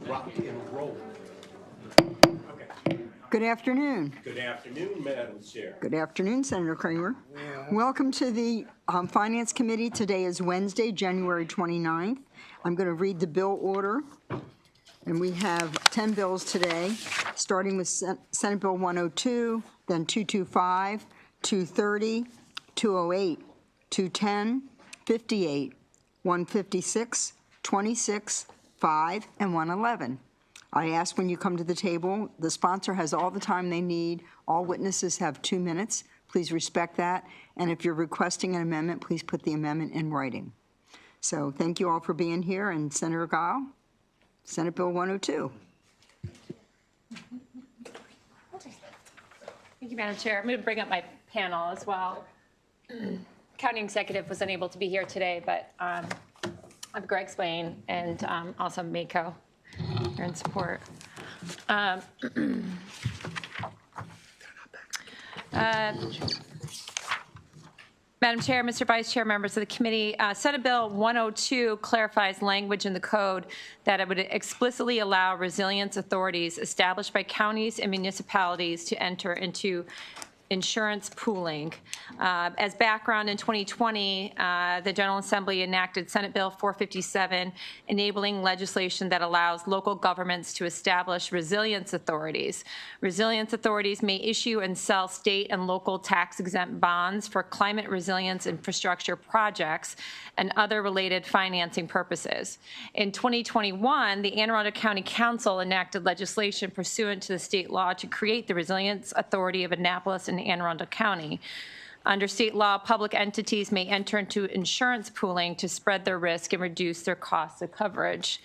rock and roll. Good afternoon. Good afternoon, Madam Chair. Good afternoon, Senator Kramer. Welcome to the Finance Committee. Today is Wednesday, January 29th. I'm going to read the bill order. And we have 10 bills today, starting with Senate Bill 102, then 225, 230, 208, 210, 58, 156, 26, 5, and 111. I ask when you come to the table, the sponsor has all the time they need. All witnesses have 2 minutes. Please respect that. And if you're requesting an amendment, please put the amendment in writing. So thank you all for being here. And Senator Gile, Senate Bill 102. Thank you, Madam Chair. I'm going to bring up my panel as well. County Executive was unable to be here today, but I'm Greg Swain and also Mako. You're in support. Madam Chair, Mr. Vice Chair, members of the committee, Senate Bill 102 clarifies language in the code that it would explicitly allow resilience authorities established by counties and municipalities to enter into insurance pooling. As background, in 2020, the General Assembly enacted Senate Bill 457, enabling legislation that allows local governments to establish resilience authorities. Resilience authorities may issue and sell state and local tax-exempt bonds for climate resilience infrastructure projects and other related financing purposes. In 2021, the Anne Arundel County Council enacted legislation pursuant to the state law to create the Resilience Authority of Annapolis and Anne Arundel County. Under state law, public entities may enter into insurance pooling to spread their risk and reduce their costs of coverage.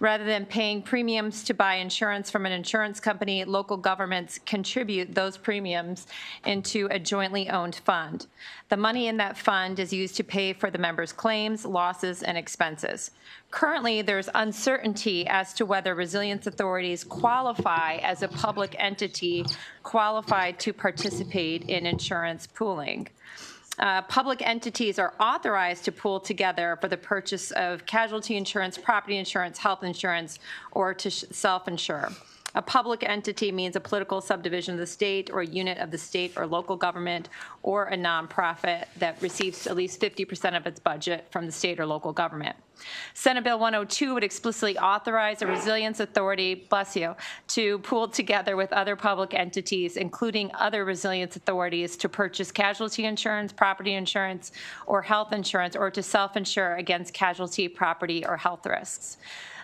Rather than paying premiums to buy insurance from an insurance company, local governments contribute those premiums into a jointly owned fund. The money in that fund is used to pay for the members' claims, losses, and expenses. Currently, there's uncertainty as to whether resilience authorities qualify as a public entity qualified to participate in insurance pooling. Public entities are authorized to pool together for the purchase of casualty insurance, property insurance, health insurance, or to self-insure. A public entity means a political subdivision of the state or unit of the state or local government or a nonprofit that receives at least 50% of its budget from the state or local government. Senate Bill 102 would explicitly authorize a resilience authority, bless you, to pool together with other public entities, including other resilience authorities, to purchase casualty insurance, property insurance, or health insurance, or to self-insure against casualty, property, or health risks.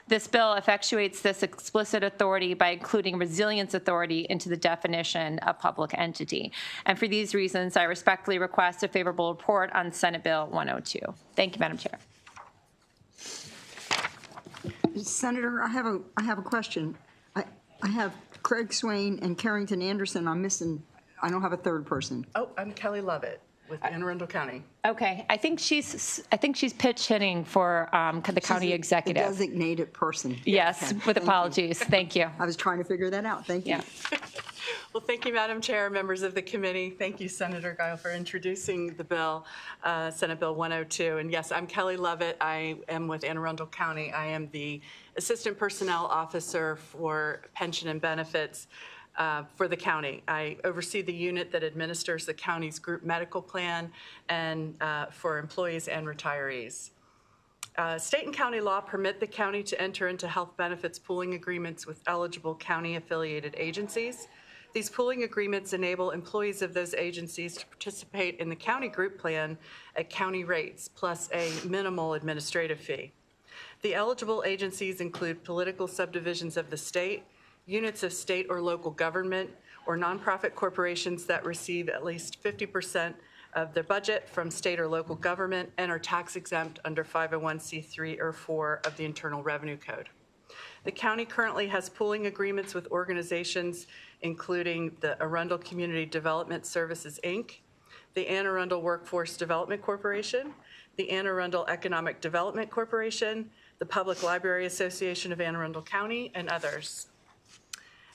This bill effectuates this explicit authority by including resilience authority into the definition of public entity. And for these reasons, I respectfully request a favorable report on Senate Bill 102. Thank you, Madam Chair. Senator, I have a question. I have Craig Swain and Carrington Anderson. I'm missing. I don't have a third person. Oh, I'm Kelly Lovett with Anne Arundel County. Okay, I think she's pitch hitting for the county executive. The designated person. Yes, Okay. with apologies. Thank you. I was trying to figure that out. Thank you. Yeah. Well, thank you, Madam Chair, members of the committee. Thank you, Senator Gile, for introducing the bill, Senate Bill 102. And yes, I'm Kelly Lovett. I am with Anne Arundel County. I am the Assistant Personnel Officer for Pension and Benefits for the county. I oversee the unit that administers the county's group medical plan and for employees and retirees. State and county law permit the county to enter into health benefits pooling agreements with eligible county-affiliated agencies. These pooling agreements enable employees of those agencies to participate in the county group plan at county rates, plus a minimal administrative fee. The eligible agencies include political subdivisions of the state, units of state or local government, or nonprofit corporations that receive at least 50% of their budget from state or local government and are tax exempt under 501c3 or 4 of the Internal Revenue Code. The county currently has pooling agreements with organizations including the Arundel Community Development Services, Inc., the Anne Arundel Workforce Development Corporation, the Anne Arundel Economic Development Corporation, the Public Library Association of Anne Arundel County, and others.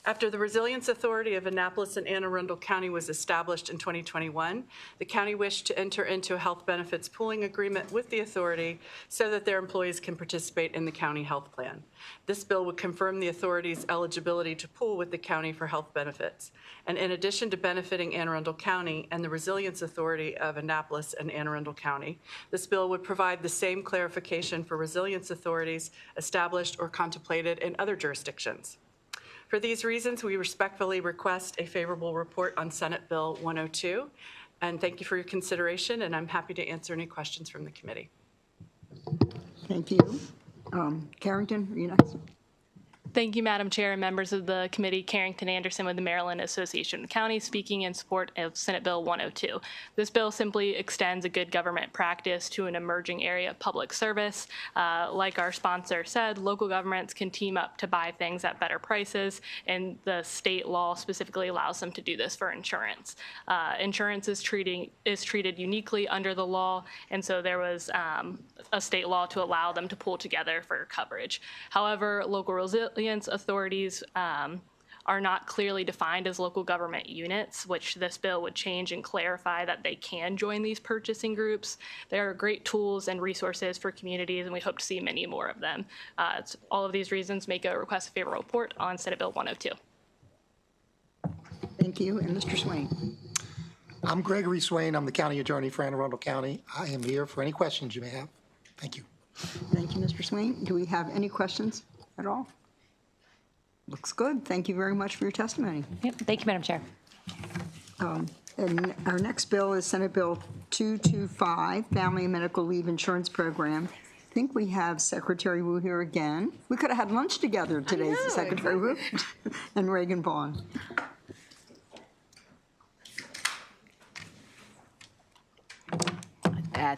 After the Resilience Authority of Annapolis and Anne Arundel County was established in 2021, the county wished to enter into a health benefits pooling agreement with the authority so that their employees can participate in the county health plan. This bill would confirm the authority's eligibility to pool with the county for health benefits. And in addition to benefiting Anne Arundel County and the Resilience Authority of Annapolis and Anne Arundel County, this bill would provide the same clarification for resilience authorities established or contemplated in other jurisdictions. For these reasons, we respectfully request a favorable report on Senate Bill 102. And thank you for your consideration, and I'm happy to answer any questions from the committee. Thank you. Carrington, are you next? Thank you, Madam Chair and members of the committee. Carrington Anderson with the Maryland Association of Counties, speaking in support of Senate Bill 102. This bill simply extends a good government practice to an emerging area of public service. Like our sponsor said, local governments can team up to buy things at better prices, and the state law specifically allows them to do this for insurance. Insurance is treated uniquely under the law, and so there was a state law to allow them to pool together for coverage. However, local resilience authorities are not clearly defined as local government units, which this bill would change and clarify that they can join these purchasing groups. They are great tools and resources for communities, and we hope to see many more of them. All of these reasons make a request a favorable report on Senate Bill 102. Thank you. And Mr. Swain. I'm Gregory Swain. I'm the county attorney for Anne Arundel County. I am here for any questions you may have. Thank you. Thank you, Mr. Swain. Do we have any questions at all? Looks good. Thank you very much for your testimony. Yep. Thank you, Madam Chair. And our next bill is Senate Bill 225, Family and Medical Leave Insurance Program. I think we have Secretary Wu here again. We could have had lunch together today, Secretary Wu and Reagan Vaughn.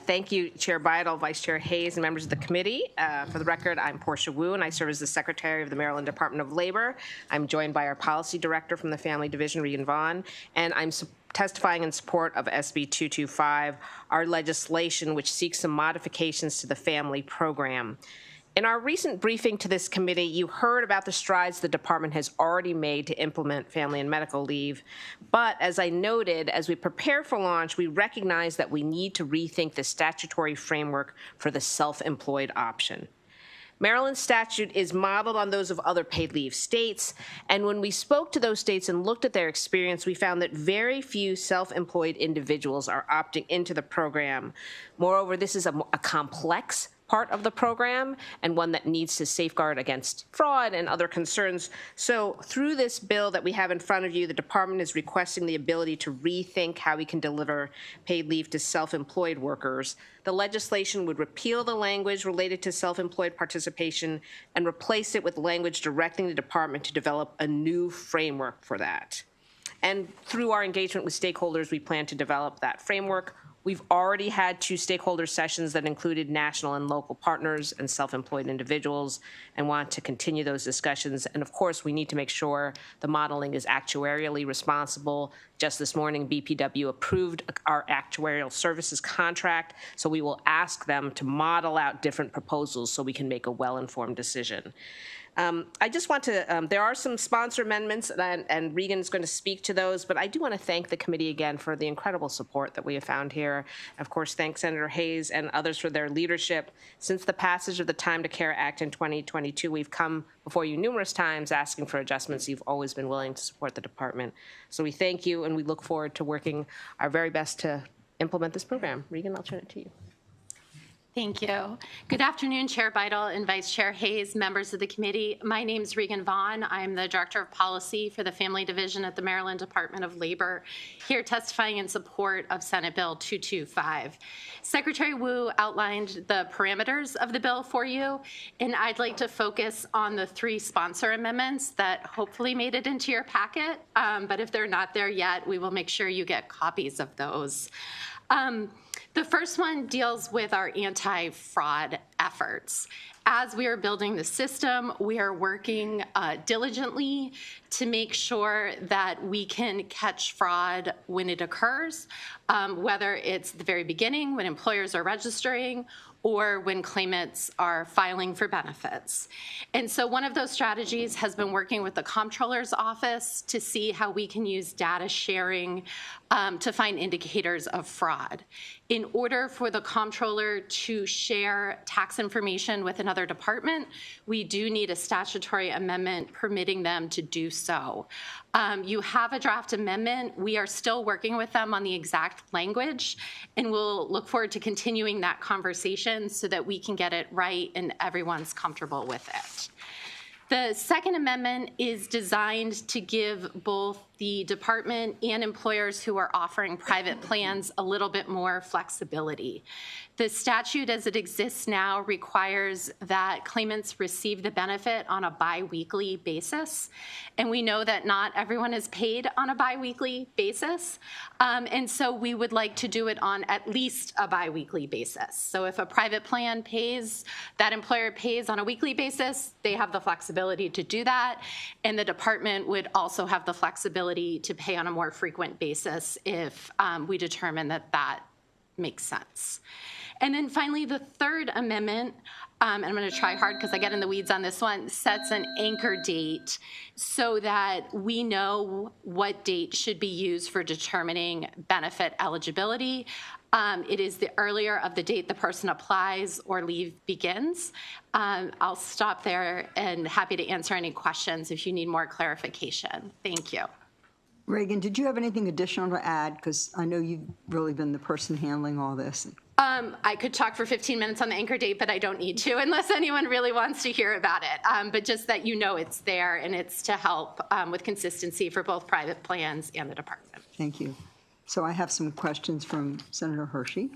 Thank you, Chair Bidle, Vice Chair Hayes, and members of the committee. For the record, I'm Portia Wu, and I serve as the Secretary of the Maryland Department of Labor. I'm joined by our Policy Director from the Family Division, Regan Vaughn, and I'm testifying in support of SB 225, our legislation which seeks some modifications to the family program. In our recent briefing to this committee, you heard about the strides the department has already made to implement family and medical leave. But as I noted, as we prepare for launch, we recognize that we need to rethink the statutory framework for the self-employed option. Maryland's statute is modeled on those of other paid leave states, and when we spoke to those states and looked at their experience, we found that very few self-employed individuals are opting into the program. Moreover, this is a complex part of the program and one that needs to safeguard against fraud and other concerns. So through this bill that we have in front of you, the department is requesting the ability to rethink how we can deliver paid leave to self-employed workers. The legislation would repeal the language related to self-employed participation and replace it with language directing the department to develop a new framework for that. And through our engagement with stakeholders, we plan to develop that framework. We've already had 2 stakeholder sessions that included national and local partners and self-employed individuals, and want to continue those discussions. And of course, we need to make sure the modeling is actuarially responsible. Just this morning, BPW approved our actuarial services contract, so we will ask them to model out different proposals so we can make a well-informed decision. I just want to, there are some sponsor amendments, and Regan's going to speak to those, but I do want to thank the committee again for the incredible support that we have found here. Of course, thank Senator Hayes and others for their leadership. Since the passage of the Time to Care Act in 2022, we've come before you numerous times asking for adjustments. You've always been willing to support the department. So we thank you, and we look forward to working our very best to implement this program. Regan, I'll turn it to you. Thank you. Good afternoon, Chair Bidle and Vice Chair Hayes, members of the committee. My name is Regan Vaughn. I'm the Director of Policy for the Family Division at the Maryland Department of Labor, here testifying in support of Senate Bill 225. Secretary Wu outlined the parameters of the bill for you, and I'd like to focus on the 3 sponsor amendments that hopefully made it into your packet, but if they're not there yet, we will make sure you get copies of those. The first one deals with our anti-fraud efforts. As we are building the system, we are working diligently to make sure that we can catch fraud when it occurs, whether it's the very beginning when employers are registering or when claimants are filing for benefits. And so one of those strategies has been working with the Comptroller's Office to see how we can use data sharing to find indicators of fraud. In order for the Comptroller to share tax information with another department, we do need a statutory amendment permitting them to do so. You have a draft amendment. We are still working with them on the exact language, and we'll look forward to continuing that conversation so that we can get it right and everyone's comfortable with it. The second amendment is designed to give both the department and employers who are offering private plans a little bit more flexibility. The statute as it exists now requires that claimants receive the benefit on a biweekly basis. And we know that not everyone is paid on a biweekly basis. And so we would like to do it on at least a biweekly basis. So if a private plan pays, that employer pays on a weekly basis, they have the flexibility to do that. And the department would also have the flexibility to pay on a more frequent basis if we determine that that makes sense. And then finally, the third amendment, and I'm going to try hard because I get in the weeds on this one, sets an anchor date so that we know what date should be used for determining benefit eligibility. It is the earlier of the date the person applies or leave begins. I'll stop there and happy to answer any questions if you need more clarification. Thank you. Reagan, did you have anything additional to add? Because I know you've really been the person handling all this. I could talk for 15 minutes on the anchor date, but I don't need to unless anyone really wants to hear about it. But just that you know it's there and it's to help with consistency for both private plans and the department. Thank you. So I have some questions from Senator Hershey.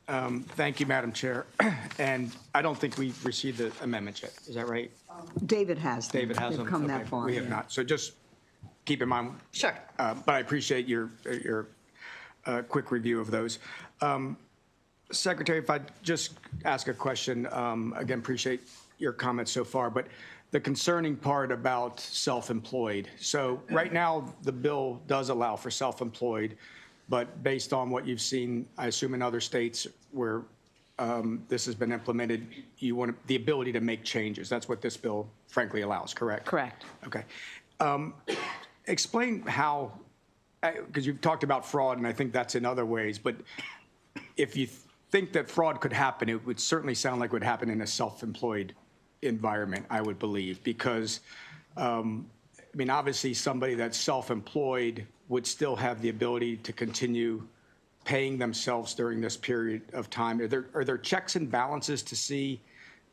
Thank you, Madam Chair. And I don't think we've received the amendments yet. Is that right? David has them. David has They've them? come Okay. that far. We have not. So just keep in mind. Sure. But I appreciate your quick review of those. Secretary, if I just ask a question, again, appreciate your comments so far, but the concerning part about self-employed. So right now, the bill does allow for self-employed, but based on what you've seen, I assume in other states where this has been implemented, you want the ability to make changes. That's what this bill frankly allows, correct? Correct. Okay. Explain how, because you've talked about fraud, and I think that's in other ways, but if you think that fraud could happen, it would certainly sound like it would happen in a self-employed environment, I would believe, because, I mean, obviously somebody that's self-employed would still have the ability to continue paying themselves during this period of time. Are there checks and balances to see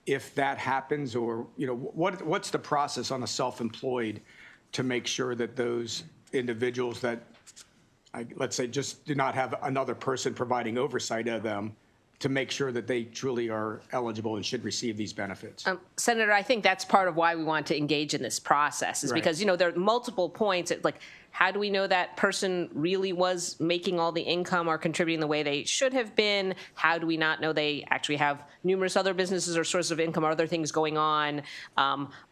if that happens, or, you know, what's the process on a self-employed to make sure that those individuals that, let's say, just do not have another person providing oversight of them, to make sure that they truly are eligible and should receive these benefits? Senator, I think that's part of why we want to engage in this process, is Right. because, you know, there are multiple points, like, how do we know that person really was making all the income or contributing the way they should have been? How do we not know they actually have numerous other businesses or sources of income or other things going on?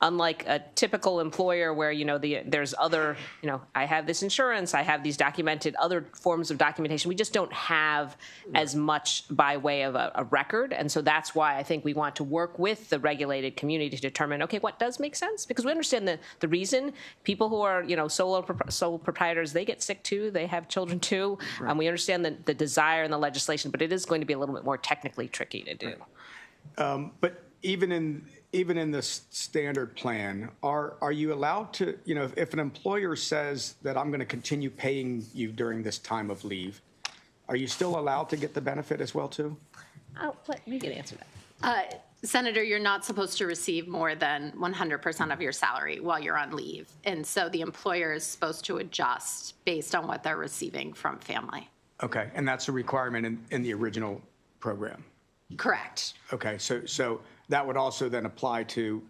Unlike a typical employer where, you know, there's other, you know, I have this insurance, I have these documented other forms of documentation. We just don't have as much by way of a record. And so that's why I think we want to work with the regulated community to determine, okay, what does make sense? Because we understand the reason people who are, you know, sole proprietors, they get sick too, they have children too. Right. We understand the desire and the legislation, but it is going to be a little bit more technically tricky to do. Right. But even in the standard plan, are you allowed to, you know, if an employer says that I'm going to continue paying you during this time of leave, are you still allowed to get the benefit as well too? I'll let Regan answer that. Senator, you're not supposed to receive more than 100% of your salary while you're on leave. And so the employer is supposed to adjust based on what they're receiving from family. Okay, and that's a requirement in the original program? Correct. Okay, so that would also then apply to,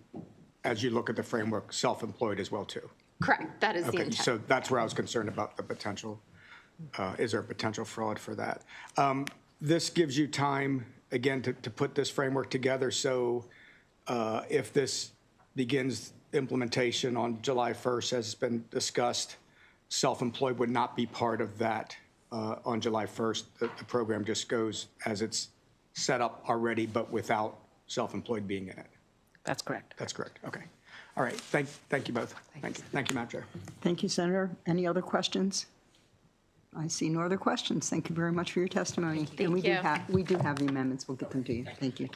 as you look at the framework, self-employed as well too? Correct, that is the Okay, intent. so that's where I was concerned about the potential. Is there a potential fraud for that? This gives you time, again, to put this framework together. So If this begins implementation on July 1st, as has been discussed, self-employed would not be part of that on July 1st. The program just goes as it's set up already, but without self-employed being in it. That's correct. That's correct. Okay. All right. Thank you both. Thank you. Thank you, Madam Chair. Thank you, Senator. Any other questions? I see no other questions. Thank you very much for your testimony. And we do you. we do have the amendments. We'll get them to you. Thank you.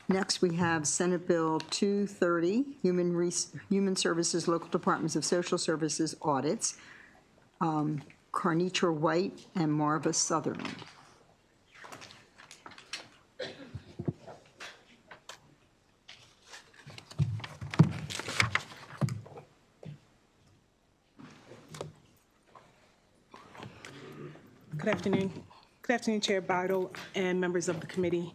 Next, we have Senate Bill 230, Human Services Local Departments of Social Services Audits, Carnitra White and Marva Sutherland. Good afternoon. Good afternoon, Chair Bidle and members of the committee.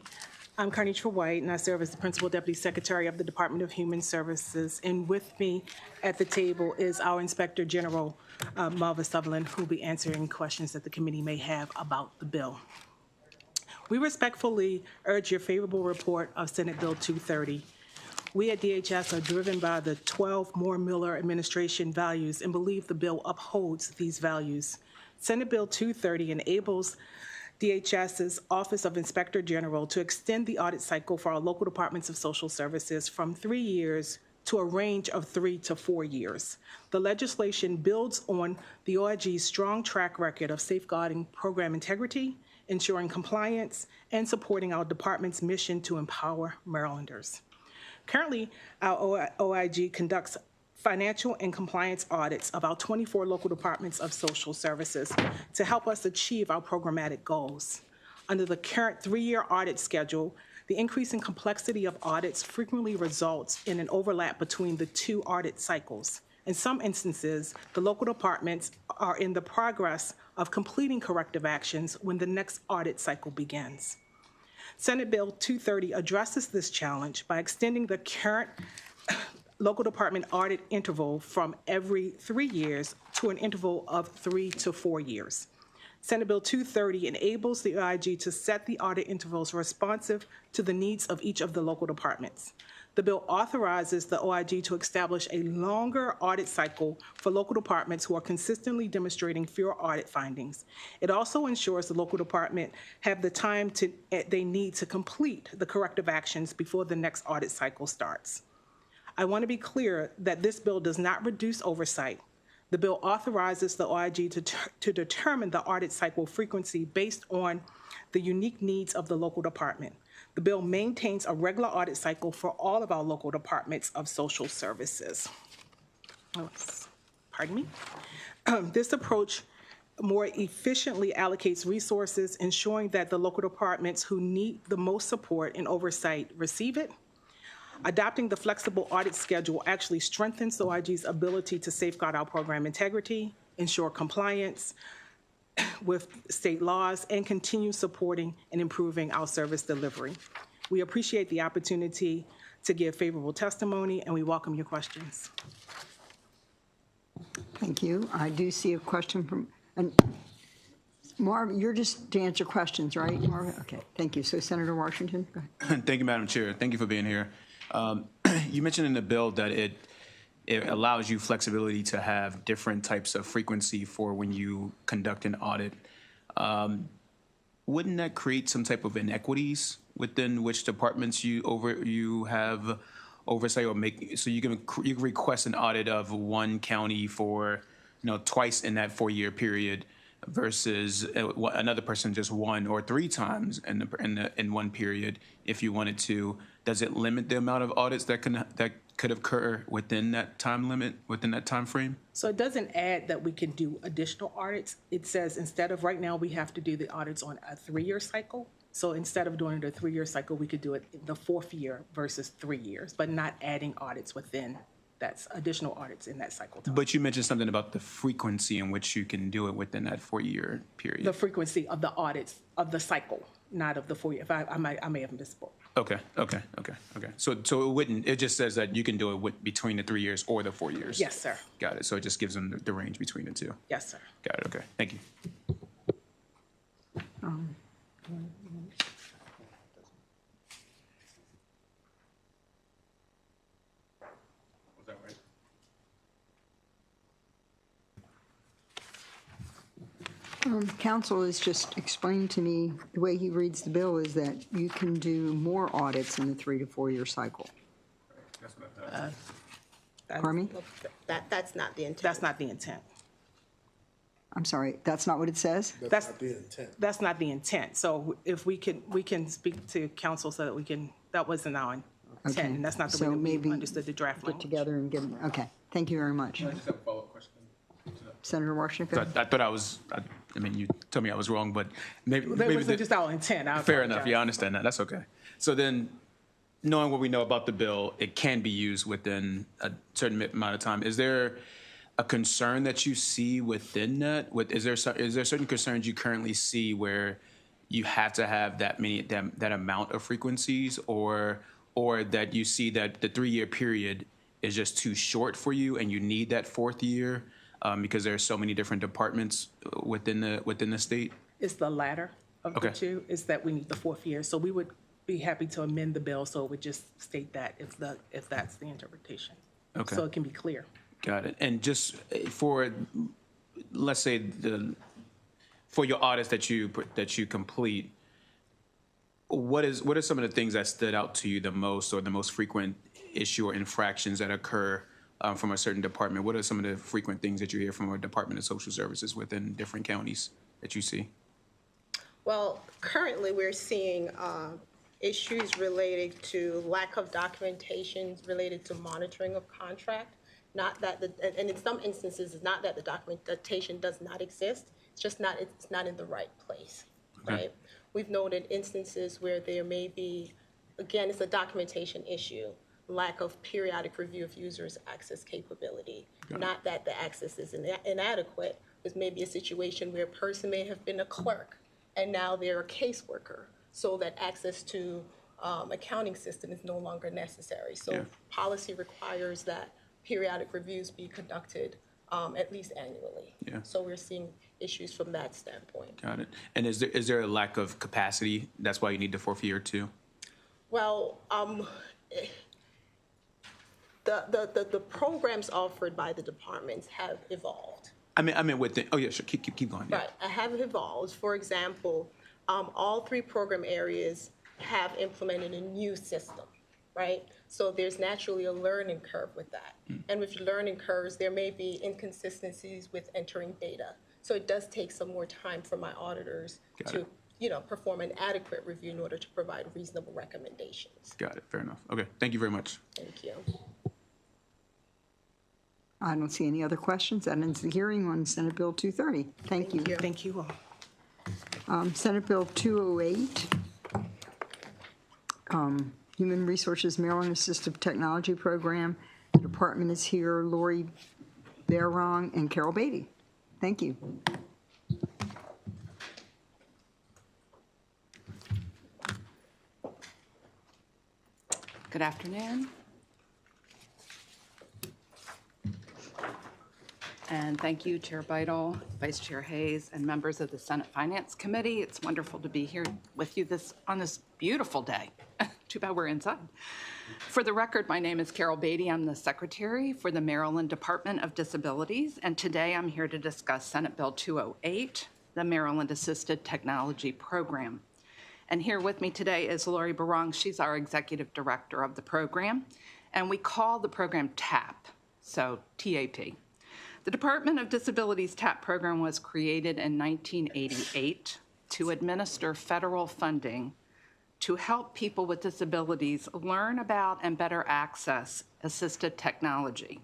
I'm Carnitra White, and I serve as the Principal Deputy Secretary of the Department of Human Services. And with me at the table is our Inspector General, Marva Sutherland, who will be answering questions that the committee may have about the bill. We respectfully urge your favorable report of Senate Bill 230. We at DHS are driven by the 12 Moore-Miller administration values and believe the bill upholds these values. Senate Bill 230 enables DHS's Office of Inspector General to extend the audit cycle for our local departments of social services from 3 years to a range of 3 to 4 years. The legislation builds on the OIG's strong track record of safeguarding program integrity, ensuring compliance, and supporting our department's mission to empower Marylanders. Currently, our OIG conducts financial and compliance audits of our 24 local departments of social services to help us achieve our programmatic goals. Under the current 3-year audit schedule, the increase in complexity of audits frequently results in an overlap between the 2 audit cycles. In some instances, the local departments are in the progress of completing corrective actions when the next audit cycle begins. Senate Bill 230 addresses this challenge by extending the current local department audit interval from every 3 years to an interval of 3 to 4 years. Senate Bill 230 enables the OIG to set the audit intervals responsive to the needs of each of the local departments. The bill authorizes the OIG to establish a longer audit cycle for local departments who are consistently demonstrating fewer audit findings. It also ensures the local department have the time they need to complete the corrective actions before the next audit cycle starts. I want to be clear that this bill does not reduce oversight. The bill authorizes the OIG to determine the audit cycle frequency based on the unique needs of the local department. The bill maintains a regular audit cycle for all of our local departments of social services. Pardon me. This approach more efficiently allocates resources, ensuring that the local departments who need the most support and oversight receive it. Adopting the flexible audit schedule actually strengthens the OIG's ability to safeguard our program integrity, ensure compliance with state laws, and continue supporting and improving our service delivery. We appreciate the opportunity to give favorable testimony, and we welcome your questions. Thank you. I do see a question from, and Marv, you're just to answer questions, right, Marv? Okay, thank you. So Senator Washington, go ahead. Thank you, Madam Chair. Thank you for being here. You mentioned in the bill that it allows you flexibility to have different types of frequency for when you conduct an audit. Wouldn't that create some type of inequities within which departments you have oversight, or make so you can request an audit of one county for twice in that 4-year period versus another person just 1 or 3 times in one period if you wanted to? Does it limit the amount of audits that could occur within that time limit, within that time frame? So it doesn't add that we can do additional audits. It says instead of right now, we have to do the audits on a 3-year cycle. So instead of doing it a 3-year cycle, we could do it in the 4th year versus 3 years, but not adding audits within that's additional audits in that cycle time. But you mentioned something about the frequency in which you can do it within that 4-year period. The frequency of the audits of the cycle, not of the 4 year. I may have misspoke. Okay. So it wouldn't. It just says that you can do it between the 3 years or the 4 years. Yes, sir. Got it. So it just gives them the range between the two. Yes, sir. Got it. Okay. Thank you. Council has just explained to me, the way he reads the bill is that you can do more audits in the 3 to 4 year cycle. Pardon me? That's not the intent. That's not the intent. I'm sorry, that's not what it says? That's not the intent. That's not the intent. So if we can speak to council so that we can, that wasn't our intent, Okay. and that's not the So way that maybe we understood the draft Get language. together and get, okay, thank you very much. I just have a follow-up question. Senator Washington? I thought I mean, you told me I was wrong, but maybe. That maybe wasn't just our intent. I Fair enough. apologize. Yeah, I understand that. That's okay. So then, knowing what we know about the bill, it can be used within a certain amount of time. Is there a concern that you see within that? Is there certain concerns you currently see where you have to have that amount of frequencies, or that you see that the 3-year period is just too short for you and you need that 4th year because there are so many different departments within the state? It's the latter of the Okay. two, is that we need the 4th year. So we would be happy to amend the bill so it would just state that if that's the interpretation. Okay. So it can be clear. Got it. And just for, let's say, for your audits that you complete, what are some of the things that stood out to you the most, or the most frequent issue or infractions that occur from a certain department? What are some of the frequent things that you hear from a Department of Social Services within different counties that you see? Well, currently, we're seeing issues related to lack of documentation related to monitoring of contract. Not that and in some instances, it's not that the documentation does not exist. It's just it's not in the right place, right? We've noted instances where there may be, again, it's a documentation issue, lack of periodic review of users' access capability. Not that the access is inadequate. There's maybe a situation where a person may have been a clerk and now they're a caseworker, so that access to accounting system is no longer necessary. So policy requires that periodic reviews be conducted at least annually. Yeah. So we're seeing issues from that standpoint. Got it. And is there a lack of capacity? That's why you need the 4th year too? Well, the programs offered by the departments have evolved. I mean within. Oh yeah, sure. Keep going. Yeah. Right, have evolved. For example, all 3 program areas have implemented a new system, right? So there's naturally a learning curve with that. And with learning curves, there may be inconsistencies with entering data. So it does take some more time for my auditors to perform an adequate review in order to provide reasonable recommendations. Got it. Fair enough. Okay. Thank you very much. Thank you. I don't see any other questions. That ends the hearing on Senate Bill 230. Thank you. Thank you all. Senate Bill 208, Human Resources Maryland Assistive Technology Program. The department is here, Lori Barong and Carol Beatty. Thank you. Good afternoon. And thank you, Chair Beidel, Vice Chair Hayes, and members of the Senate Finance Committee. It's wonderful to be here with you on this beautiful day. Too bad we're inside. For the record, my name is Carol Beatty. I'm the Secretary for the Maryland Department of Disabilities, and today I'm here to discuss Senate Bill 208, the Maryland Assisted Technology Program. And here with me today is Lori Barong. She's our Executive Director of the program, and we call the program TAP, so TAP. The Department of Disabilities TAP program was created in 1988 to administer federal funding to help people with disabilities learn about and better access assisted technology.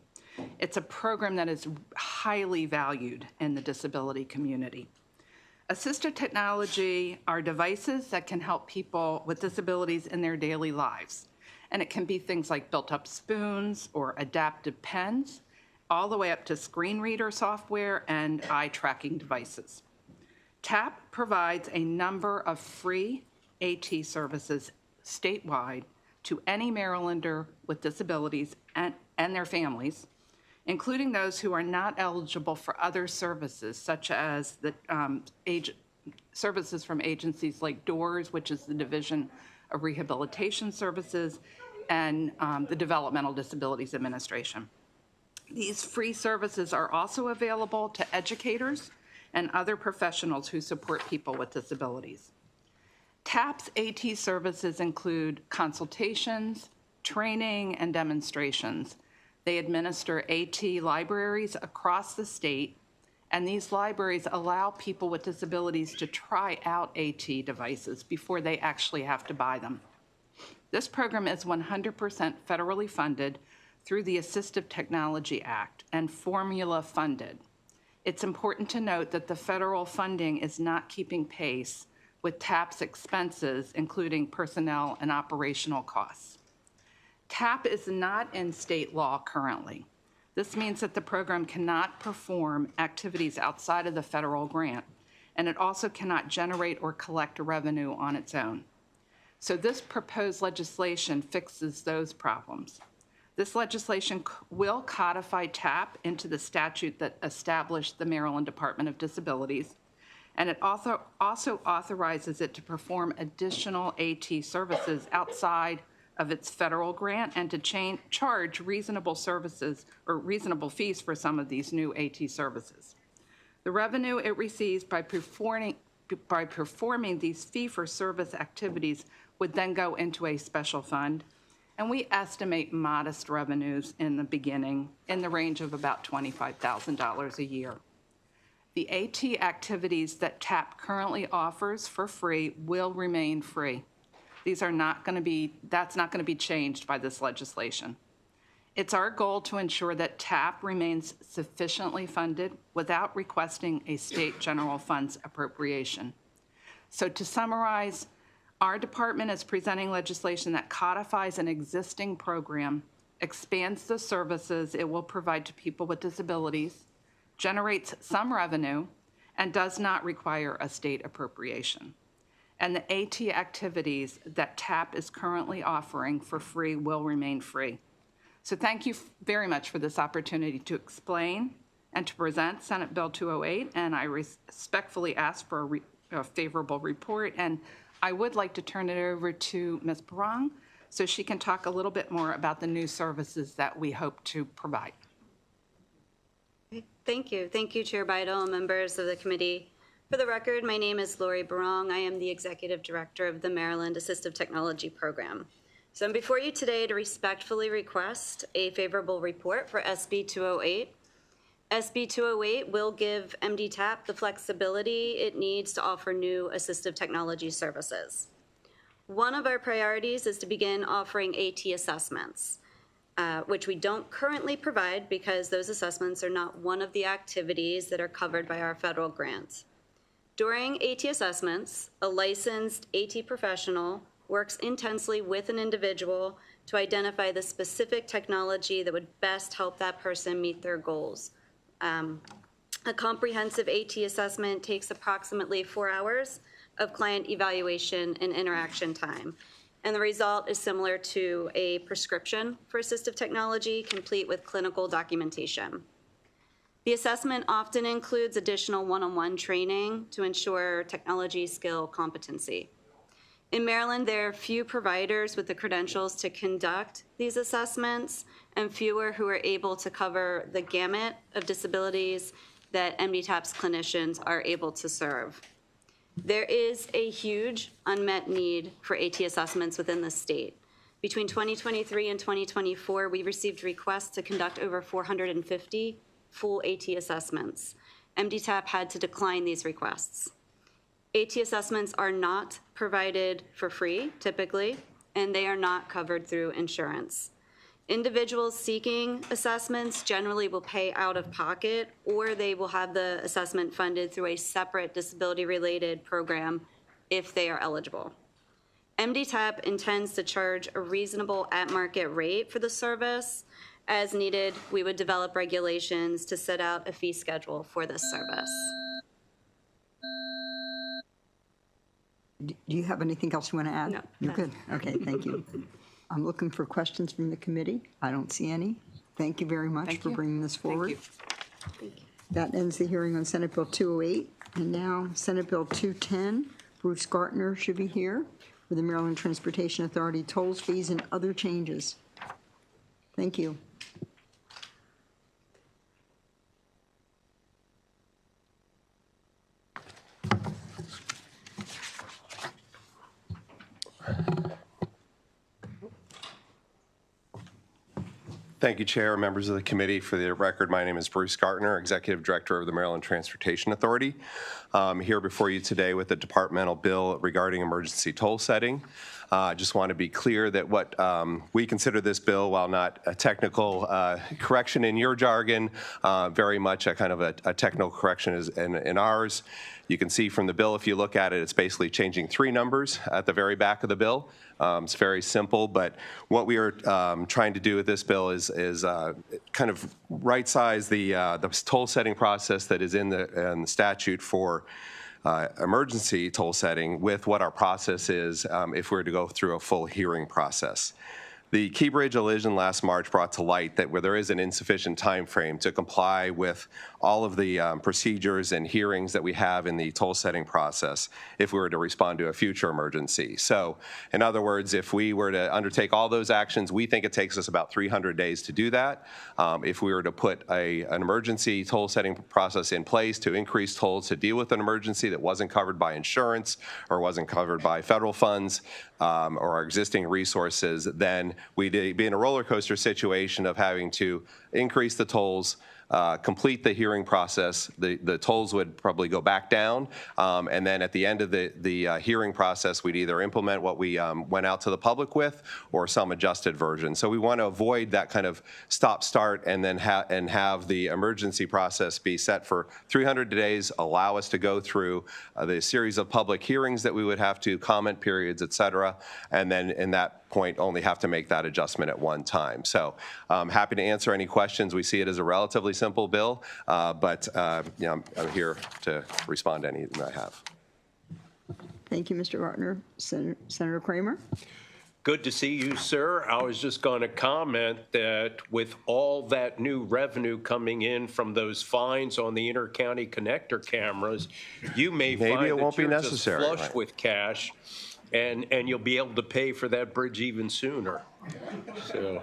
It's a program that is highly valued in the disability community. Assisted technology are devices that can help people with disabilities in their daily lives. And it can be things like built-up spoons or adaptive pens, all the way up to screen reader software and eye tracking devices. TAP provides a number of free AT services statewide to any Marylander with disabilities and their families, including those who are not eligible for other services, such as the services from agencies like DOORS, which is the Division of Rehabilitation Services, and the Developmental Disabilities Administration. These free services are also available to educators and other professionals who support people with disabilities. TAP's AT services include consultations, training, and demonstrations. They administer AT libraries across the state, and these libraries allow people with disabilities to try out AT devices before they actually have to buy them. This program is 100% federally funded through the Assistive Technology Act and formula funded. It's important to note that the federal funding is not keeping pace with TAP's expenses, including personnel and operational costs. TAP is not in state law currently. This means that the program cannot perform activities outside of the federal grant, and it also cannot generate or collect revenue on its own. So this proposed legislation fixes those problems. This legislation will codify TAP into the statute that established the Maryland Department of Disabilities, and it also authorizes it to perform additional AT services outside of its federal grant and to charge reasonable services or reasonable fees for some of these new AT services. The revenue it receives by performing these fee-for-service activities would then go into a special fund, and we estimate modest revenues in the beginning in the range of about $25,000 a year. The AT activities that TAP currently offers for free will remain free. That's not going to be changed by this legislation. It's our goal to ensure that TAP remains sufficiently funded without requesting a state general funds appropriation. So to summarize, our department is presenting legislation that codifies an existing program, expands the services it will provide to people with disabilities, generates some revenue, and does not require a state appropriation. And the AT activities that TAP is currently offering for free will remain free. So thank you very much for this opportunity to explain and to present Senate Bill 208, and I respectfully ask for a favorable report. And I would like to turn it over to Ms. Barong so she can talk a little bit more about the new services that we hope to provide. Thank you. Thank you, Chair Beidel and members of the committee. For the record, my name is Lori Barong. I am the Executive Director of the Maryland Assistive Technology Program. So I'm before you today to respectfully request a favorable report for SB 208. SB 208 will give MDTAP the flexibility it needs to offer new assistive technology services. One of our priorities is to begin offering AT assessments, which we don't currently provide because those assessments are not one of the activities that are covered by our federal grant. During AT assessments, a licensed AT professional works intensely with an individual to identify the specific technology that would best help that person meet their goals. A comprehensive AT assessment takes approximately 4 hours of client evaluation and interaction time. And the result is similar to a prescription for assistive technology, complete with clinical documentation. The assessment often includes additional one-on-one training to ensure technology skill competency. In Maryland, there are few providers with the credentials to conduct these assessments and fewer who are able to cover the gamut of disabilities that MDTAP's clinicians are able to serve. There is a huge unmet need for AT assessments within the state. Between 2023 and 2024, we received requests to conduct over 450 full AT assessments. MDTAP had to decline these requests. AT assessments are not provided for free, typically, and they are not covered through insurance. Individuals seeking assessments generally will pay out of pocket, or they will have the assessment funded through a separate disability-related program if they are eligible. MDTAP intends to charge a reasonable at-market rate for the service. As needed, we would develop regulations to set out a fee schedule for this service. Do you have anything else you want to add? No. You're good. Okay, thank you. I'm looking for questions from the committee. I don't see any. Thank you very much for bringing this forward. Thank you. That ends the hearing on Senate Bill 208. And now Senate Bill 210. Bruce Gartner should be here for the Maryland Transportation Authority tolls, fees, and other changes. Thank you. Thank you, Chair, members of the committee. For the record, my name is Bruce Gartner, Executive Director of the Maryland Transportation Authority. I'm here before you today with a departmental bill regarding emergency toll setting. I just want to be clear that what we consider this bill, while not a technical correction in your jargon, very much a kind of a technical correction is in ours. You can see from the bill, if you look at it, it's basically changing 3 numbers at the very back of the bill. It's very simple, but what we are trying to do with this bill is kind of right-size the toll setting process that is in the statute for emergency toll setting with what our process is if we were to go through a full hearing process. The Key Bridge elision last March brought to light that where there is an insufficient time frame to comply with all of the procedures and hearings that we have in the toll setting process if we were to respond to a future emergency. So, in other words, if we were to undertake all those actions, we think it takes us about 300 days to do that. If we were to put an emergency toll setting process in place to increase tolls to deal with an emergency that wasn't covered by insurance or wasn't covered by federal funds or our existing resources, then we'd be in a roller coaster situation of having to increase the tolls, complete the hearing process, the tolls would probably go back down, and then at the end of the hearing process, we'd either implement what we went out to the public with or some adjusted version. So we want to avoid that kind of stop-start and then have the emergency process be set for 300 days, allow us to go through the series of public hearings that we would have to, comment periods, et cetera, and then in that point only have to make that adjustment at one time. So I'm happy to answer any questions. We see it as a relatively simple bill, but you know, I'm here to respond to any that I have. Thank you, Mr. Gartner. Senator Kramer? Good to see you, sir. I was just going to comment that with all that new revenue coming in from those fines on the inter-county connector cameras, you may find it won't that you're be just necessary, flush right? with cash, and you'll be able to pay for that bridge even sooner. So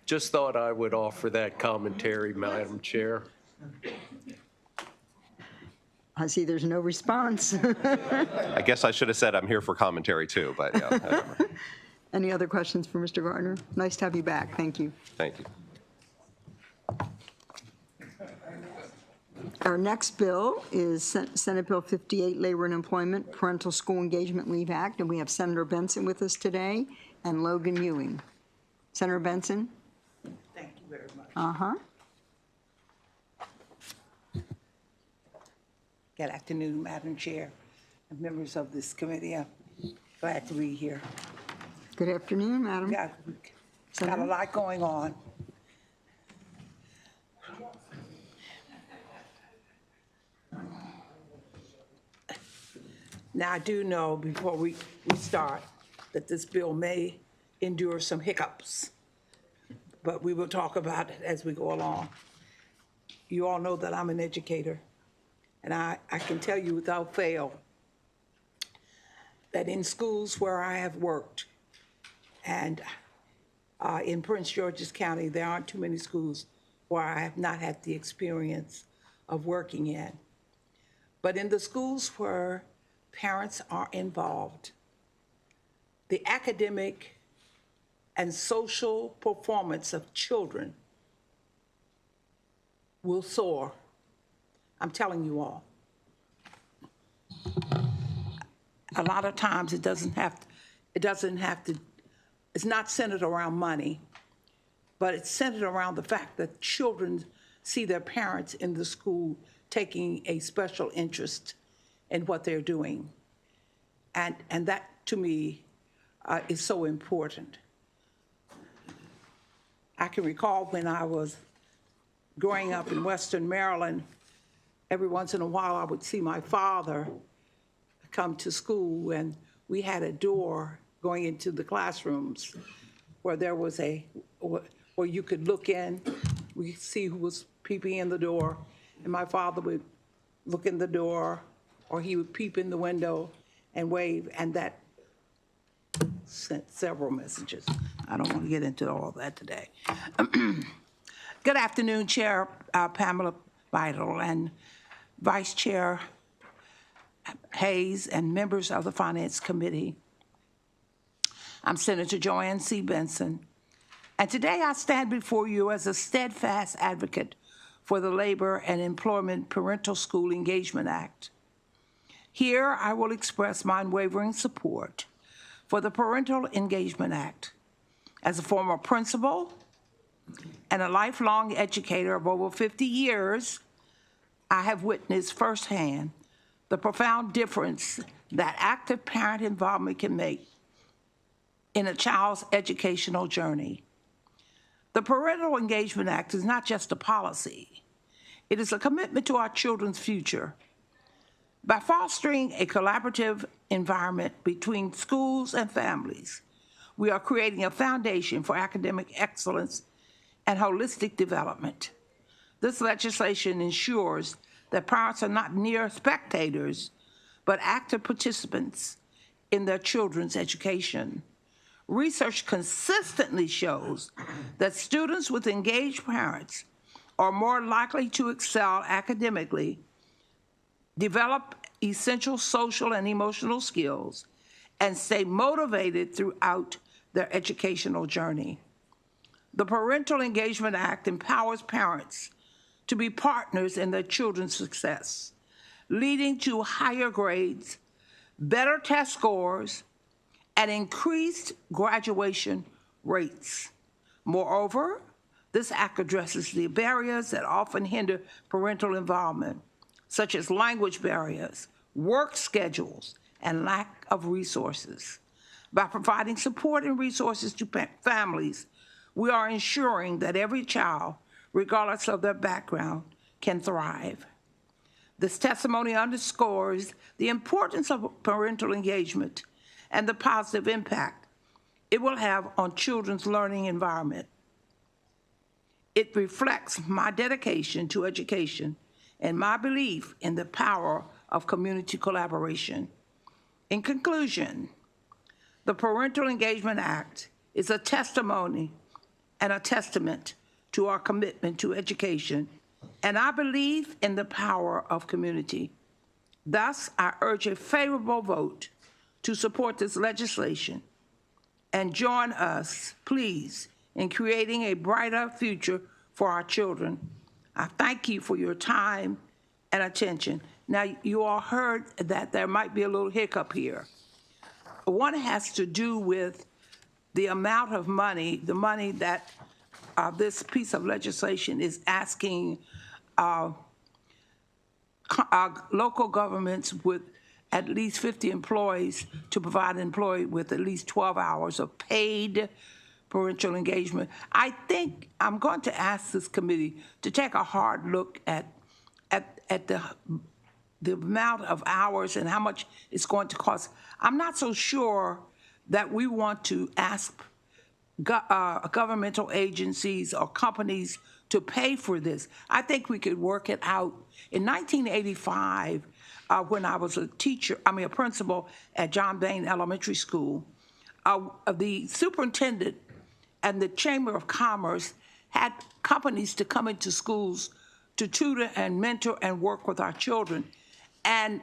just thought I would offer that commentary, Madam Chair. I see there's no response. I guess I should have said I'm here for commentary too, but yeah, whatever. Any other questions for Mr. Gartner? Nice to have you back. Thank you. Thank you. Our next bill is Senate Bill 58, Labor and Employment Parental School Engagement Leave Act, and we have Senator Benson with us today and Logan Ewing. Senator Benson? Thank you very much. Uh-huh. Good afternoon, Madam Chair and members of this committee. I'm glad to be here. Good afternoon, Madam. Got a lot going on. Now, I do know before we start that this bill may endure some hiccups, but we will talk about it as we go along. You all know that I'm an educator, and I can tell you without fail that in schools where I have worked, and in Prince George's County, there aren't too many schools where I have not had the experience of working in. But in the schools where parents are involved, the academic and social performance of children will soar. I'm telling you all. A lot of times it doesn't have to, it's not centered around money, but it's centered around the fact that children see their parents in the school taking a special interest in what they're doing. And that, to me, is so important. I can recall when I was growing up in Western Maryland, every once in a while I would see my father come to school, and we had a door going into the classrooms where there was where you could look in, we could see who was peeping in the door, and my father would look in the door, or he would peep in the window and wave, and that sent several messages. I don't want to get into all that today. Good afternoon, Chair Pamela Vital and Vice Chair Hayes and members of the Finance Committee. I'm Senator Joanne C. Benson, and today I stand before you as a steadfast advocate for the Labor and Employment Parental School Engagement Act. Here I will express my unwavering support for the Parental Engagement Act. As a former principal and a lifelong educator of over 50 years, I have witnessed firsthand the profound difference that active parent involvement can make in a child's educational journey. The Parental Engagement Act is not just a policy. It is a commitment to our children's future. By fostering a collaborative environment between schools and families, we are creating a foundation for academic excellence and holistic development. This legislation ensures that parents are not mere spectators, but active participants in their children's education. Research consistently shows that students with engaged parents are more likely to excel academically, develop essential social and emotional skills, and stay motivated throughout their educational journey. The Parental Engagement Act empowers parents to be partners in their children's success, leading to higher grades, better test scores, and increased graduation rates. Moreover, this act addresses the barriers that often hinder parental involvement, such as language barriers, work schedules, and lack of resources. By providing support and resources to families, we are ensuring that every child, regardless of their background, can thrive. This testimony underscores the importance of parental engagement and the positive impact it will have on children's learning environment. It reflects my dedication to education and my belief in the power of community collaboration. In conclusion, the Parental Engagement Act is a testimony and a testament to our commitment to education, and I believe in the power of community. Thus, I urge a favorable vote to support this legislation and join us, please, in creating a brighter future for our children. I thank you for your time and attention. Now, you all heard that there might be a little hiccup here. One has to do with the amount of money, the money that this piece of legislation is asking local governments with at least 50 employees to provide an employee with at least 12 hours of paid parental engagement. I think I'm going to ask this committee to take a hard look at the amount of hours and how much it's going to cost. I'm not so sure that we want to ask governmental agencies or companies to pay for this. I think we could work it out. In 1985, when I was a principal at John Bain Elementary School, the superintendent and the Chamber of Commerce had companies to come into schools to tutor and mentor and work with our children. And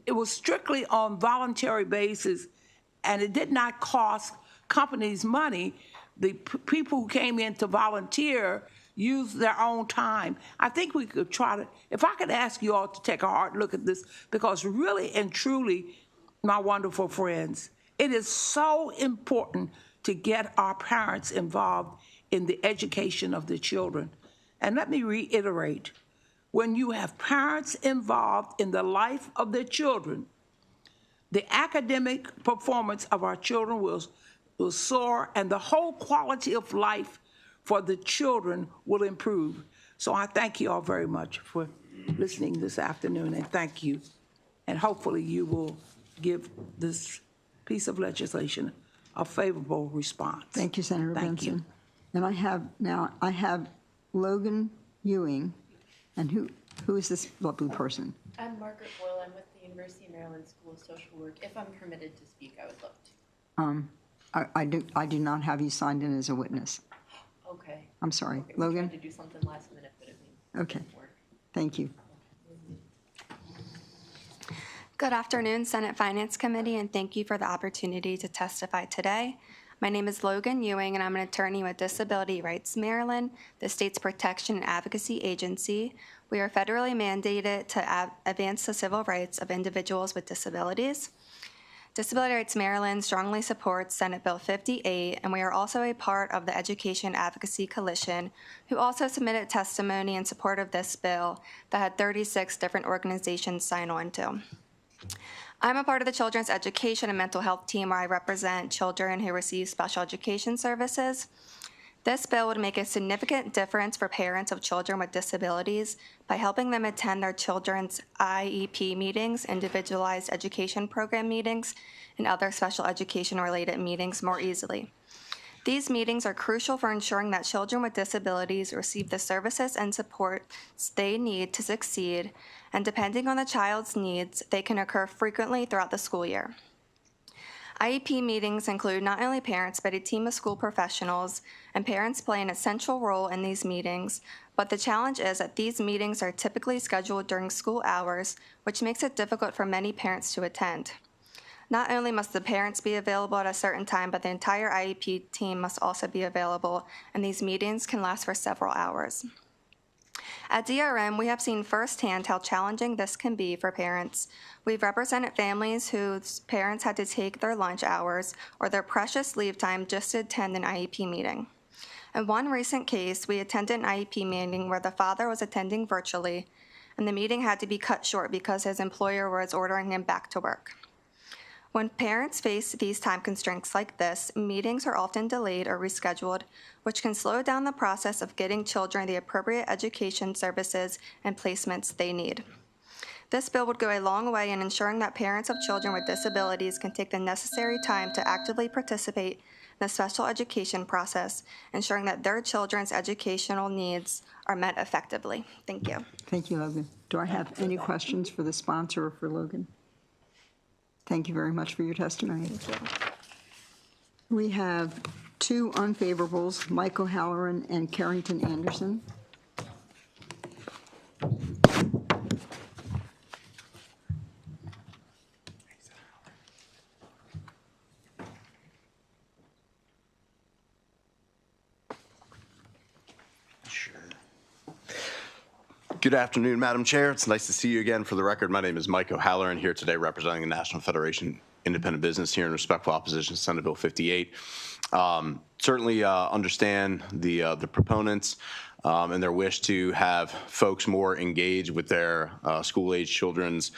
it was strictly on voluntary basis, and it did not cost companies money. The people who came in to volunteer used their own time. I think we could try to, if I could ask you all to take a hard look at this, because really and truly, my wonderful friends, it is so important to get our parents involved in the education of the children. And let me reiterate, when you have parents involved in the life of their children, the academic performance of our children will soar, and the whole quality of life for the children will improve. So I thank you all very much for listening this afternoon, and thank you. And hopefully you will give this piece of legislation a favorable response. Thank you, Senator Thank Benson. you. And I have Logan Ewing, and who is this lovely person? I'm Margaret Boyle. I'm with the University of Maryland School of Social Work. If I'm permitted to speak, I would love to. I do not have you signed in as a witness. Okay. I'm sorry. Okay, Logan? We tried to do something last minute, but it Okay. didn't work. Thank you. Good afternoon, Senate Finance Committee, and thank you for the opportunity to testify today. My name is Logan Ewing, and I'm an attorney with Disability Rights Maryland, the state's protection and advocacy agency. We are federally mandated to advance the civil rights of individuals with disabilities. Disability Rights Maryland strongly supports Senate Bill 58, and we are also a part of the Education Advocacy Coalition, who also submitted testimony in support of this bill that had 36 different organizations sign on to. I'm a part of the Children's Education and Mental Health team where I represent children who receive special education services. This bill would make a significant difference for parents of children with disabilities by helping them attend their children's IEP meetings, individualized education program meetings, and other special education-related meetings more easily. These meetings are crucial for ensuring that children with disabilities receive the services and supports they need to succeed, and depending on the child's needs, they can occur frequently throughout the school year. IEP meetings include not only parents, but a team of school professionals, and parents play an essential role in these meetings, but the challenge is that these meetings are typically scheduled during school hours, which makes it difficult for many parents to attend. Not only must the parents be available at a certain time, but the entire IEP team must also be available, and these meetings can last for several hours. At DRM, we have seen firsthand how challenging this can be for parents. We've represented families whose parents had to take their lunch hours or their precious leave time just to attend an IEP meeting. In one recent case, we attended an IEP meeting where the father was attending virtually, and the meeting had to be cut short because his employer was ordering him back to work. When parents face these time constraints like this, meetings are often delayed or rescheduled, which can slow down the process of getting children the appropriate education services and placements they need. This bill would go a long way in ensuring that parents of children with disabilities can take the necessary time to actively participate in the special education process, ensuring that their children's educational needs are met effectively. Thank you. Thank you, Logan. Do I have any questions for the sponsor or for Logan? Thank you very much for your testimony. We have two unfavorables, Mike O'Halloran and Carrington Anderson. Good afternoon, Madam Chair. It's nice to see you again. For the record, my name is Mike O'Halloran, here today representing the National Federation Independent Business here in respectful opposition to Senate Bill 58. Certainly understand the proponents and their wish to have folks more engaged with their school-age children's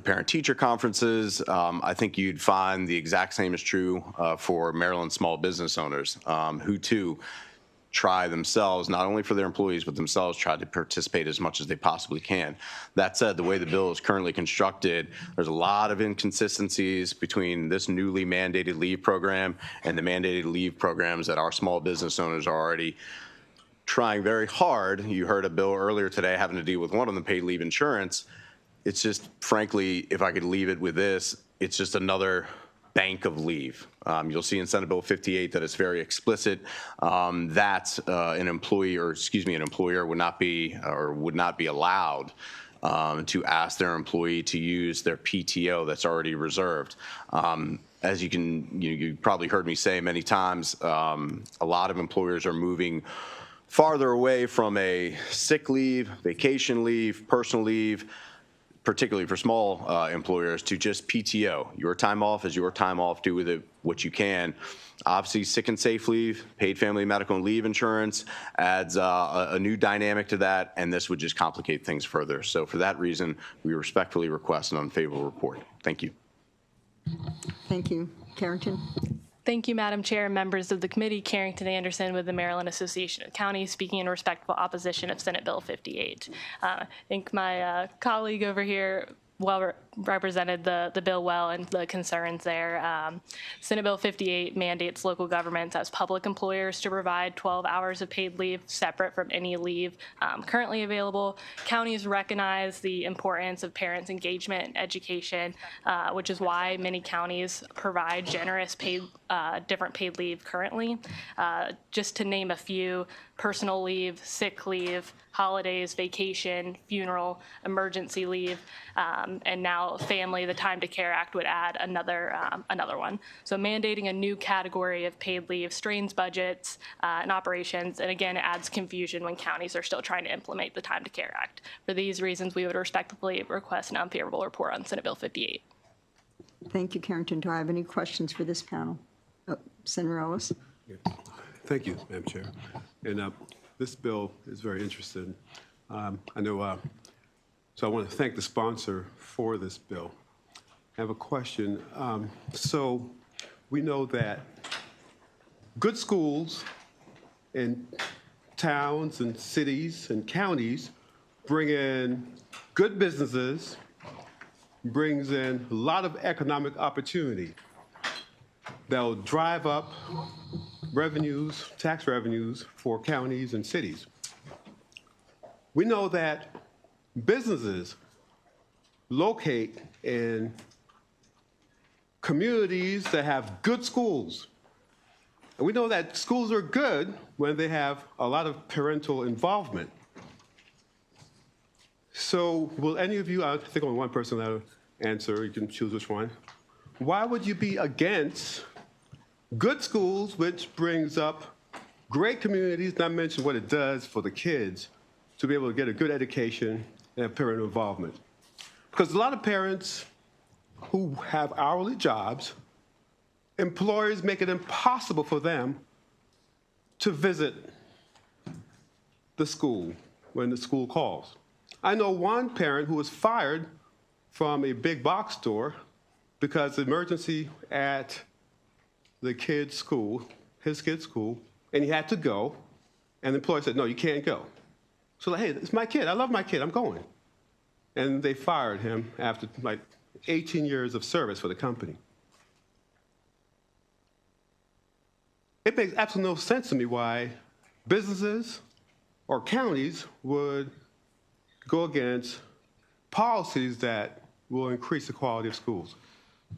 parent-teacher conferences. I think you'd find the exact same is true for Maryland small business owners who too try themselves, not only for their employees, but themselves try to participate as much as they possibly can. That said, the way the bill is currently constructed, there's a lot of inconsistencies between this newly mandated leave program and the mandated leave programs that our small business owners are already trying very hard. You heard a bill earlier today having to deal with one of them, paid leave insurance. It's just, frankly, if I could leave it with this, it's just another bank of leave. You'll see in Senate Bill 58 that it's very explicit that an employer would not be allowed to ask their employee to use their PTO that's already reserved. As you probably heard me say many times, a lot of employers are moving farther away from a sick leave, vacation leave, personal leave, particularly for small employers, to just PTO. Your time off is your time off. Do with it what you can. Obviously, sick and safe leave, paid family medical and leave insurance adds a new dynamic to that, and this would just complicate things further. So for that reason, we respectfully request an unfavorable report. Thank you. Thank you. Carrington? Thank you, Madam Chair, members of the committee. Carrington Anderson with the Maryland Association of Counties, speaking in respectful opposition of Senate Bill 58. I think my colleague over here well represented the bill well and the concerns there. Senate Bill 58 mandates local governments as public employers to provide 12 hours of paid leave separate from any leave currently available. Counties recognize the importance of parents' engagement and education, which is why many counties provide generous different paid leave currently. Just to name a few: personal leave, sick leave, holidays, vacation, funeral, emergency leave, and now allow family, the Time to Care Act would add another one. So mandating a new category of paid leave strains budgets and operations, and again, it adds confusion when counties are still trying to implement the Time to Care Act. For these reasons, we would respectfully request an unfavorable report on Senate Bill 58. Thank you, Carrington. Do I have any questions for this panel? Senator Ellis? Thank you, Madam Chair. And this bill is very interesting. I know, so I want to thank the sponsor for this bill. I have a question. So we know that good schools in towns and cities and counties bring in good businesses, brings in a lot of economic opportunity that will drive up revenues, tax revenues for counties and cities. We know that businesses locate in communities that have good schools. And we know that schools are good when they have a lot of parental involvement. So will any of you, I think only one person that'll answer, you can choose which one. Why would you be against good schools, which brings up great communities, not mention what it does for the kids, to be able to get a good education and have parental involvement? Because a lot of parents who have hourly jobs, employers make it impossible for them to visit the school when the school calls. I know one parent who was fired from a big box store because of emergency at the kid's school, his kid's school, and he had to go, and the employer said, no, you can't go. So, like, hey, it's my kid. I love my kid. I'm going. And they fired him after like 18 years of service for the company. It makes absolutely no sense to me why businesses or counties would go against policies that will increase the quality of schools.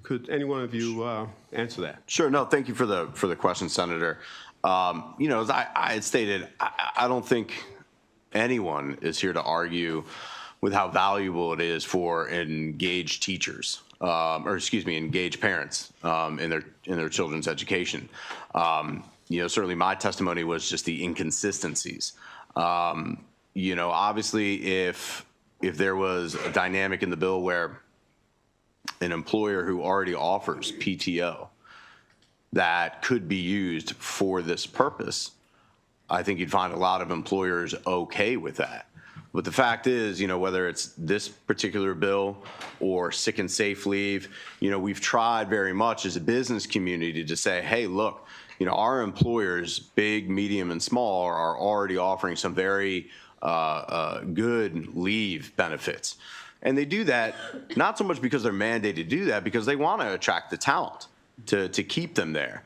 Could any one of you answer that? Sure. No, thank you for the question, Senator. You know, as I had stated, I don't think anyone is here to argue with how valuable it is for engaged teachers, or excuse me, engaged parents in their children's education. You know, certainly my testimony was just the inconsistencies. You know, obviously, if there was a dynamic in the bill where an employer who already offers PTO that could be used for this purpose, I think you'd find a lot of employers okay with that. But the fact is, you know, whether it's this particular bill or sick and safe leave, you know, we've tried very much as a business community to say, hey, look, you know, our employers, big, medium, and small, are already offering some very good leave benefits. And they do that not so much because they're mandated to do that, because they want to attract the talent to keep them there.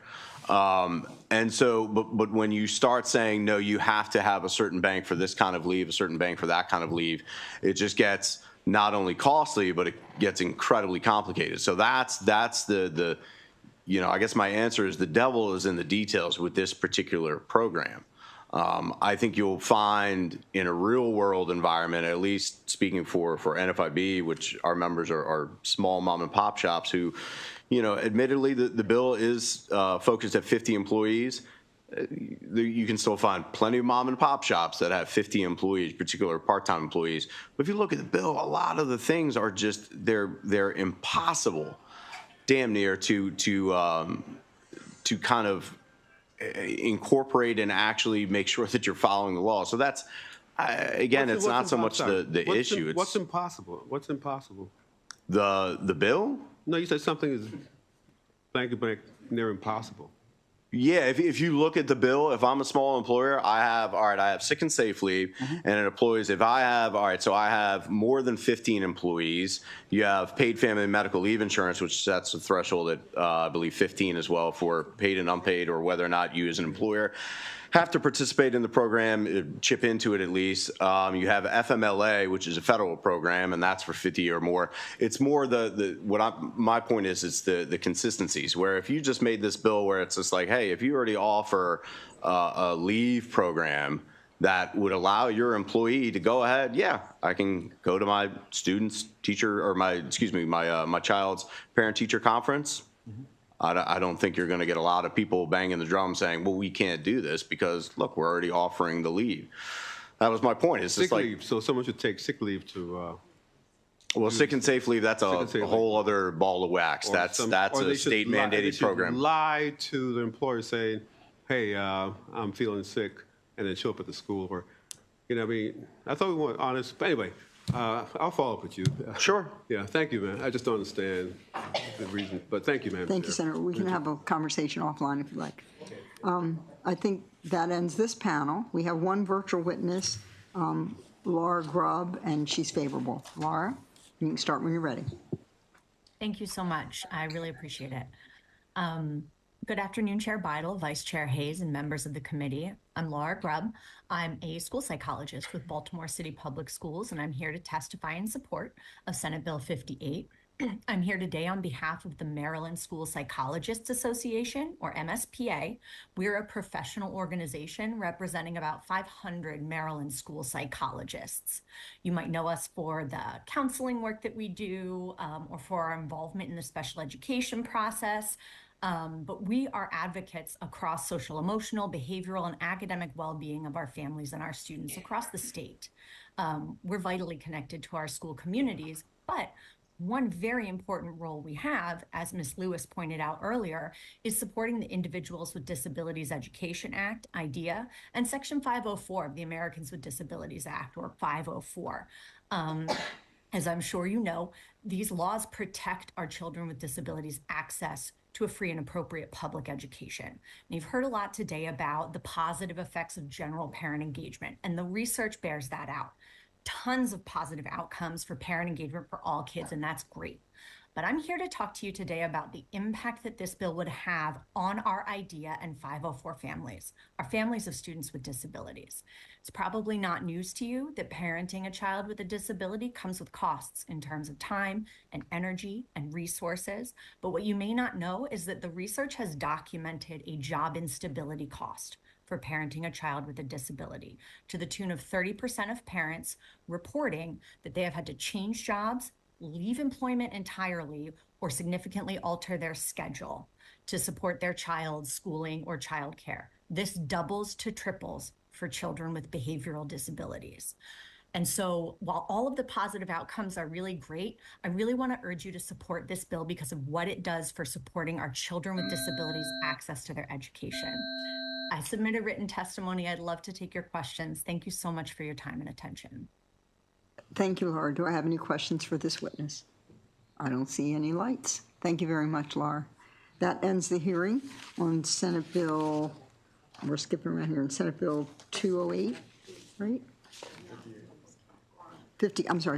And so, but when you start saying, no, you have to have a certain bank for this kind of leave, a certain bank for that kind of leave, it just gets not only costly, but it gets incredibly complicated. So that's the you know, I guess my answer is the devil is in the details with this particular program. I think you'll find in a real world environment, at least speaking for NFIB, which our members are small mom and pop shops who, you know, admittedly the bill is focused at 50 employees. You can still find plenty of mom and pop shops that have 50 employees, particular part-time employees. But if you look at the bill, a lot of the things are just, they're impossible, damn near, to kind of incorporate and actually make sure that you're following the law. So that's, again, it's not so much the issue. What's impossible? What's impossible? The bill? No, you said something is blank near impossible. Yeah, if you look at the bill, if I'm a small employer, I have sick and safe leave, and it employs, if I have, so I have more than 15 employees, you have paid family and medical leave insurance, which sets a threshold at, I believe, 15 as well for paid and unpaid, or whether or not you as an employer have to participate in the program, chip into it at least. You have FMLA, which is a federal program, and that's for 50 or more. It's more my point is it's the consistencies, where if you just made this bill where it's just like, hey, if you already offer a leave program that would allow your employee to go ahead, yeah, I can go to my student's teacher, or my child's parent-teacher conference. I don't think you're going to get a lot of people banging the drum saying, well, we can't do this because, look, we're already offering the leave. That was my point. It's just Sick leave, so someone should take sick leave to. Well, sick and safe leave, that's a whole other ball of wax. That's a state mandated program. Lie to the employer saying, hey, I'm feeling sick, and then show up at the school, or, you know, I mean, I thought we were honest, but anyway, I'll follow up with you. Sure. Yeah, thank you, man. I just don't understand the reason, but thank you, man. Thank you, Senator. We can have a conversation offline if you like. I think that ends this panel. We have one virtual witness, Laura Grubb, and she's favorable. Laura, you can start when you're ready. Thank you so much. I really appreciate it. Good afternoon, Chair Beidel, Vice Chair Hayes, and members of the committee. I'm Laura Grubb. I'm a school psychologist with Baltimore City Public Schools, and I'm here to testify in support of Senate Bill 58. I'm here today on behalf of the Maryland School Psychologists Association, or MSPA. We're a professional organization representing about 500 Maryland school psychologists. You might know us for the counseling work that we do, or for our involvement in the special education process. But we are advocates across social, emotional, behavioral, and academic well-being of our families and our students across the state. We're vitally connected to our school communities, but one very important role we have, as Ms. Lewis pointed out earlier, is supporting the Individuals with Disabilities Education Act, IDEA, and Section 504 of the Americans with Disabilities Act, or 504. As I'm sure you know, these laws protect our children with disabilities access to a free and appropriate public education. And you've heard a lot today about the positive effects of general parent engagement, and the research bears that out. Tons of positive outcomes for parent engagement for all kids, and that's great. But I'm here to talk to you today about the impact that this bill would have on our IDEA and 504 families, our families of students with disabilities. It's probably not news to you that parenting a child with a disability comes with costs in terms of time and energy and resources. But what you may not know is that the research has documented a job instability cost for parenting a child with a disability, to the tune of 30% of parents reporting that they have had to change jobs, leave employment entirely, or significantly alter their schedule to support their child's schooling or childcare. This doubles to triples for children with behavioral disabilities. And so while all of the positive outcomes are really great, I really want to urge you to support this bill because of what it does for supporting our children with disabilities access to their education. I submitted written testimony. I'd love to take your questions. Thank you so much for your time and attention. Thank you, Laura. Do I have any questions for this witness? I don't see any lights. Thank you very much, Laura. That ends the hearing on Senate Bill, we're skipping around here, on Senate Bill 208, right?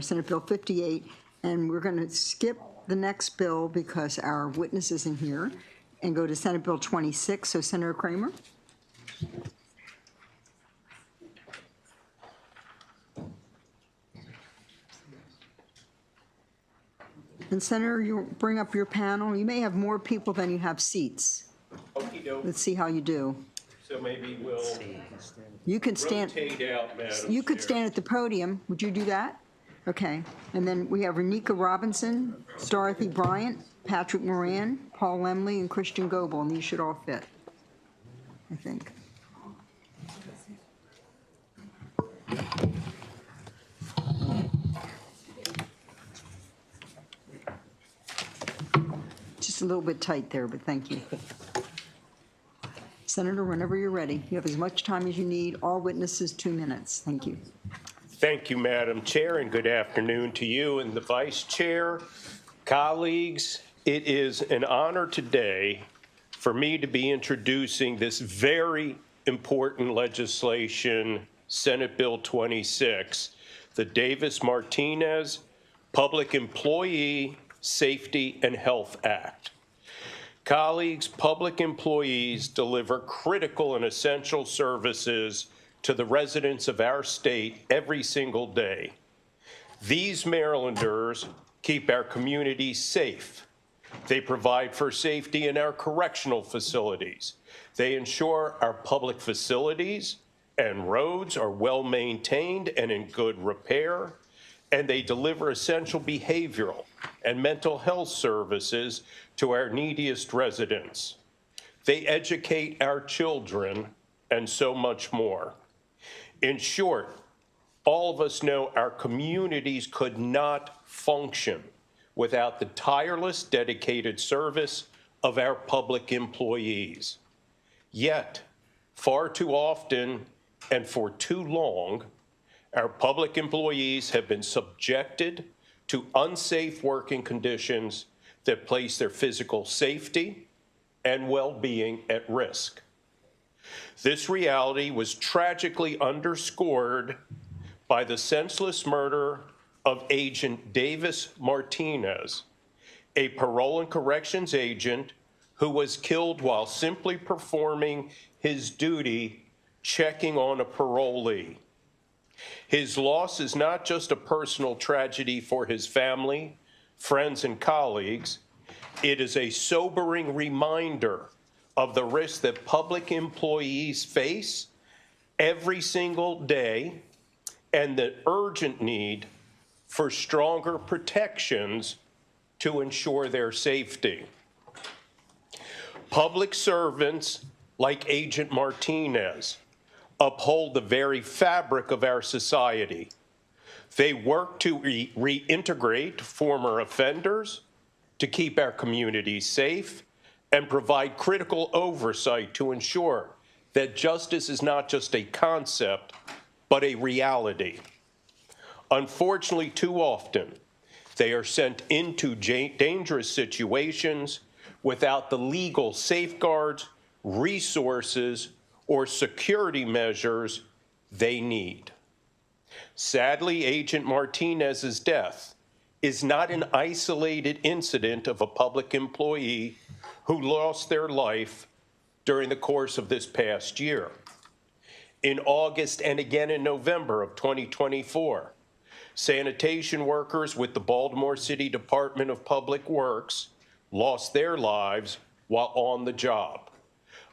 Senate Bill 58. And we're going to skip the next bill because our witness isn't here and go to Senate Bill 26. So Senator Kramer. And Senator, you bring up your panel. You may have more people than you have seats. Okey-doke. Let's see how you do. So maybe we'll You could stand. rotate out, Madam You could Chair. stand at the podium. Would you do that? Okay. And then we have Renika Robinson, Dorothy Bryant, Patrick Moran, Paul Lemley, and Christian Goebel, and these should all fit, I think. Just a little bit tight there, but thank you. Senator, whenever you're ready. You have as much time as you need. All witnesses, 2 minutes. Thank you. Thank you, Madam Chair, and good afternoon to you and the Vice Chair. Colleagues, it is an honor today for me to be introducing this very important legislation, Senate Bill 26, the Davis-Martinez Public Employee Safety and Health Act. Colleagues, public employees deliver critical and essential services to the residents of our state every single day. These Marylanders keep our communities safe. They provide for safety in our correctional facilities. They ensure our public facilities and roads are well maintained and in good repair, and they deliver essential behavioral and mental health services to our neediest residents. They educate our children and so much more. In short, all of us know our communities could not function without the tireless, dedicated service of our public employees. Yet, far too often and for too long, our public employees have been subjected to unsafe working conditions that place their physical safety and well-being at risk. This reality was tragically underscored by the senseless murder of Agent Davis Martinez, a parole and corrections agent who was killed while simply performing his duty checking on a parolee. His loss is not just a personal tragedy for his family, friends, and colleagues. It is a sobering reminder of the risks that public employees face every single day and the urgent need for stronger protections to ensure their safety. Public servants like Agent Martinez uphold the very fabric of our society. They work to reintegrate former offenders, to keep our communities safe, and provide critical oversight to ensure that justice is not just a concept, but a reality. Unfortunately, too often, they are sent into dangerous situations without the legal safeguards, resources, or security measures they need. Sadly, Agent Martinez's death is not an isolated incident of a public employee who lost their life during the course of this past year. In August and again in November of 2024, sanitation workers with the Baltimore City Department of Public Works lost their lives while on the job.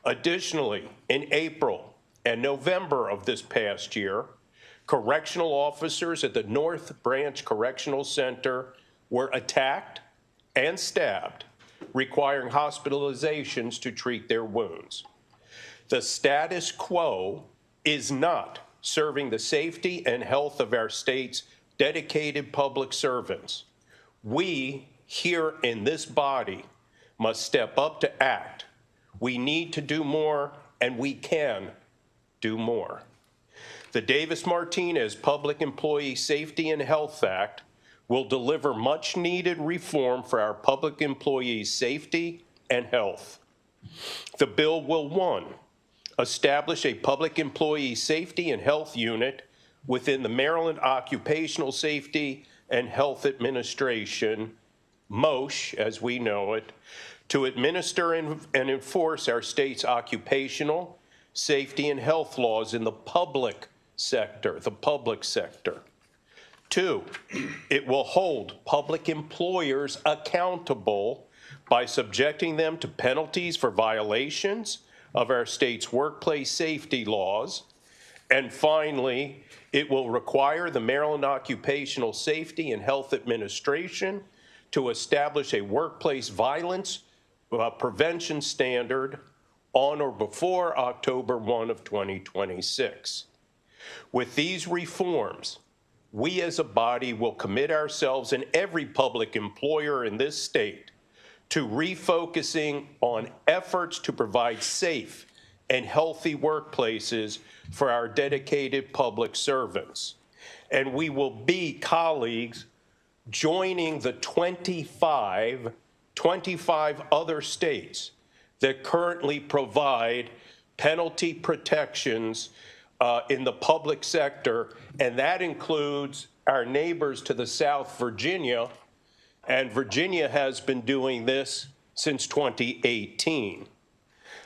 Additionally, in April and November of this past year, correctional officers at the North Branch Correctional Center were attacked and stabbed, requiring hospitalizations to treat their wounds. The status quo is not serving the safety and health of our state's dedicated public servants. We here in this body must step up to act. We need to do more, and we can do more. The Davis-Martinez Public Employee Safety and Health Act will deliver much-needed reform for our public employees' safety and health. The bill will, 1, establish a Public Employee Safety and Health Unit within the Maryland Occupational Safety and Health Administration, MOSH as we know it, to administer and enforce our state's occupational safety and health laws in the public sector, 2, it will hold public employers accountable by subjecting them to penalties for violations of our state's workplace safety laws. And finally, it will require the Maryland Occupational Safety and Health Administration to establish a workplace violence prevention standard on or before October 1 of 2026. With these reforms, we as a body will commit ourselves and every public employer in this state to refocusing on efforts to provide safe and healthy workplaces for our dedicated public servants. And we will be, colleagues, joining the 25 other states that currently provide penalty protections in the public sector, and that includes our neighbors to the south, Virginia, and Virginia has been doing this since 2018.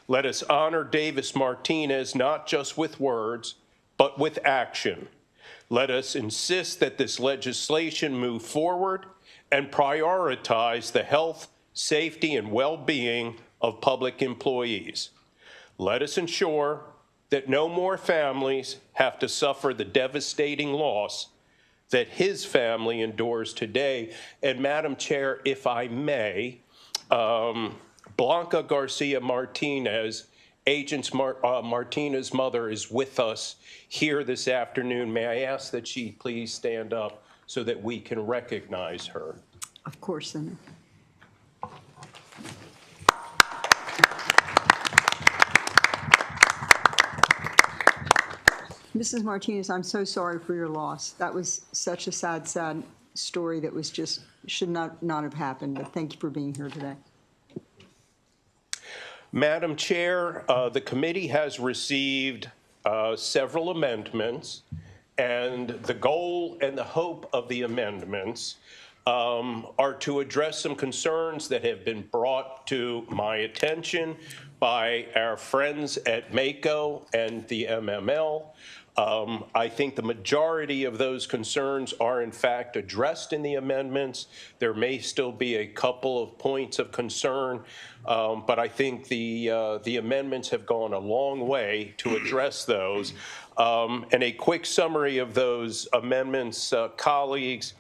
Let us honor Davis-Martinez not just with words, but with action. Let us insist that this legislation move forward and prioritize the health, safety, and well-being of public employees. Let us ensure that no more families have to suffer the devastating loss that his family endures today. And Madam Chair, if I may, Blanca Garcia Martinez, Agent Martinez's mother, is with us here this afternoon. May I ask that she please stand up so that we can recognize her? Of course, Senator. Mrs. Martinez, I'm so sorry for your loss. That was such a sad, sad story that was just, should not have happened, but thank you for being here today. Madam Chair, the committee has received several amendments, and the goal and the hope of the amendments are to address some concerns that have been brought to my attention by our friends at MACO and the MML. I think the majority of those concerns are in fact addressed in the amendments. There may still be a couple of points of concern, but I think the amendments have gone a long way to address those. And a quick summary of those amendments, colleagues,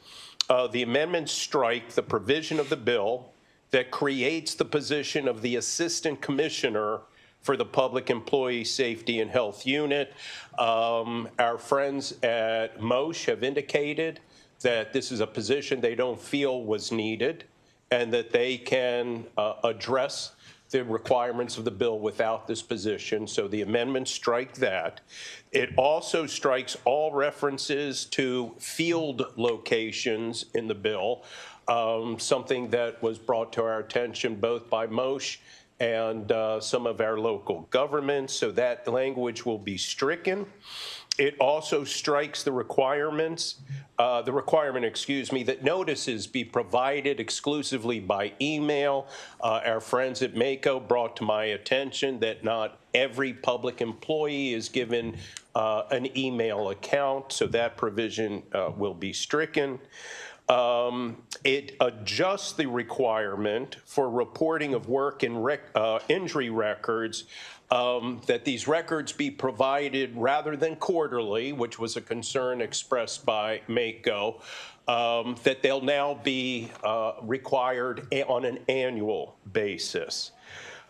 the amendments strike the provision of the bill that creates the position of the Assistant Commissioner for the Public Employee Safety and Health Unit. Our friends at MOSH have indicated that this is a position they don't feel was needed and that they can address the requirements of the bill without this position. So the amendments strike that. It also strikes all references to field locations in the bill, something that was brought to our attention both by MOSH and some of our local governments, so that language will be stricken. It also strikes the requirement, that notices be provided exclusively by email. Our friends at MACO brought to my attention that not every public employee is given an email account, so that provision will be stricken. It adjusts the requirement for reporting of work and injury records, that these records be provided rather than quarterly, which was a concern expressed by MACO, that they'll now be required on an annual basis.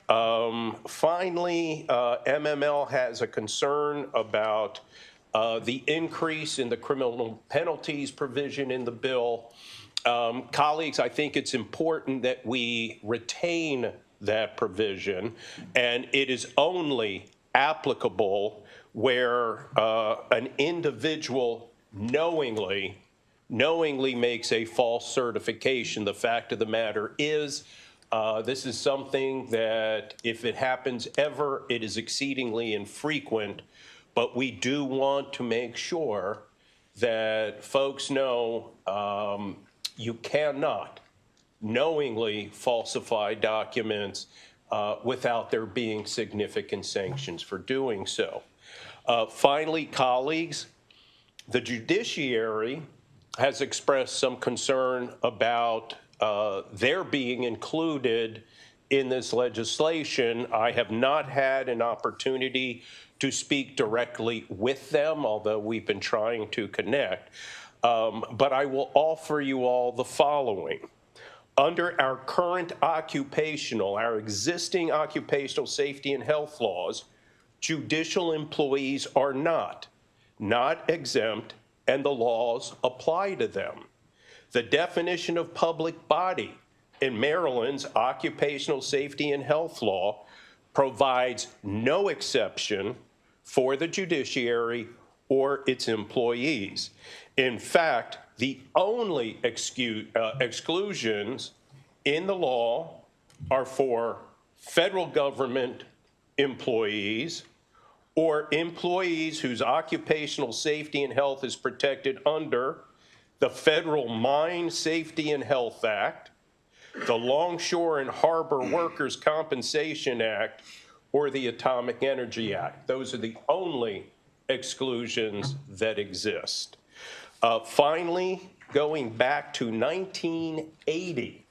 Finally, MML has a concern about the increase in the criminal penalties provision in the bill. Colleagues, I think it's important that we retain that provision, and it is only applicable where an individual knowingly makes a false certification. The fact of the matter is, this is something that if it happens ever, it is exceedingly infrequent. But we do want to make sure that folks know you cannot knowingly falsify documents without there being significant sanctions for doing so. Finally, colleagues, the judiciary has expressed some concern about their being included in this legislation. I have not had an opportunity to speak directly with them, although we've been trying to connect. But I will offer you all the following. Under our current our existing occupational safety and health laws, judicial employees are not exempt, and the laws apply to them. The definition of public body in Maryland's occupational safety and health law provides no exception for the judiciary or its employees. In fact, the only exclusions in the law are for federal government employees or employees whose occupational safety and health is protected under the Federal Mine Safety and Health Act, the Longshore and Harbor Workers' Compensation Act, or the Atomic Energy Act. Those are the only exclusions that exist. Finally, going back to 1980,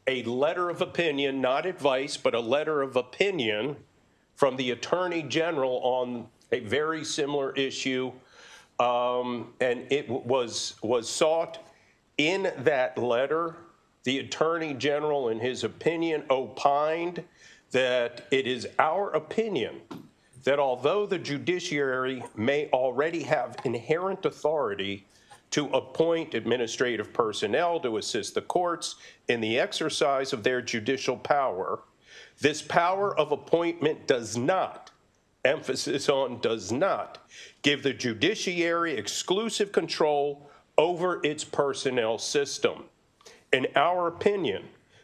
a letter of opinion, not advice, but a letter of opinion from the Attorney General on a very similar issue, and it was sought in that letter. The Attorney General, in his opinion, opined that it is our opinion that although the judiciary may already have inherent authority to appoint administrative personnel to assist the courts in the exercise of their judicial power, this power of appointment does not, emphasis on does not, give the judiciary exclusive control over its personnel system. In our opinion,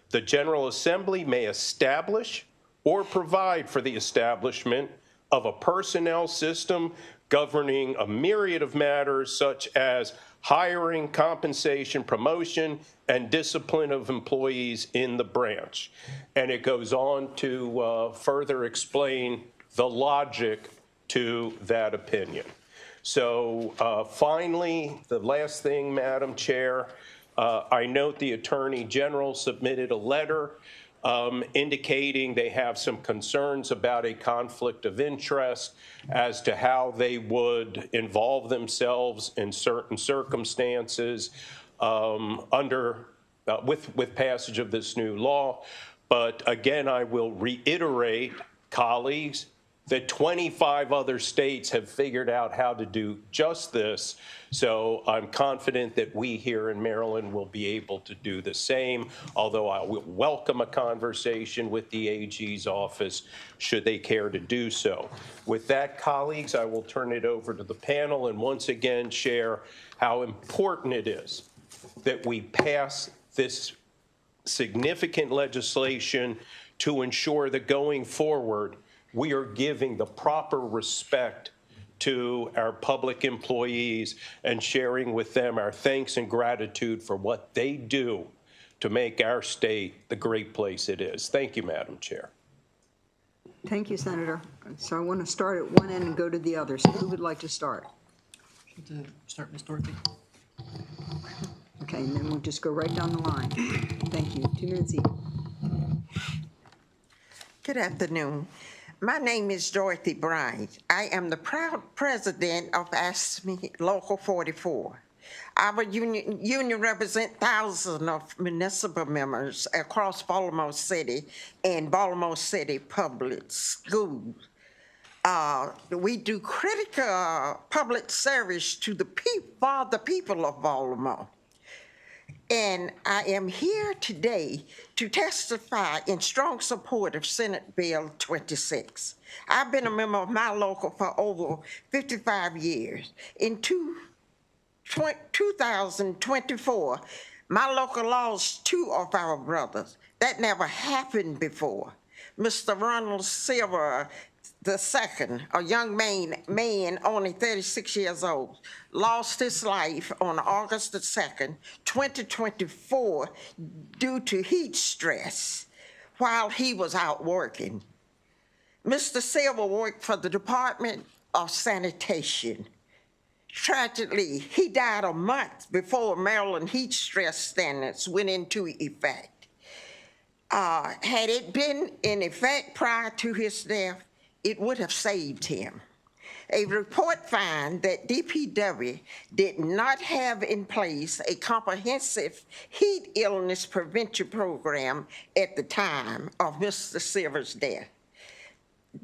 the General Assembly may establish or provide for the establishment of a personnel system governing a myriad of matters such as hiring, compensation, promotion, and discipline of employees in the branch. And it goes on to further explain the logic to that opinion. So finally, the last thing, Madam Chair, I note the Attorney General submitted a letter indicating they have some concerns about a conflict of interest as to how they would involve themselves in certain circumstances with passage of this new law. But again, I will reiterate, colleagues, that 25 other states have figured out how to do just this. So I'm confident that we here in Maryland will be able to do the same, although I will welcome a conversation with the AG's office should they care to do so. With that, colleagues, I will turn it over to the panel and once again share how important it is that we pass this significant legislation to ensure that going forward, we are giving the proper respect to our public employees and sharing with them our thanks and gratitude for what they do to make our state the great place it is. Thank you, Madam Chair. Thank you, Senator. So I want to start at one end and go to the other. So who would like to start? Start, Ms. Dorothy. Okay, and then we'll just go right down the line. Thank you. 2 minutes each. Good afternoon. My name is Dorothy Bryant. I am the proud president of ASME Local 44. Our union represents thousands of municipal members across Baltimore City and Baltimore City Public Schools. We do critical public service to the people of Baltimore. And I am here today to testify in strong support of Senate Bill 26. I've been a member of my local for over 55 years. In 2024, my local lost 2 of our brothers. That never happened before. Mr. Ronald Silver II, a young man only 36 years old, lost his life on August the 2nd, 2024, due to heat stress while he was out working. Mr. Silver worked for the Department of Sanitation. Tragically, he died a month before Maryland heat stress standards went into effect. Had it been in effect prior to his death, it would have saved him. A report found that DPW did not have in place a comprehensive heat illness prevention program at the time of Mr. Silver's death.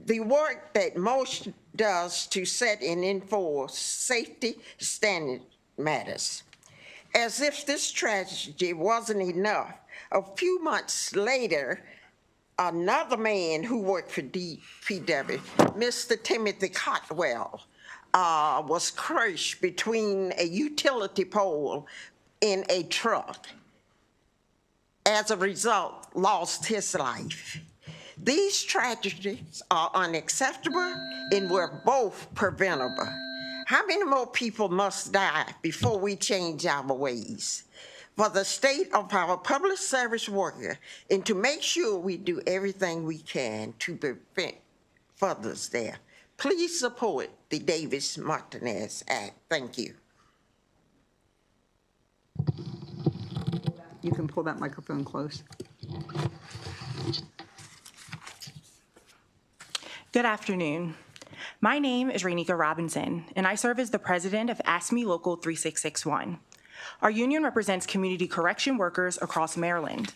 The work that MOSH does to set and enforce safety standard matters. As if this tragedy wasn't enough, a few months later, another man who worked for DPW, Mr. Timothy Cotwell, was crushed between a utility pole and a truck. As a result, lost his life. These tragedies are unacceptable and were both preventable. How many more people must die before we change our ways? For the state of our public service worker and to make sure we do everything we can to prevent further death. Please support the Davis-Martinez Act. Thank you. You can pull that microphone close. Good afternoon. My name is Rainika Robinson, and I serve as the president of AFSCME Local 3661. Our union represents community correction workers across Maryland.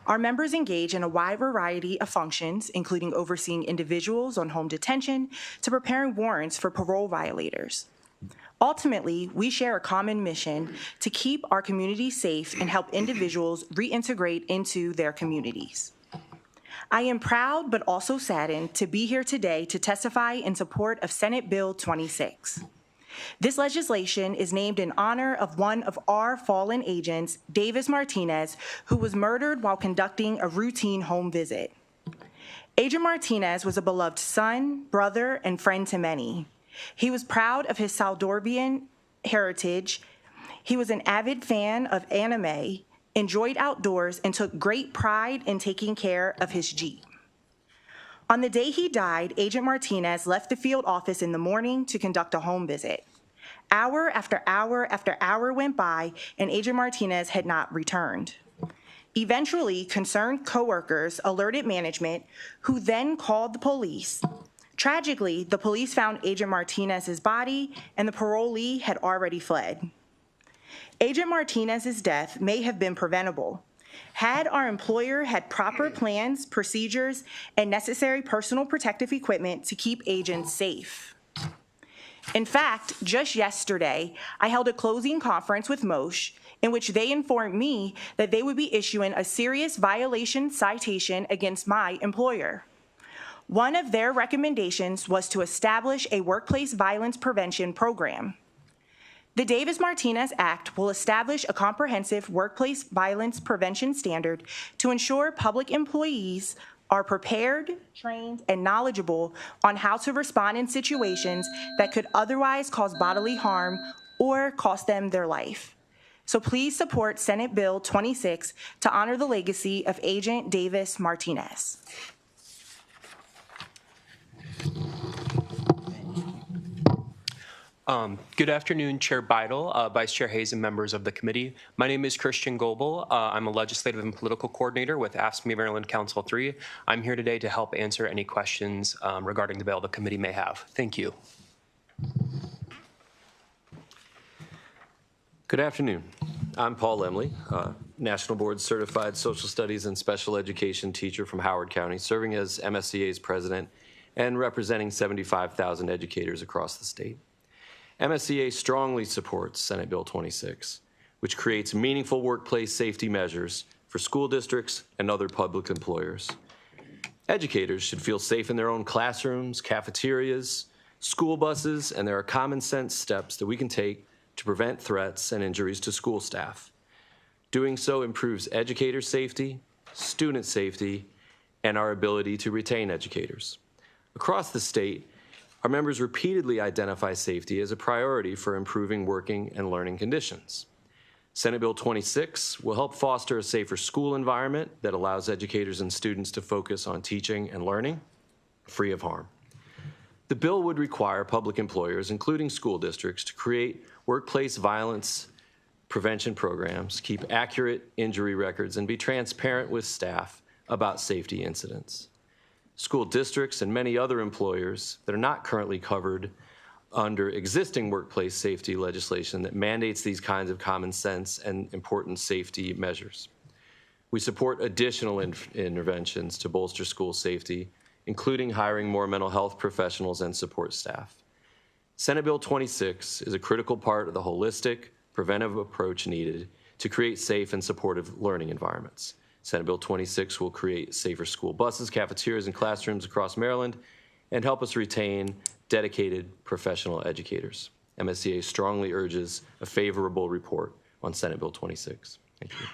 Our members engage in a wide variety of functions, including overseeing individuals on home detention to preparing warrants for parole violators. Ultimately, we share a common mission to keep our community safe and help individuals reintegrate into their communities. I am proud but also saddened to be here today to testify in support of Senate Bill 26. This legislation is named in honor of one of our fallen agents, Davis Martinez, who was murdered while conducting a routine home visit. Agent Martinez was a beloved son, brother, and friend to many. He was proud of his Salvadorian heritage. He was an avid fan of anime, enjoyed outdoors, and took great pride in taking care of his Jeep. On the day he died, Agent Martinez left the field office in the morning to conduct a home visit. Hour after hour after hour went by, and Agent Martinez had not returned. Eventually, concerned coworkers alerted management, who then called the police. Tragically, the police found Agent Martinez's body, and the parolee had already fled. Agent Martinez's death may have been preventable. Had our employer had proper plans, procedures, and necessary personal protective equipment to keep agents safe. In fact, just yesterday, I held a closing conference with MOSH in which they informed me that they would be issuing a serious violation citation against my employer. One of their recommendations was to establish a workplace violence prevention program. The Davis-Martinez Act will establish a comprehensive workplace violence prevention standard to ensure public employees are prepared, trained, and knowledgeable on how to respond in situations that could otherwise cause bodily harm or cost them their life. So please support Senate Bill 26 to honor the legacy of Agent Davis-Martinez. Good afternoon, Chair Beidel, Vice Chair Hayes, and members of the committee. My name is Christian Goebel. I'm a legislative and political coordinator with AFSCME Maryland Council 3. I'm here today to help answer any questions regarding the bill the committee may have. Thank you. Good afternoon. I'm Paul Lemley, National Board Certified Social Studies and Special Education teacher from Howard County, serving as MSCA's president and representing 75,000 educators across the state. MSCA strongly supports Senate Bill 26, which creates meaningful workplace safety measures for school districts and other public employers. Educators should feel safe in their own classrooms, cafeterias, school buses, and there are common sense steps that we can take to prevent threats and injuries to school staff. Doing so improves educator safety, student safety, and our ability to retain educators. Across the state, our members repeatedly identify safety as a priority for improving working and learning conditions. Senate Bill 26 will help foster a safer school environment that allows educators and students to focus on teaching and learning free of harm. The bill would require public employers, including school districts, to create workplace violence prevention programs, keep accurate injury records, and be transparent with staff about safety incidents. School districts and many other employers that are not currently covered under existing workplace safety legislation that mandates these kinds of common sense and important safety measures. We support additional interventions to bolster school safety, including hiring more mental health professionals and support staff. Senate Bill 26 is a critical part of the holistic, preventive approach needed to create safe and supportive learning environments. Senate Bill 26 will create safer school buses, cafeterias, and classrooms across Maryland and help us retain dedicated professional educators. MSCA strongly urges a favorable report on Senate Bill 26. Thank you.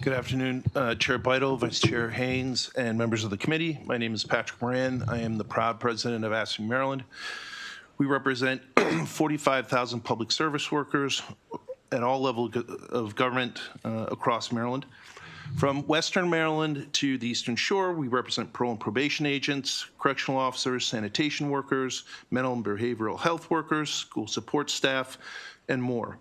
Good afternoon, Chair Beidel, Vice Chair Haynes, and members of the committee. My name is Patrick Moran. I am the proud president of AFSCME Maryland. We represent 45,000 public service workers at all levels of government across Maryland. From Western Maryland to the Eastern Shore, we represent parole and probation agents, correctional officers, sanitation workers, mental and behavioral health workers, school support staff, and more.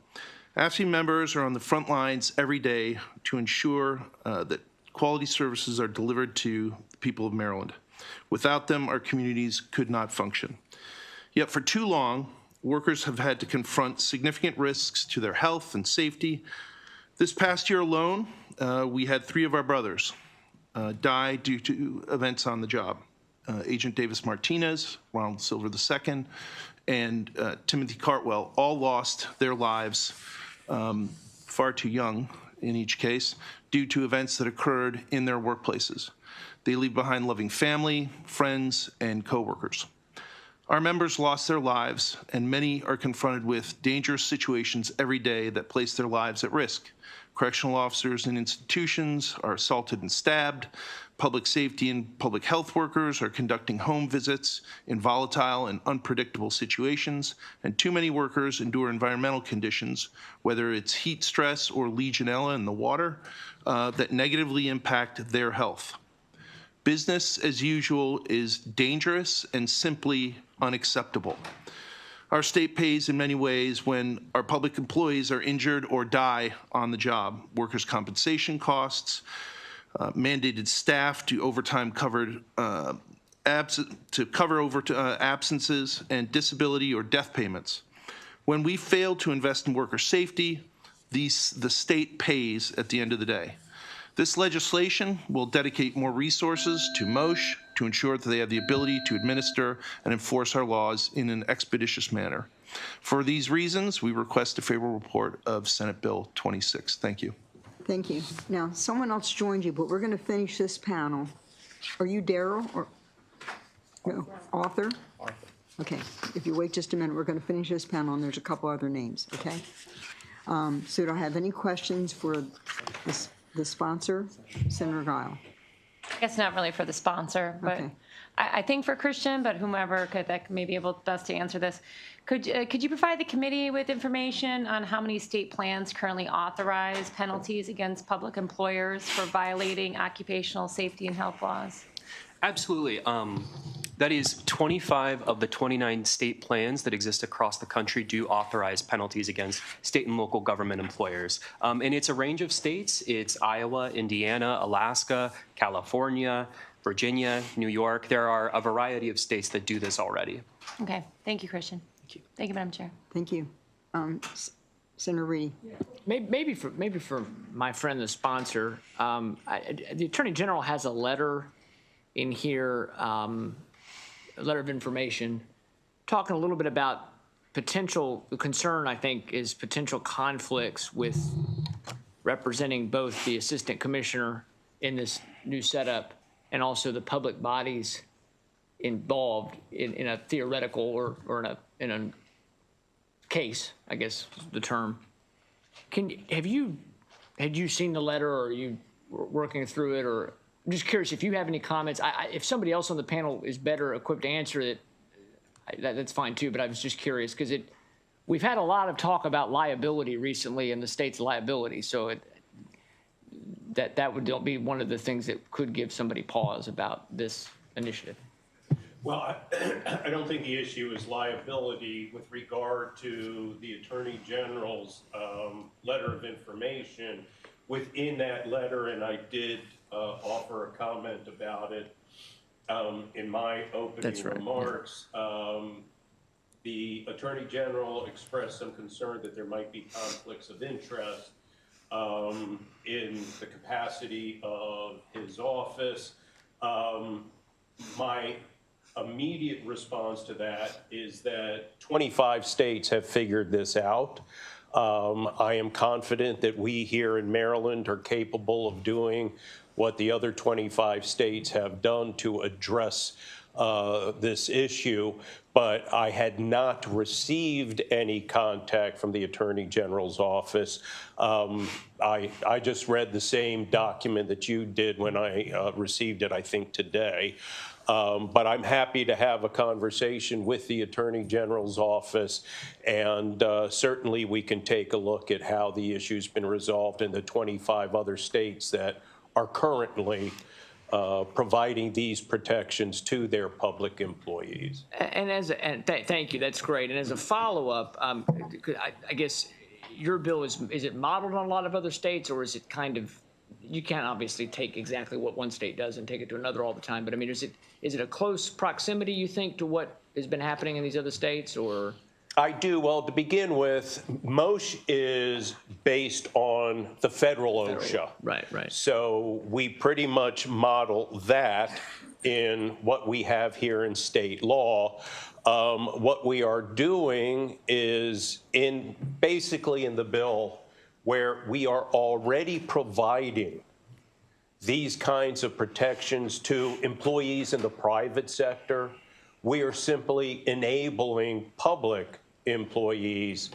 AFSCME members are on the front lines every day to ensure that quality services are delivered to the people of Maryland. Without them, our communities could not function. Yet for too long, workers have had to confront significant risks to their health and safety. This past year alone, we had 3 of our brothers die due to events on the job. Agent Davis Martinez, Ronald Silver II, and Timothy Cartwell all lost their lives far too young in each case due to events that occurred in their workplaces. They leave behind loving family, friends, and coworkers. Our members lost their lives, and many are confronted with dangerous situations every day that place their lives at risk. Correctional officers in institutions are assaulted and stabbed. Public safety and public health workers are conducting home visits in volatile and unpredictable situations, and too many workers endure environmental conditions, whether it's heat stress or Legionella in the water, that negatively impact their health. Business as usual is dangerous and simply unacceptable. Our state pays in many ways when our public employees are injured or die on the job. Workers' compensation costs, mandated staff to overtime covered absences, and disability or death payments. When we fail to invest in worker safety, the state pays at the end of the day. This legislation will dedicate more resources to MOSH to ensure that they have the ability to administer and enforce our laws in an expeditious manner. For these reasons, we request a favorable report of Senate Bill 26. Thank you. Thank you. Now, someone else joined you, but we're going to finish this panel. Are you Daryl or no? Arthur? Arthur. Okay. If you wait just a minute, we're going to finish this panel, and there's a couple other names, okay? So do I have any questions for the sponsor, Senator Guile? I guess not really for the sponsor, but Okay. I think for Christian, but whomever that may be able best to answer this. Could you provide the committee with information on how many state plans currently authorize penalties against public employers for violating occupational safety and health laws? Absolutely. That is 25 of the 29 state plans that exist across the country do authorize penalties against state and local government employers. And it's a range of states. It's Iowa, Indiana, Alaska, California, Virginia, New York. There are a variety of states that do this already. Okay. Thank you, Christian. Thank you. Thank you, Madam Chair. Thank you. Senator Reedy. Maybe for my friend, the sponsor, the Attorney General has a letter in here, a letter of information, talking a little bit about potential concern, I think, is potential conflicts with representing both the assistant commissioner in this new setup and also the public bodies involved in a theoretical or in a case, I guess is the term. Had you seen the letter, or are you working through it, or I'm just curious if you have any comments. If somebody else on the panel is better equipped to answer it, that's fine too. But I was just curious because we've had a lot of talk about liability recently and the state's liability. So that would be one of the things that could give somebody pause about this initiative. Well, I don't think the issue is liability with regard to the Attorney General's letter of information. Within that letter, and I did offer a comment about it in my opening remarks, the Attorney General expressed some concern that there might be conflicts of interest in the capacity of his office. My immediate response to that is that 25 states have figured this out. I am confident that we here in Maryland are capable of doing what the other 25 states have done to address this issue, but I had not received any contact from the Attorney General's office. I just read the same document that you did when I received it, I think, today. But I'm happy to have a conversation with the Attorney General's office, and certainly we can take a look at how the issue's been resolved in the 25 other states that are currently providing these protections to their public employees. Thank you, that's great. And as a follow-up, I guess your bill is it modeled on a lot of other states, or is it kind of you can't obviously take exactly what one state does and take it to another all the time, but I mean, is it a close proximity, you think, to what has been happening in these other states, or? I do. Well, to begin with, MOSH is based on the federal OSHA. Right. So we pretty much model that in what we have here in state law. What we are doing is basically in the bill where we are already providing these kinds of protections to employees in the private sector. We are simply enabling public employees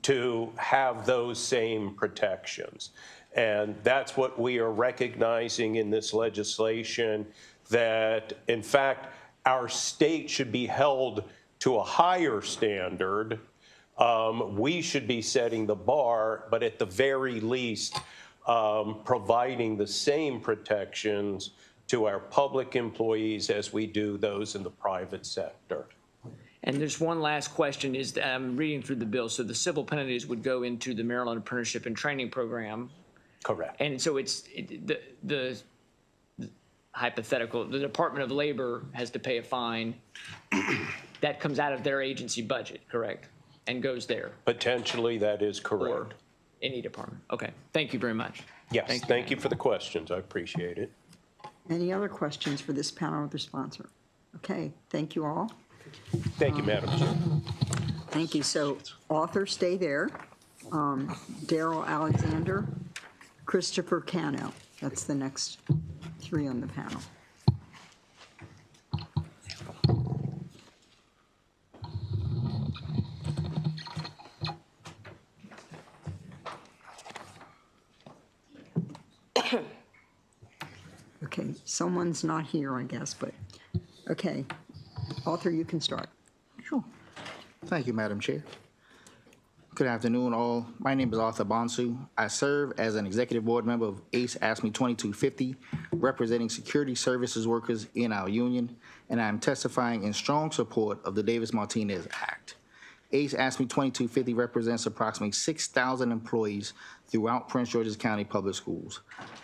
to have those same protections. And that's what we are recognizing in this legislation, that in fact, our state should be held to a higher standard. We should be setting the bar, but at the very least, providing the same protections to our public employees as we do those in the private sector. And there's one last question, is that I'm reading through the bill. So the civil penalties would go into the Maryland Apprenticeship and Training Program. Correct. And so the hypothetical, the Department of Labor has to pay a fine. That comes out of their agency budget, correct? And goes there. Potentially, that is correct. Or any department. Okay. Thank you very much. Yes, thank you for the questions. I appreciate it. Any other questions for this panel or the sponsor? Okay, thank you all. Thank you, Madam Chair. Thank you. So, author, stay there. Daryl Alexander, Christopher Cano. That's the next three on the panel. Okay, someone's not here, I guess, but, okay. Author, you can start. Sure. Thank you, Madam Chair. Good afternoon, all. My name is Arthur Bonsu. I serve as an executive board member of ACE AFSCME 2250, representing security services workers in our union, and I am testifying in strong support of the Davis-Martinez Act. ACE AFSCME 2250 represents approximately 6,000 employees throughout Prince George's County Public Schools.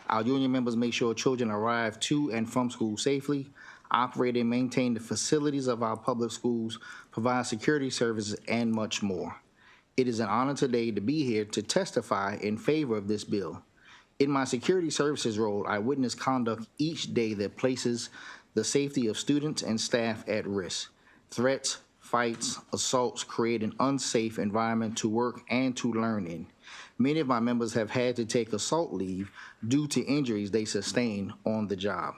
Our union members make sure children arrive to and from school safely, operate and maintain the facilities of our public schools, provide security services, and much more. It is an honor today to be here to testify in favor of this bill. In my security services role, I witness conduct each day that places the safety of students and staff at risk. Threats, fights, assaults create an unsafe environment to work and to learn in. Many of my members have had to take assault leave due to injuries they sustained on the job.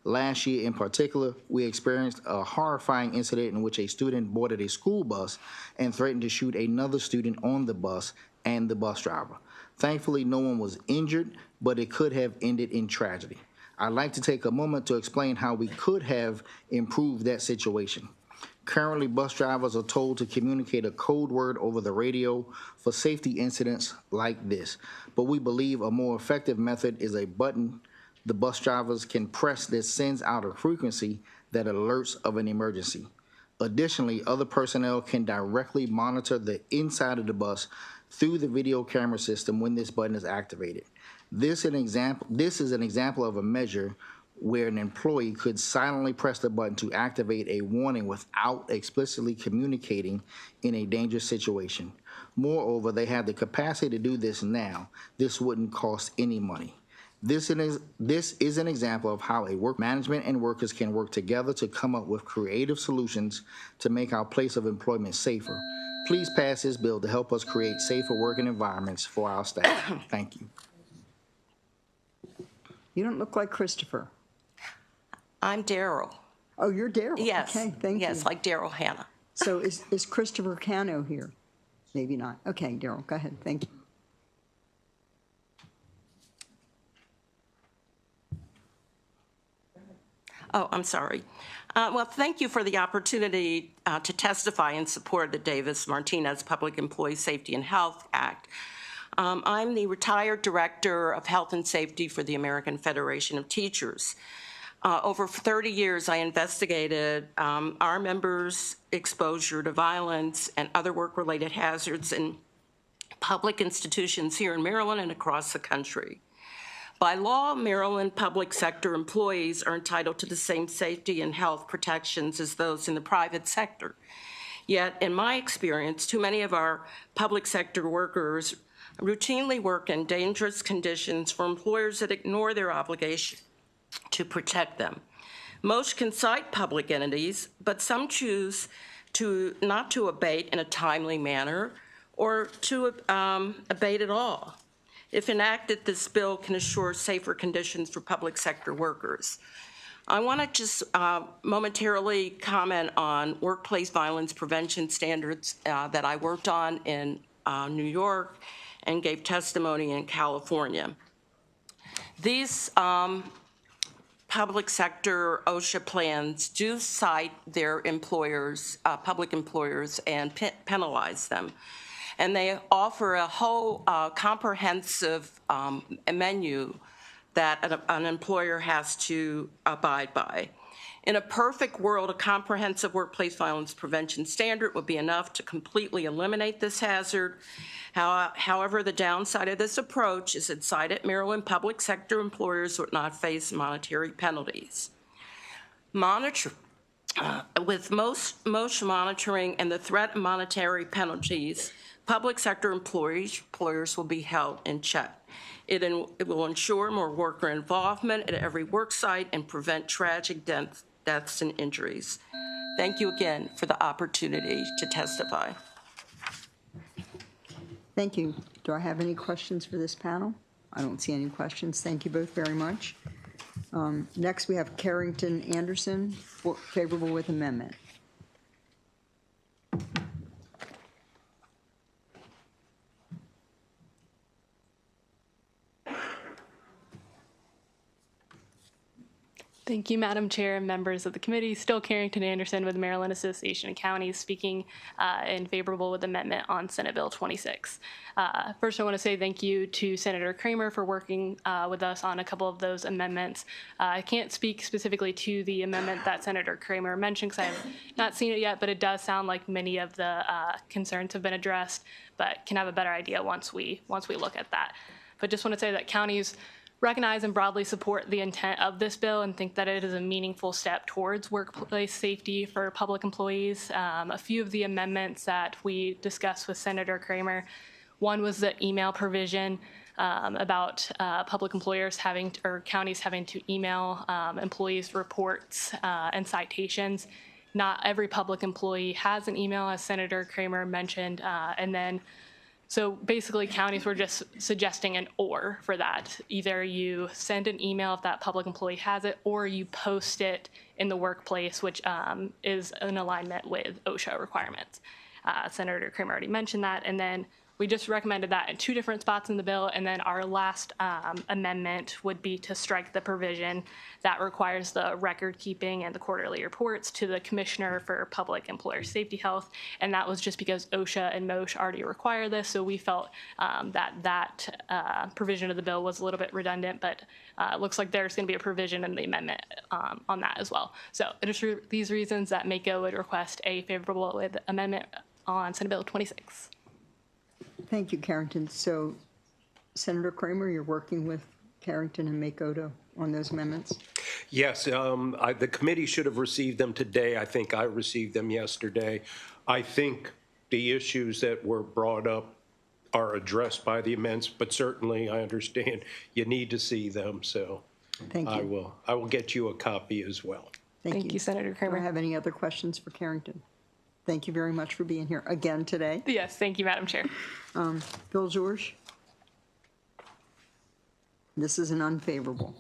Last year in particular, we experienced a horrifying incident in which a student boarded a school bus and threatened to shoot another student on the bus and the bus driver. Thankfully, no one was injured, but it could have ended in tragedy. I'd like to take a moment to explain how we could have improved that situation. Currently, bus drivers are told to communicate a code word over the radio for safety incidents like this, but we believe a more effective method is a button the bus drivers can press that sends out a frequency that alerts of an emergency. Additionally, other personnel can directly monitor the inside of the bus through the video camera system when this button is activated. This is an example of a measure where an employee could silently press the button to activate a warning without explicitly communicating in a dangerous situation. Moreover, they have the capacity to do this now. This wouldn't cost any money. This is an example of how work management and workers can work together to come up with creative solutions to make our place of employment safer. Please pass this bill to help us create safer working environments for our staff. Thank you. You don't look like Christopher. I'm Daryl. Oh, you're Daryl? Yes. Okay, thank you. Yes, like Daryl Hannah. So is Christopher Cano here? Maybe not. Okay, Daryl, go ahead. Thank you. Oh, I'm sorry. Well, thank you for the opportunity to testify in support of the Davis-Martinez Public Employee Safety and Health Act. I'm the retired Director of Health and Safety for the American Federation of Teachers. Over 30 years, I investigated our members' exposure to violence and other work-related hazards in public institutions here in Maryland and across the country. By law, Maryland public sector employees are entitled to the same safety and health protections as those in the private sector. Yet, in my experience, too many of our public sector workers routinely work in dangerous conditions for employers that ignore their obligation to protect them. Most can cite public entities, but some choose not to abate in a timely manner or to abate at all. If enacted, this bill can assure safer conditions for public sector workers. I want to just momentarily comment on workplace violence prevention standards that I worked on in New York and gave testimony in California. These public sector OSHA plans do cite their employers, public employers, and penalize them. And they offer a whole comprehensive menu that an employer has to abide by. In a perfect world, a comprehensive workplace violence prevention standard would be enough to completely eliminate this hazard. However, the downside of this approach is that cited Maryland public sector employers would not face monetary penalties. With most monitoring and the threat of monetary penalties, public sector employers will be held in check. It will ensure more worker involvement at every work site and prevent tragic deaths and injuries. Thank you again for the opportunity to testify. Thank you. Do I have any questions for this panel? I don't see any questions. Thank you both very much. Next, we have Carrington Anderson, favorable with amendment. Thank you, Madam Chair and members of the committee. Still Carrington Anderson with the Maryland Association of Counties, speaking in favorable with amendment on Senate Bill 26. First, I want to say thank you to Senator Kramer for working with us on a couple of those amendments. I can't speak specifically to the amendment that Senator Kramer mentioned because I have not seen it yet, but it does sound like many of the concerns have been addressed, but can have a better idea once we look at that. But just want to say that counties recognize and broadly support the intent of this bill and think that it is a meaningful step towards workplace safety for public employees. A few of the amendments that we discussed with Senator Kramer, one was the email provision about public employers or counties having to email employees reports and citations. Not every public employee has an email, as Senator Kramer mentioned, so basically, counties were just suggesting an or for that. Either you send an email if that public employee has it, or you post it in the workplace, which is in alignment with OSHA requirements. Senator Kramer already mentioned that. And then we just recommended that in two different spots in the bill. And then our last amendment would be to strike the provision that requires the record keeping and the quarterly reports to the Commissioner for Public Employer Safety Health. And that was just because OSHA and MOSH already require this. So we felt that provision of the bill was a little bit redundant, but it looks like there's going to be a provision in the amendment on that as well. So it is for these reasons that MACo would request a favorable with amendment on Senate Bill 26. Thank you, Carrington. So, Senator Kramer, you're working with Carrington and MACo on those amendments? Yes, the committee should have received them today. I think I received them yesterday. I think the issues that were brought up are addressed by the amendments, but certainly I understand you need to see them, so Thank you. I will get you a copy as well. Thank you, Senator Kramer. Do I have any other questions for Carrington? Thank you very much for being here again today. Yes, thank you, Madam Chair. Bill George? This is an unfavorable.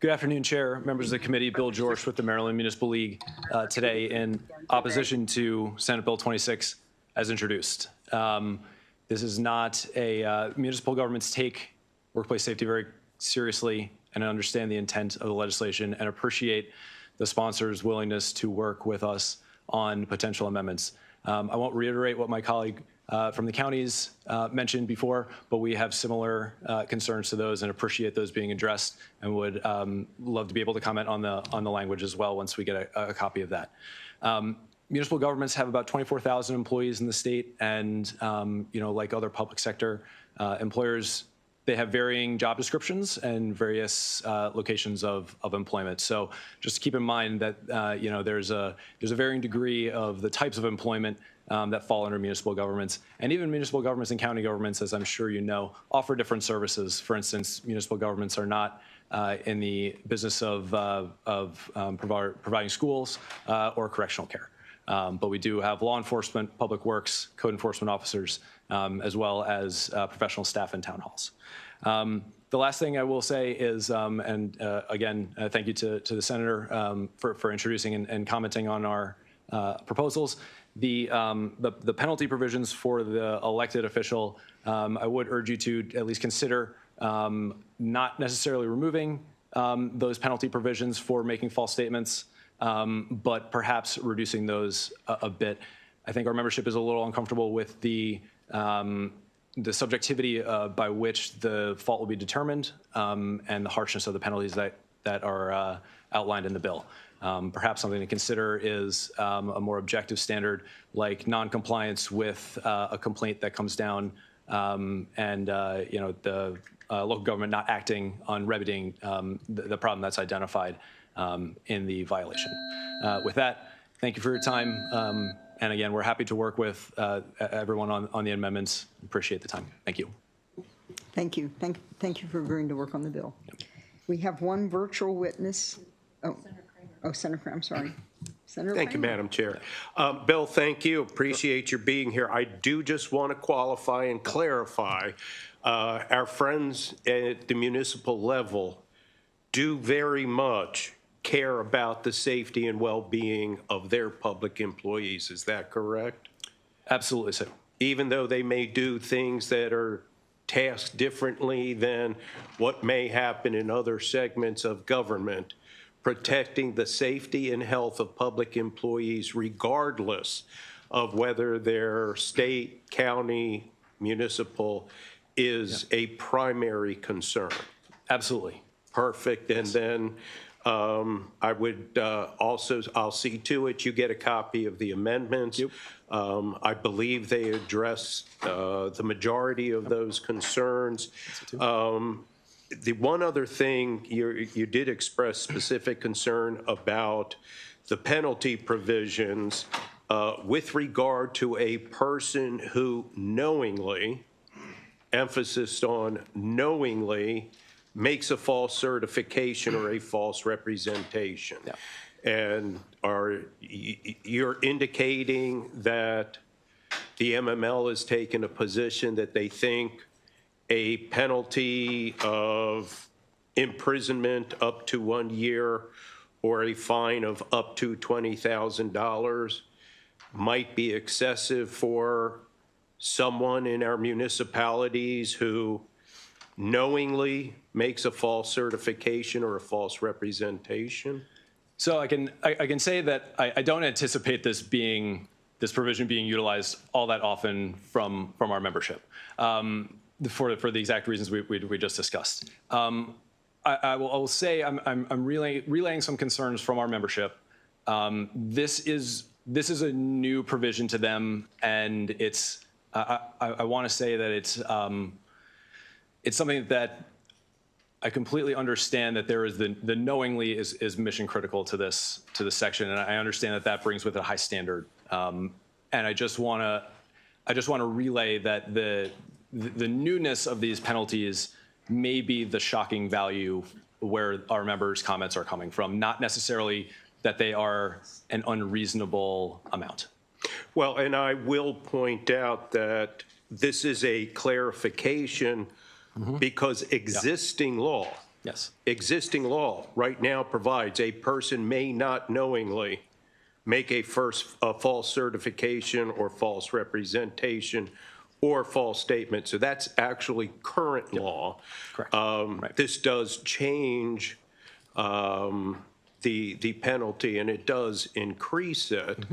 Good afternoon, Chair, members of the committee. Bill George with the Maryland Municipal League today in opposition to Senate Bill 26 as introduced. This is not a municipal governments take workplace safety very seriously and understand the intent of the legislation and appreciate the sponsor's willingness to work with us on potential amendments. I won't reiterate what my colleague from the counties mentioned before, but we have similar concerns to those and appreciate those being addressed and would love to be able to comment on the language as well once we get a copy of that. Municipal governments have about 24,000 employees in the state, and like other public sector employers, they have varying job descriptions and various locations of employment. So just keep in mind that there's a varying degree of the types of employment that fall under municipal governments, and even municipal governments and county governments, as I'm sure you know, offer different services. For instance, municipal governments are not in the business of providing schools or correctional care. But we do have law enforcement, public works, code enforcement officers, as well as professional staff in town halls. The last thing I will say is, again, thank you to the senator for introducing and commenting on our proposals. The penalty provisions for the elected official, I would urge you to at least consider not necessarily removing those penalty provisions for making false statements, but perhaps reducing those a bit. I think our membership is a little uncomfortable with the subjectivity by which the fault will be determined and the harshness of the penalties that are outlined in the bill. Perhaps something to consider is a more objective standard, like non-compliance with a complaint that comes down and the local government not acting on remedying the problem that's identified in the violation. With that, thank you for your time. And again, we're happy to work with everyone on the amendments. Appreciate the time. Thank you. Thank you. Thank you for agreeing to work on the bill. We have one virtual witness. Senator Kramer, I'm sorry. Senator Thank Kramer. you, Madam Chair. Bill, thank you. Appreciate your being here. I do just want to qualify and clarify. Our friends at the municipal level do very much care about the safety and well-being of their public employees. Is that correct? Absolutely so. Even though they may do things that are tasked differently than what may happen in other segments of government, protecting the safety and health of public employees, regardless of whether they're state, county, municipal, is a primary concern. Absolutely. Perfect. And then I would also, I'll see to it, you get a copy of the amendments. Yep. I believe they address the majority of those concerns. The one other thing, you did express specific concern about the penalty provisions with regard to a person who knowingly, emphasis on knowingly, makes a false certification or a false representation. Yeah. And you're indicating that the MML has taken a position that they think a penalty of imprisonment up to 1 year or a fine of up to $20,000 might be excessive for someone in our municipalities who knowingly makes a false certification or a false representation? So I can say that I don't anticipate this provision being utilized all that often from our membership for the exact reasons we just discussed. I will say I'm relaying some concerns from our membership. This is a new provision to them, and it's I want to say that it's something that I completely understand that there is the knowingly is mission critical to this section, and I understand that brings with it a high standard. And I just want to relay that the newness of these penalties may be the shocking value where our members' comments are coming from, not necessarily that they are an unreasonable amount. Well, and I will point out that this is a clarification because existing law, existing law right now provides a person may not knowingly make a false certification or false representation or false statement. So that's actually current law. Correct. Right. This does change the penalty, and it does increase it.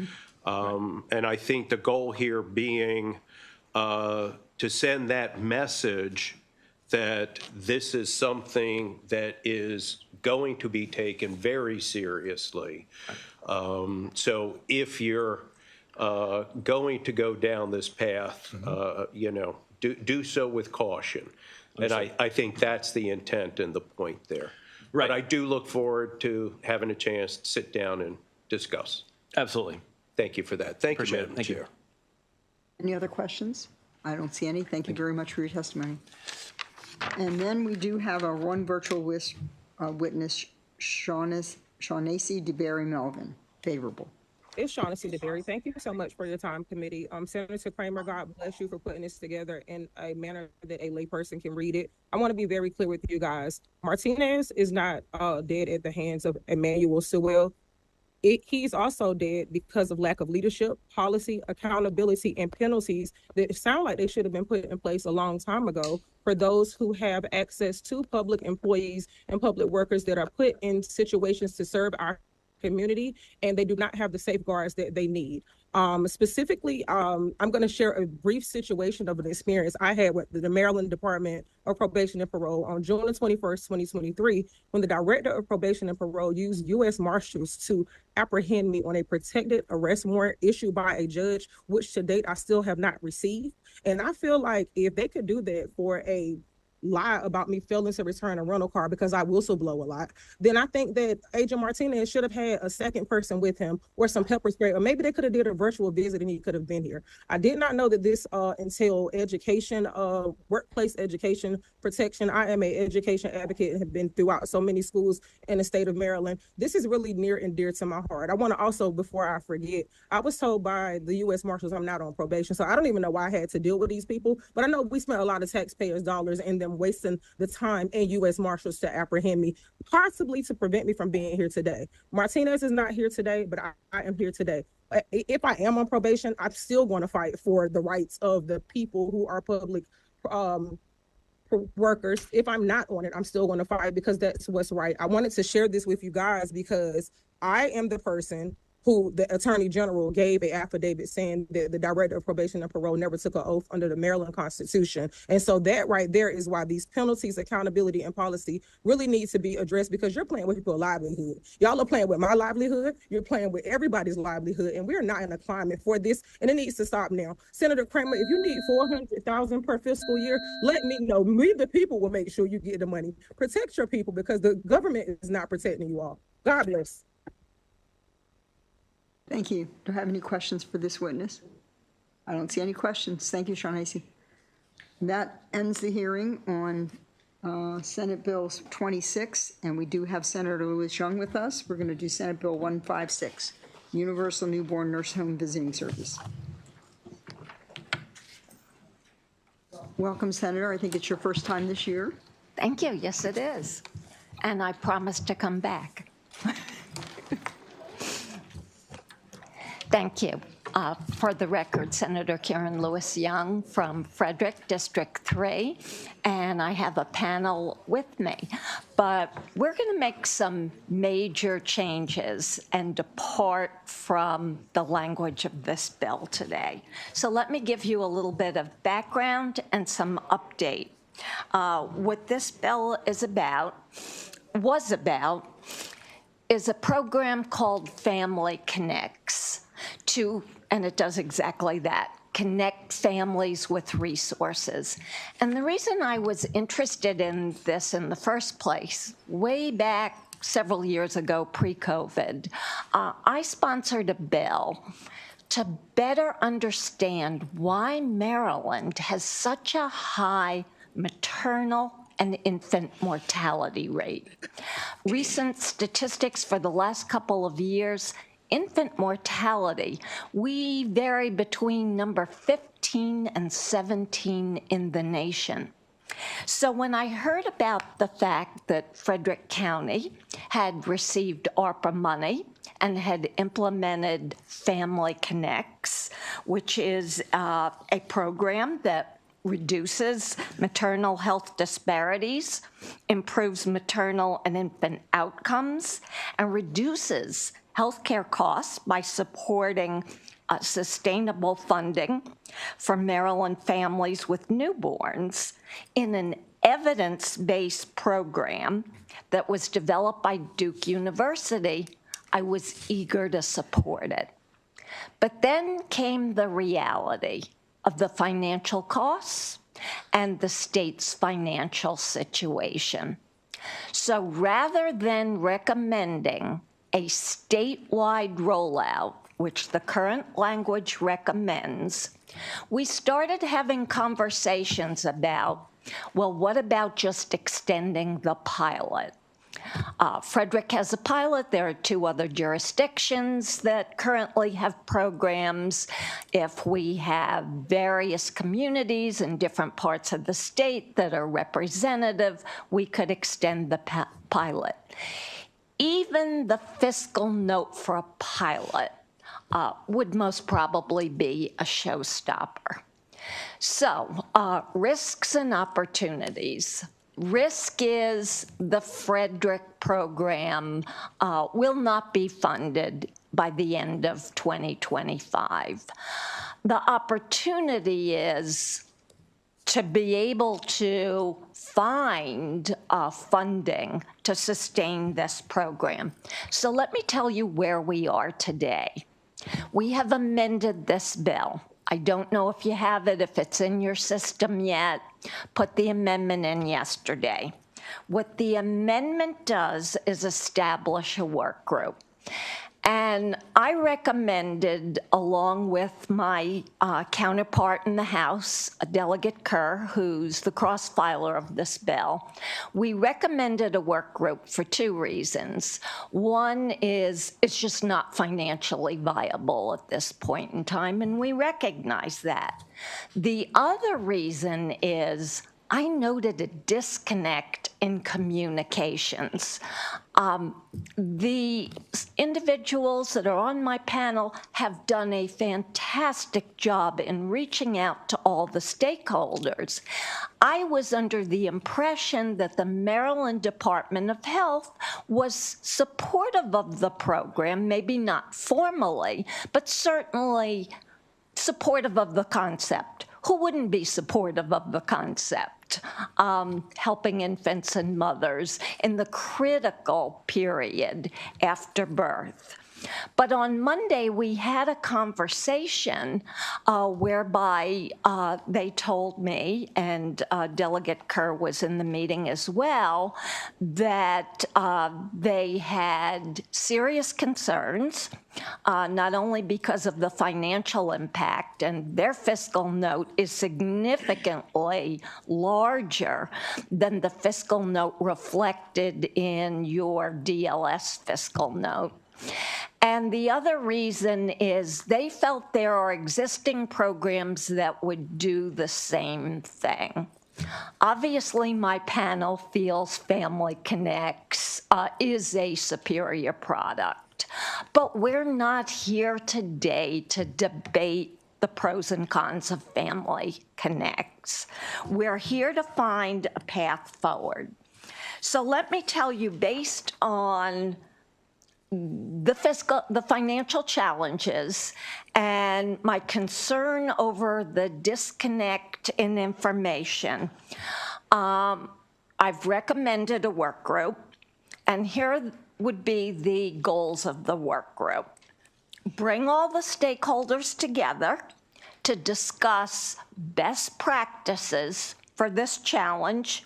And I think the goal here being to send that message that this is something that is going to be taken very seriously. So if you're going to go down this path, do so with caution. And I think that's the intent and the point there. Right. But I do look forward to having a chance to sit down and discuss. Absolutely. Thank you for that. Thank you, Madam Thank Chair. you. Any other questions? I don't see any. Thank you very much for your testimony. And then we do have our one virtual witness, Shaughnessy DeBerry Melvin. Favorable. It's Shaughnessy DeBerry. Thank you so much for your time, committee. Senator Kramer, God bless you for putting this together in a manner that a layperson can read it. I want to be very clear with you guys. Martinez is not dead at the hands of Emmanuel Sewell. He's also dead because of lack of leadership, policy, accountability, and penalties that sound like they should have been put in place a long time ago for those who have access to public employees and public workers that are put in situations to serve our community, and they do not have the safeguards that they need. Specifically, I'm going to share a brief situation of an experience I had with the Maryland Department of Probation and Parole on June the 21st, 2023, when the Director of Probation and Parole used U.S. Marshals to apprehend me on a protected arrest warrant issued by a judge, which to date I still have not received. And I feel like if they could do that for a lie about me failing to return a rental car because I whistleblow a lot, then I think that Agent Martinez should have had a second person with him or some pepper spray, or maybe they could have did a virtual visit and he could have been here. I did not know that this entailed education, workplace education protection. I am an education advocate and have been throughout so many schools in the state of Maryland. This is really near and dear to my heart. I want to also, before I forget, I was told by the U.S. Marshals I'm not on probation, so I don't even know why I had to deal with these people, but I know we spent a lot of taxpayers' dollars in them wasting the time in U.S. Marshals to apprehend me, possibly to prevent me from being here today. Martinez is not here today, but I am here today. If I am on probation, I'm still going to fight for the rights of the people who are public workers. If I'm not on it, I'm still going to fight because that's what's right. I wanted to share this with you guys because I am the person who the Attorney General gave an affidavit saying that the Director of Probation and Parole never took an oath under the Maryland Constitution. And so that right there is why these penalties, accountability, and policy really need to be addressed, because you're playing with people's livelihood. Y'all are playing with my livelihood. You're playing with everybody's livelihood, and we're not in a climate for this, and it needs to stop now. Senator Kramer, if you need $400,000 per fiscal year, let me know. We, the people, will make sure you get the money. Protect your people, because the government is not protecting you all. God bless. Thank you. Do I have any questions for this witness? I don't see any questions. Thank you, Shaughnessy. That ends the hearing on Senate Bill 26, and we do have Senator Lewis Young with us. We're going to do Senate Bill 156, Universal Newborn Nurse Home Visiting Service. Welcome, Senator. I think it's your first time this year. Thank you. Yes, it is. And I promise to come back. Thank you. For the record, Senator Karen Lewis Young from Frederick, District 3, and I have a panel with me. But we're going to make some major changes and depart from the language of this bill today. So let me give you a little bit of background and some update. What this bill is was about, is a program called Family Connects. And it does exactly that, connect families with resources. And the reason I was interested in this in the first place, way back several years ago, pre-COVID, I sponsored a bill to better understand why Maryland has such a high maternal and infant mortality rate. Recent statistics for the last couple of years, infant mortality, we vary between number 15 and 17 in the nation. So when I heard about the fact that Frederick County had received ARPA money and had implemented Family Connects, which is a program that reduces maternal health disparities, improves maternal and infant outcomes, and reduces healthcare costs by supporting sustainable funding for Maryland families with newborns in an evidence-based program that was developed by Duke University, I was eager to support it. But then came the reality of the financial costs and the state's financial situation. So rather than recommending a statewide rollout, which the current language recommends, we started having conversations about, well, what about just extending the pilot? Frederick has a pilot. There are 2 other jurisdictions that currently have programs. If we have various communities in different parts of the state that are representative, we could extend the pilot. Even the fiscal note for a pilot would most probably be a showstopper. So, risks and opportunities. Risk is the Frederick program will not be funded by the end of 2025. The opportunity is to be able to find funding to sustain this program. So let me tell you where we are today. We have amended this bill. I don't know if you have it, if it's in your system yet. Put the amendment in yesterday. What the amendment does is establish a work group. And I recommended, along with my counterpart in the House, Delegate Kerr, who's the cross-filer of this bill, we recommended a work group for 2 reasons. One is it's just not financially viable at this point in time, and we recognize that. The other reason is I noted a disconnect in communications. The individuals that are on my panel have done a fantastic job in reaching out to all the stakeholders. I was under the impression that the Maryland Department of Health was supportive of the program, maybe not formally, but certainly supportive of the concept. Who wouldn't be supportive of the concept? Helping infants and mothers in the critical period after birth. But on Monday, we had a conversation whereby they told me, and Delegate Kerr was in the meeting as well, that they had serious concerns, not only because of the financial impact, and their fiscal note is significantly larger than the fiscal note reflected in your DLS fiscal note. And the other reason is they felt there are existing programs that would do the same thing. Obviously, my panel feels Family Connects is a superior product, but we're not here today to debate the pros and cons of Family Connects. We're here to find a path forward. So let me tell you, based on the financial challenges and my concern over the disconnect in information, I've recommended a work group, and here would be the goals of the work group. Bring all the stakeholders together to discuss best practices for this challenge.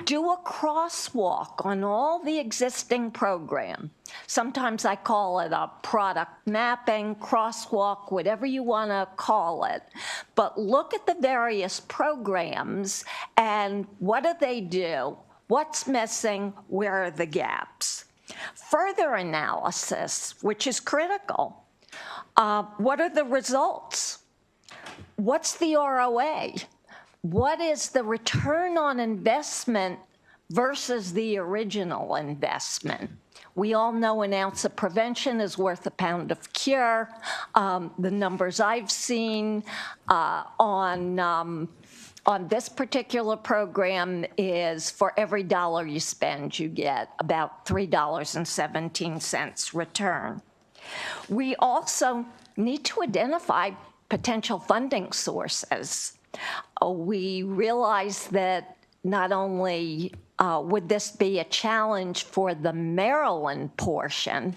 Do a crosswalk on all the existing program. Sometimes I call it a product mapping, crosswalk, whatever you want to call it. But look at the various programs and what do they do? What's missing? Where are the gaps? Further analysis, which is critical. What are the results? What's the ROA? What is the return on investment versus the original investment? We all know an ounce of prevention is worth a pound of cure. The numbers I've seen on this particular program is for every dollar you spend, you get about $3.17 return. We also need to identify potential funding sources. We realize that not only would this be a challenge for the Maryland portion,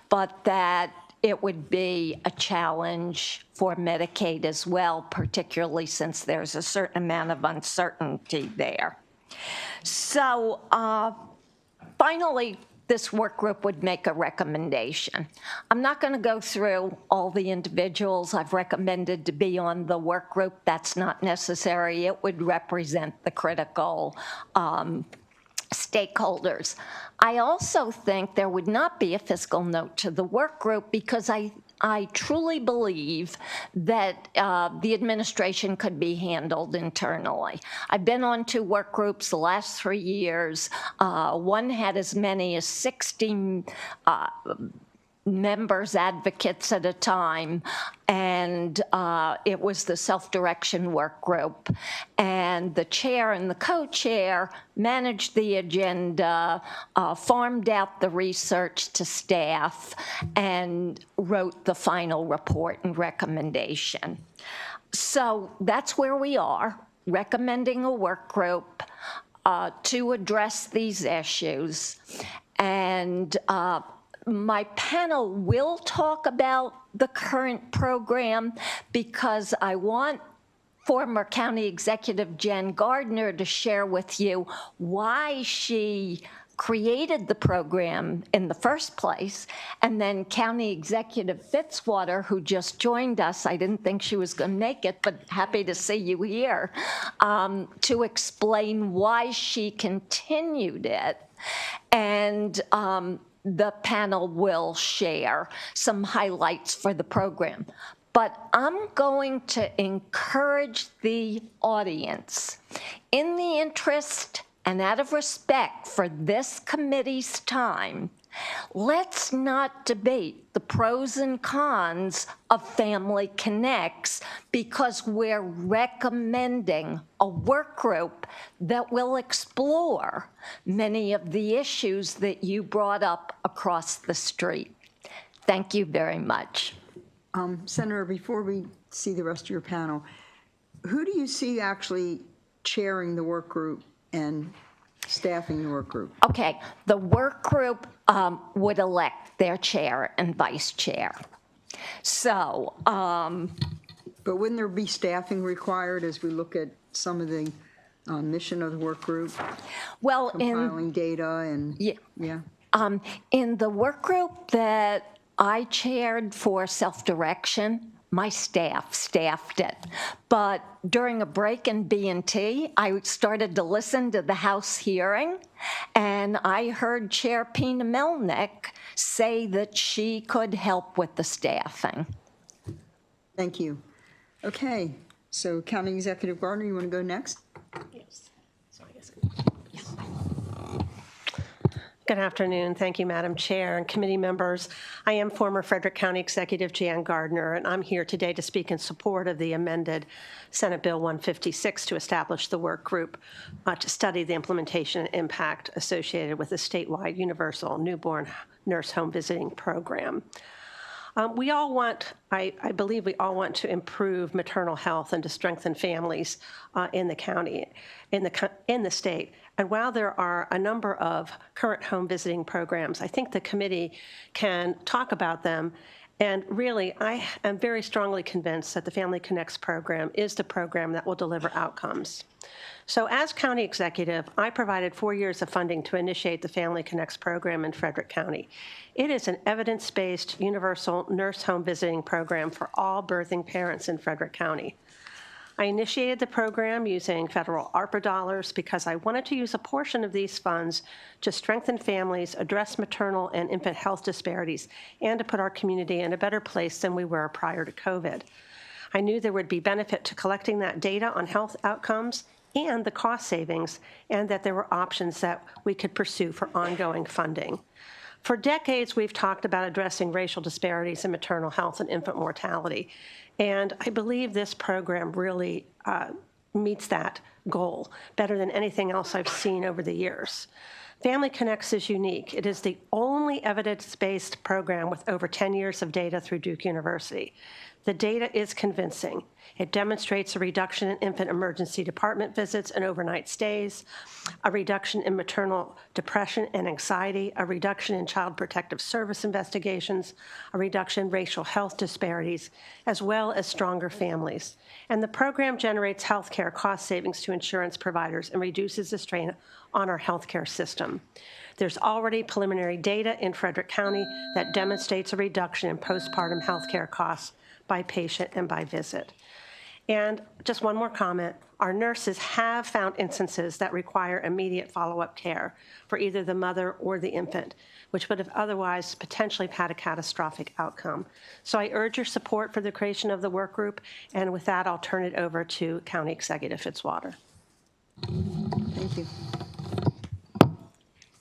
but that it would be a challenge for Medicaid as well, particularly since there's a certain amount of uncertainty there. So finally, this work group would make a recommendation. I'm not going to go through all the individuals I've recommended to be on the work group. That's not necessary. It would represent the critical stakeholders. I also think there would not be a fiscal note to the work group because I truly believe that the administration could be handled internally. I've been on 2 work groups the last 3 years. One had as many as 60 members, advocates at a time, and it was the self-direction work group. And the chair and the co-chair managed the agenda, farmed out the research to staff, and wrote the final report and recommendation. So that's where we are, recommending a work group to address these issues. And my panel will talk about the current program because I want former County Executive Jen Gardner to share with you why she created the program in the first place, and then County Executive Fitzwater, who just joined us, I didn't think she was going to make it, but happy to see you here, to explain why she continued it. And the panel will share some highlights for the program. But I'm going to encourage the audience, in the interest and out of respect for this committee's time, let's not debate the pros and cons of Family Connects because we're recommending a work group that will explore many of the issues that you brought up across the street. Thank you very much. Senator, before we see the rest of your panel, who do you see actually chairing the work group and staffing the work group? Okay, the work group would elect their chair and vice chair. So, but wouldn't there be staffing required as we look at some of the mission of the work group? Well, compiling data and yeah. In the work group that I chaired for self-direction, my staff staffed it. But during a break in B&T, I started to listen to the House hearing, and I heard Chair Pina Melnick say that she could help with the staffing. Thank you. Okay, so County Executive Gardner, you want to go next? Yes. Good afternoon. Thank you, Madam Chair and committee members. I am former Frederick County Executive Jan Gardner, and I'm here today to speak in support of the amended Senate Bill 156 to establish the work group to study the implementation and impact associated with the statewide universal newborn nurse home visiting program. We all want, I believe we all want to improve maternal health and to strengthen families in the county, in the state. And while there are a number of current home visiting programs, I think the committee can talk about them. And really, I am very strongly convinced that the Family Connects program is the program that will deliver outcomes. So as county executive, I provided 4 years of funding to initiate the Family Connects program in Frederick County. It is an evidence-based universal nurse home visiting program for all birthing parents in Frederick County. I initiated the program using federal ARPA dollars because I wanted to use a portion of these funds to strengthen families, address maternal and infant health disparities, and to put our community in a better place than we were prior to COVID. I knew there would be benefit to collecting that data on health outcomes and the cost savings, and that there were options that we could pursue for ongoing funding. For decades, we've talked about addressing racial disparities in maternal health and infant mortality, and I believe this program really meets that goal better than anything else I've seen over the years. Family Connects is unique. It is the only evidence-based program with over 10 years of data through Duke University. The data is convincing. It demonstrates a reduction in infant emergency department visits and overnight stays, a reduction in maternal depression and anxiety, a reduction in child protective service investigations, a reduction in racial health disparities, as well as stronger families. And the program generates healthcare cost savings to insurance providers and reduces the strain on our healthcare system. There's already preliminary data in Frederick County that demonstrates a reduction in postpartum healthcare costs by patient and by visit. And just one more comment, our nurses have found instances that require immediate follow-up care for either the mother or the infant, which would have otherwise potentially had a catastrophic outcome. So I urge your support for the creation of the work group, and with that, I'll turn it over to County Executive Fitzwater. Thank you.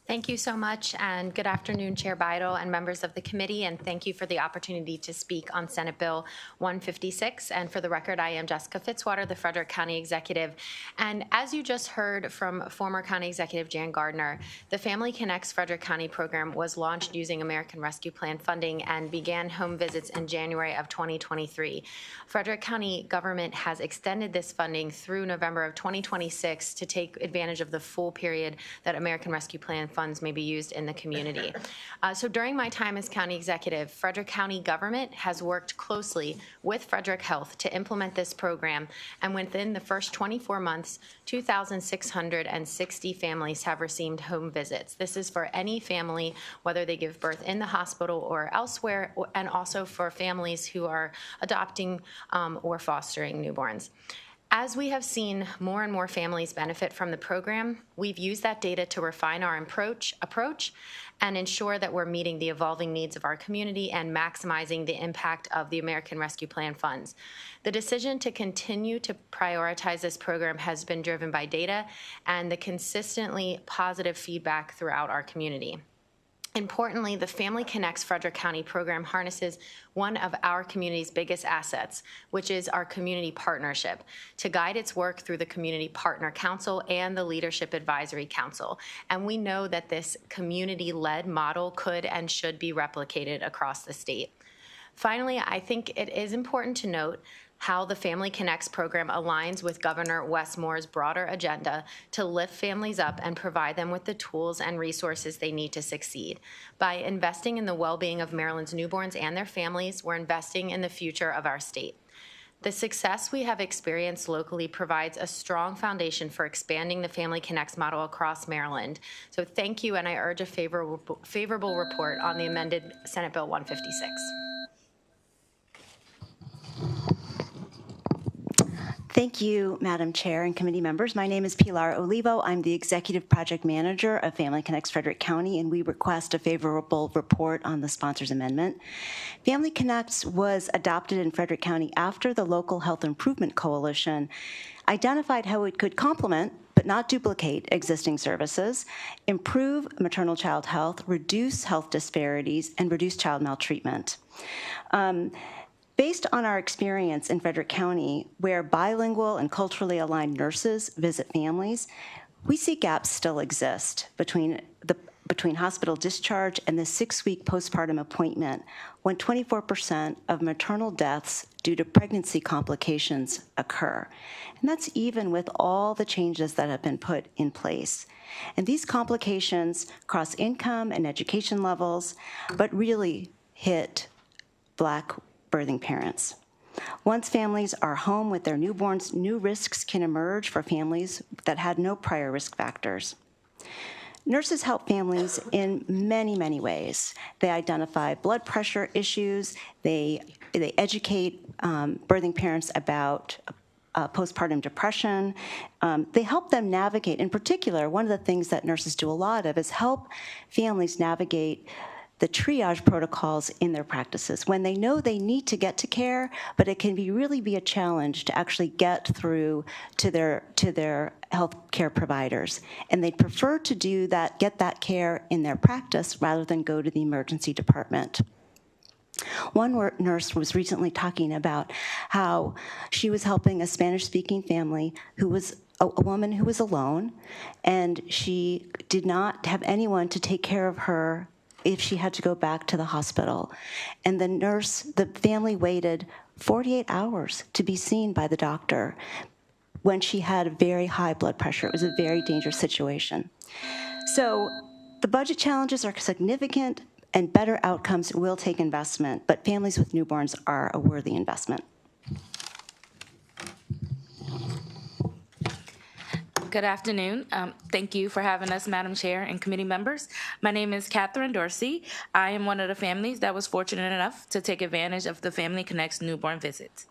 Thank you so much, and good afternoon, Chair Beidel and members of the committee, and thank you for the opportunity to speak on Senate Bill 156. And for the record, I am Jessica Fitzwater, the Frederick County Executive. And as you just heard from former County Executive Jan Gardner, the Family Connects Frederick County program was launched using American Rescue Plan funding and began home visits in January of 2023. Frederick County government has extended this funding through November of 2026 to take advantage of the full period that American Rescue Plan funds may be used in the community. So during my time as county executive, Frederick County government has worked closely with Frederick Health to implement this program, and within the first 24 months, 2,660 families have received home visits. This is for any family, whether they give birth in the hospital or elsewhere, and also for families who are adopting or fostering newborns. As we have seen more and more families benefit from the program, we've used that data to refine our approach and ensure that we're meeting the evolving needs of our community and maximizing the impact of the American Rescue Plan funds. The decision to continue to prioritize this program has been driven by data and the consistently positive feedback throughout our community. Importantly, the Family Connects Frederick County program harnesses one of our community's biggest assets, which is our community partnership, to guide its work through the Community Partner Council and the Leadership Advisory Council. And we know that this community-led model could and should be replicated across the state. Finally, I think it is important to note how the Family Connects program aligns with Governor Wes Moore's broader agenda to lift families up and provide them with the tools and resources they need to succeed. By investing in the well-being of Maryland's newborns and their families, we're investing in the future of our state. The success we have experienced locally provides a strong foundation for expanding the Family Connects model across Maryland. So thank you, and I urge a favorable report on the amended Senate Bill 156. Thank you, Madam Chair and committee members. My name is Pilar Olivo. I'm the Executive Project Manager of Family Connects Frederick County, and we request a favorable report on the sponsor's amendment. Family Connects was adopted in Frederick County after the Local Health Improvement Coalition identified how it could complement but not duplicate existing services, improve maternal-child health, reduce health disparities, and reduce child maltreatment. Based on our experience in Frederick County, where bilingual and culturally aligned nurses visit families, we see gaps still exist between hospital discharge and the 6-week postpartum appointment, when 24% of maternal deaths due to pregnancy complications occur. And that's even with all the changes that have been put in place. And these complications cross income and education levels, but really hit Black birthing parents. Once families are home with their newborns, new risks can emerge for families that had no prior risk factors. Nurses help families in many, many ways. They identify blood pressure issues, they educate birthing parents about postpartum depression. They help them navigate. In particular, one of the things that nurses do a lot of is help families navigate the triage protocols in their practices when they know they need to get to care, but it can really be a challenge to actually get through to their health care providers. And they prefer to do that, get that care in their practice rather than go to the emergency department. One nurse was recently talking about how she was helping a Spanish-speaking family who was a woman who was alone, and she did not have anyone to take care of her if she had to go back to the hospital. And the family waited 48 hours to be seen by the doctor when she had very high blood pressure. It was a very dangerous situation. So the budget challenges are significant, and better outcomes will take investment, but families with newborns are a worthy investment. Good afternoon. Thank you for having us, Madam Chair and committee members. My name is Catherine Dorsey. I am one of the families that was fortunate enough to take advantage of the Family Connects newborn visits.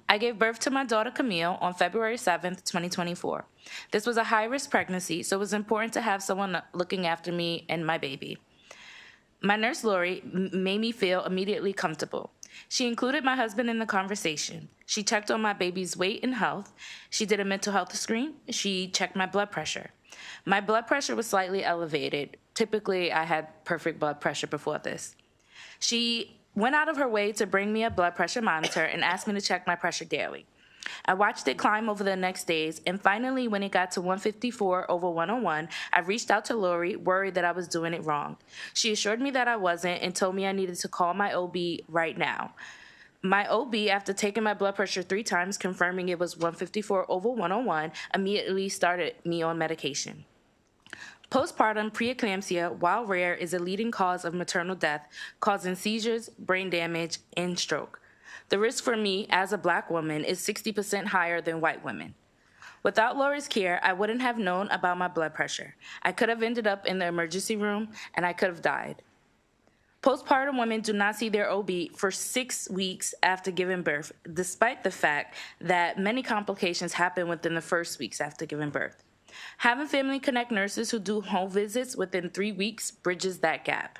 I gave birth to my daughter Camille on February 7th, 2024. This was a high-risk pregnancy, so it was important to have someone looking after me and my baby. My nurse, Lori, made me feel immediately comfortable. She included my husband in the conversation. She checked on my baby's weight and health. She did a mental health screen. She checked my blood pressure. My blood pressure was slightly elevated. Typically, I had perfect blood pressure before this. She went out of her way to bring me a blood pressure monitor and asked me to check my pressure daily. I watched it climb over the next days, and finally, when it got to 154/101, I reached out to Lori, worried that I was doing it wrong. She assured me that I wasn't and told me I needed to call my OB right now. My OB, after taking my blood pressure 3 times, confirming it was 154/101, immediately started me on medication. Postpartum preeclampsia, while rare, is a leading cause of maternal death, causing seizures, brain damage, and stroke. The risk for me as a Black woman is 60% higher than white women. Without Lori's care, I wouldn't have known about my blood pressure. I could have ended up in the emergency room, and I could have died. Postpartum women do not see their OB for 6 weeks after giving birth, despite the fact that many complications happen within the first weeks after giving birth. Having Family Connect nurses who do home visits within 3 weeks bridges that gap.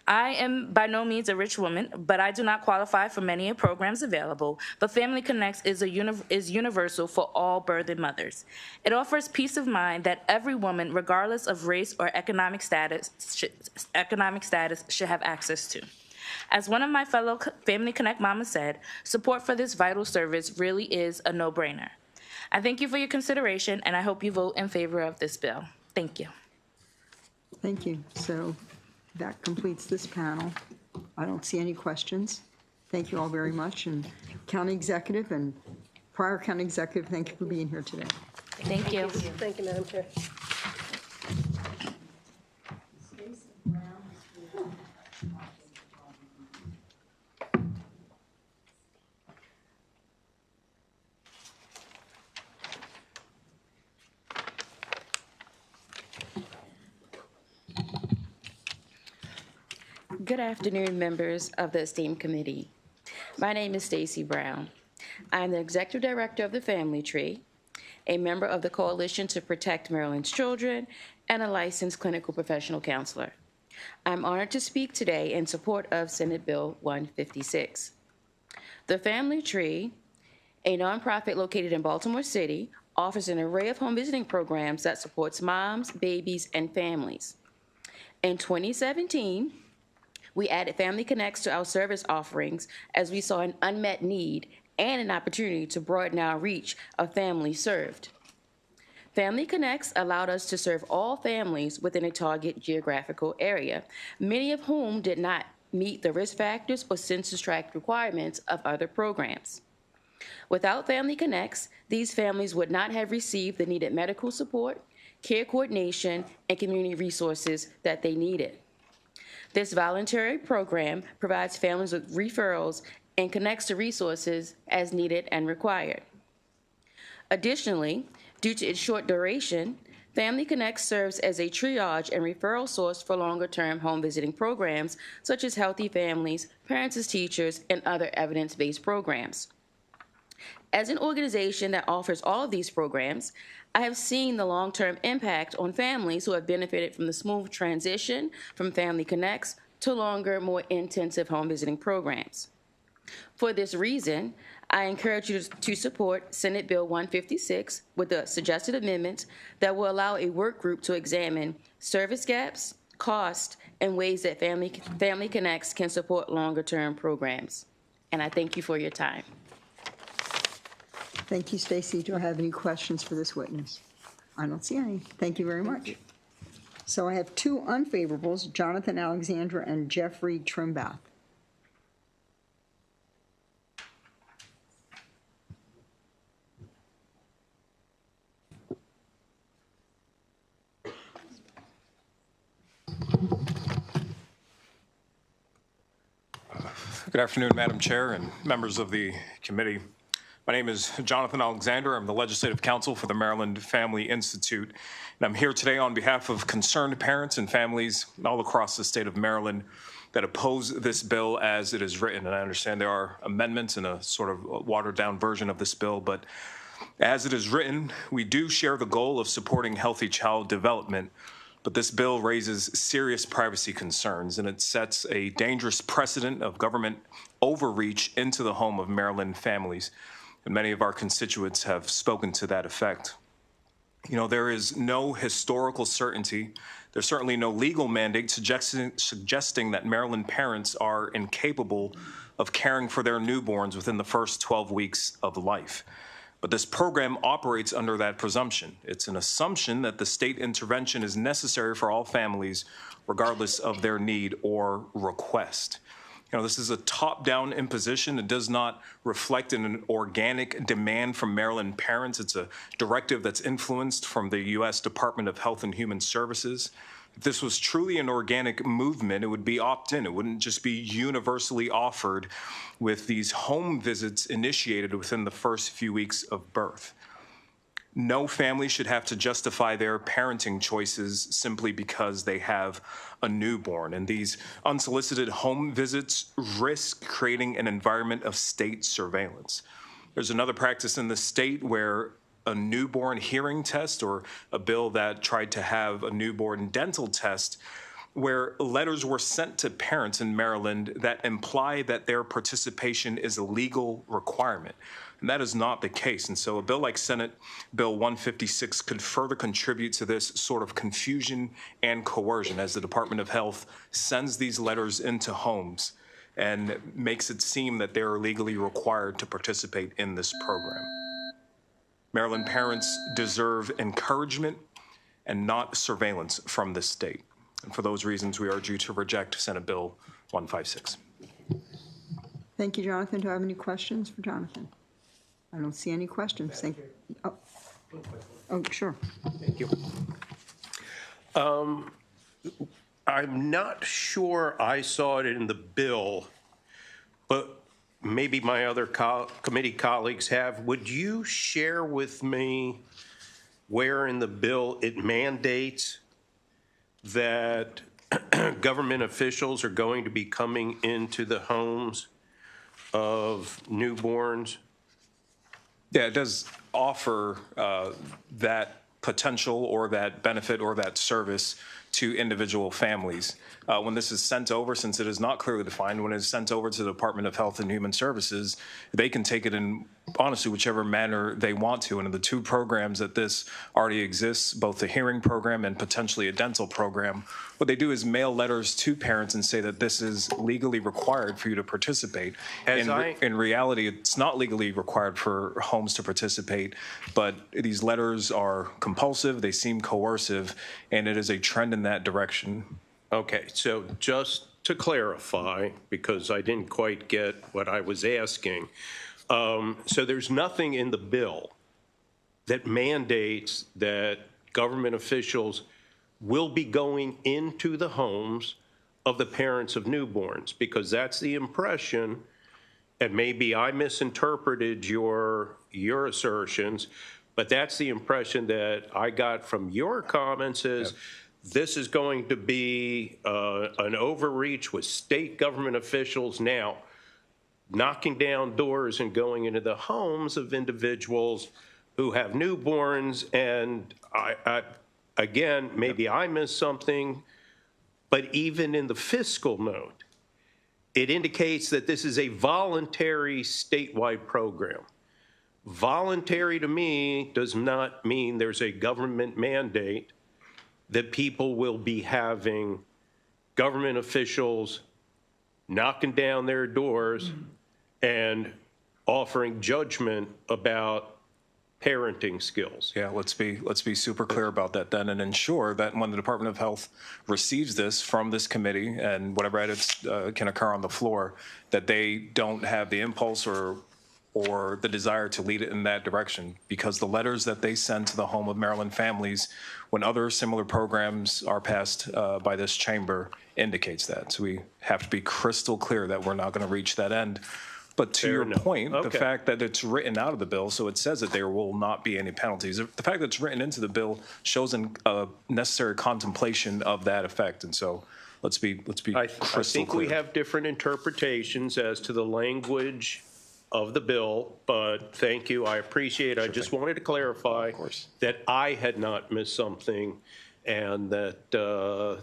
I am by no means a rich woman, but I do not qualify for many of programs available, but Family Connects is universal for all birthing mothers. It offers peace of mind that every woman, regardless of race or economic status, should have access to. As one of my fellow Family Connect mamas said, support for this vital service really is a no-brainer. I thank you for your consideration, and I hope you vote in favor of this bill. Thank you. Thank you. So that completes this panel. I don't see any questions. Thank you all very much. And County Executive and prior County Executive, thank you for being here today. Thank you. Thank you, Madam Chair. Good afternoon, members of the esteemed committee. My name is Stacy Brown. I'm the Executive Director of the Family Tree, a member of the Coalition to Protect Maryland's Children, and a licensed clinical professional counselor. I'm honored to speak today in support of Senate Bill 156. The Family Tree, a nonprofit located in Baltimore City, offers an array of home visiting programs that supports moms, babies, and families. In 2017, we added Family Connects to our service offerings as we saw an unmet need and an opportunity to broaden our reach of families served. Family Connects allowed us to serve all families within a target geographical area, many of whom did not meet the risk factors or census tract requirements of other programs. Without Family Connects, these families would not have received the needed medical support, care coordination, and community resources that they needed. This voluntary program provides families with referrals and connects to resources as needed and required. Additionally, due to its short duration, Family Connect serves as a triage and referral source for longer-term home visiting programs such as Healthy Families, Parents as Teachers, and other evidence-based programs. As an organization that offers all of these programs, I have seen the long-term impact on families who have benefited from the smooth transition from Family Connects to longer, more intensive home visiting programs. For this reason, I encourage you to support Senate Bill 156 with the suggested amendments that will allow a work group to examine service gaps, cost, and ways that Family Connects can support longer-term programs. And I thank you for your time. Thank you, Stacy. Do I have any questions for this witness? I don't see any. Thank you very much. So I have two unfavorables, Jonathan Alexander and Jeffrey Trimbath. Good afternoon, Madam Chair and members of the committee. My name is Jonathan Alexander. I'm the Legislative Counsel for the Maryland Family Institute, and I'm here today on behalf of concerned parents and families all across the state of Maryland that oppose this bill as it is written. And I understand there are amendments in a sort of watered-down version of this bill, but as it is written, we do share the goal of supporting healthy child development. But this bill raises serious privacy concerns, and it sets a dangerous precedent of government overreach into the home of Maryland families. And many of our constituents have spoken to that effect. You know, there is no historical certainty. There's certainly no legal mandate suggesting that Maryland parents are incapable of caring for their newborns within the first 12 weeks of life. But this program operates under that presumption. It's an assumption that the state intervention is necessary for all families, regardless of their need or request. You know, this is a top-down imposition. It does not reflect an organic demand from Maryland parents. It's a directive that's influenced from the U.S. Department of Health and Human Services. If this was truly an organic movement, it would be opt-in. It wouldn't just be universally offered with these home visits initiated within the first few weeks of birth. No family should have to justify their parenting choices simply because they have a newborn. And these unsolicited home visits risk creating an environment of state surveillance. There's another practice in the state where a newborn hearing test, or a bill that tried to have a newborn dental test, where letters were sent to parents in Maryland that imply that their participation is a legal requirement. And that is not the case. And so a bill like Senate Bill 156 could further contribute to this sort of confusion and coercion as the Department of Health sends these letters into homes and makes it seem that they're legally required to participate in this program. Maryland parents deserve encouragement and not surveillance from this state. And for those reasons, we urge you to reject Senate Bill 156. Thank you, Jonathan. Do I have any questions for Jonathan? I don't see any questions. Thank you. Oh, sure. Thank you. I'm not sure I saw it in the bill, but maybe my other committee colleagues have. Would you share with me where in the bill it mandates that government officials are going to be coming into the homes of newborns? Yeah, it does offer that potential or that benefit or that service to individual families. When this is sent over, since it is not clearly defined, when it is sent over to the Department of Health and Human Services, they can take it in, honestly, whichever manner they want to. And in the two programs that this already exists, both the hearing program and potentially a dental program, what they do is mail letters to parents and say that this is legally required for you to participate. In reality, it's not legally required for homes to participate, but these letters are compulsive, they seem coercive, and it is a trend in that direction. Okay, so just to clarify, because I didn't quite get what I was asking, so there's nothing in the bill that mandates that government officials will be going into the homes of the parents of newborns, because that's the impression, and maybe I misinterpreted your assertions, but that's the impression that I got from your comments is this is going to be an overreach with state government officials now knocking down doors and going into the homes of individuals who have newborns. And again, maybe I missed something, but even in the fiscal note, it indicates that this is a voluntary statewide program. Voluntary to me does not mean there's a government mandate that people will be having government officials knocking down their doors and offering judgment about parenting skills. Yeah, let's be super clear about that then, and ensure that when the Department of Health receives this from this committee and whatever edits can occur on the floor, that they don't have the impulse or the desire to lead it in that direction, because the letters that they send to the Home of Maryland Families when other similar programs are passed by this chamber indicates that. So we have to be crystal clear that we're not going to reach that end. But to your point, the fact that it's written out of the bill, so it says that there will not be any penalties. The fact that it's written into the bill shows a necessary contemplation of that effect. And so let's be crystal clear. I think we have different interpretations as to the language of the bill, but thank you. I appreciate it. I just wanted to clarify that I had not missed something and that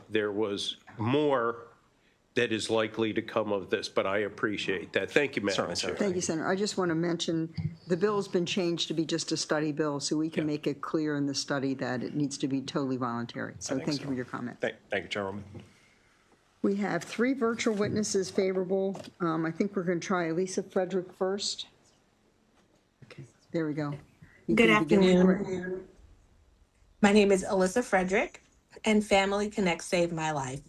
there was more that is likely to come of this, but I appreciate that. Thank you, Madam Chair. Thank you, Senator. I just want to mention the bill's been changed to be just a study bill, so we can make it clear in the study that it needs to be totally voluntary. So thank you for your comment. Thank you, Chairwoman. We have 3 virtual witnesses favorable. I think we're going to try Elisa Frederick first. Okay, there we go. Good afternoon. My name is Alyssa Frederick, and Family Connect saved my life.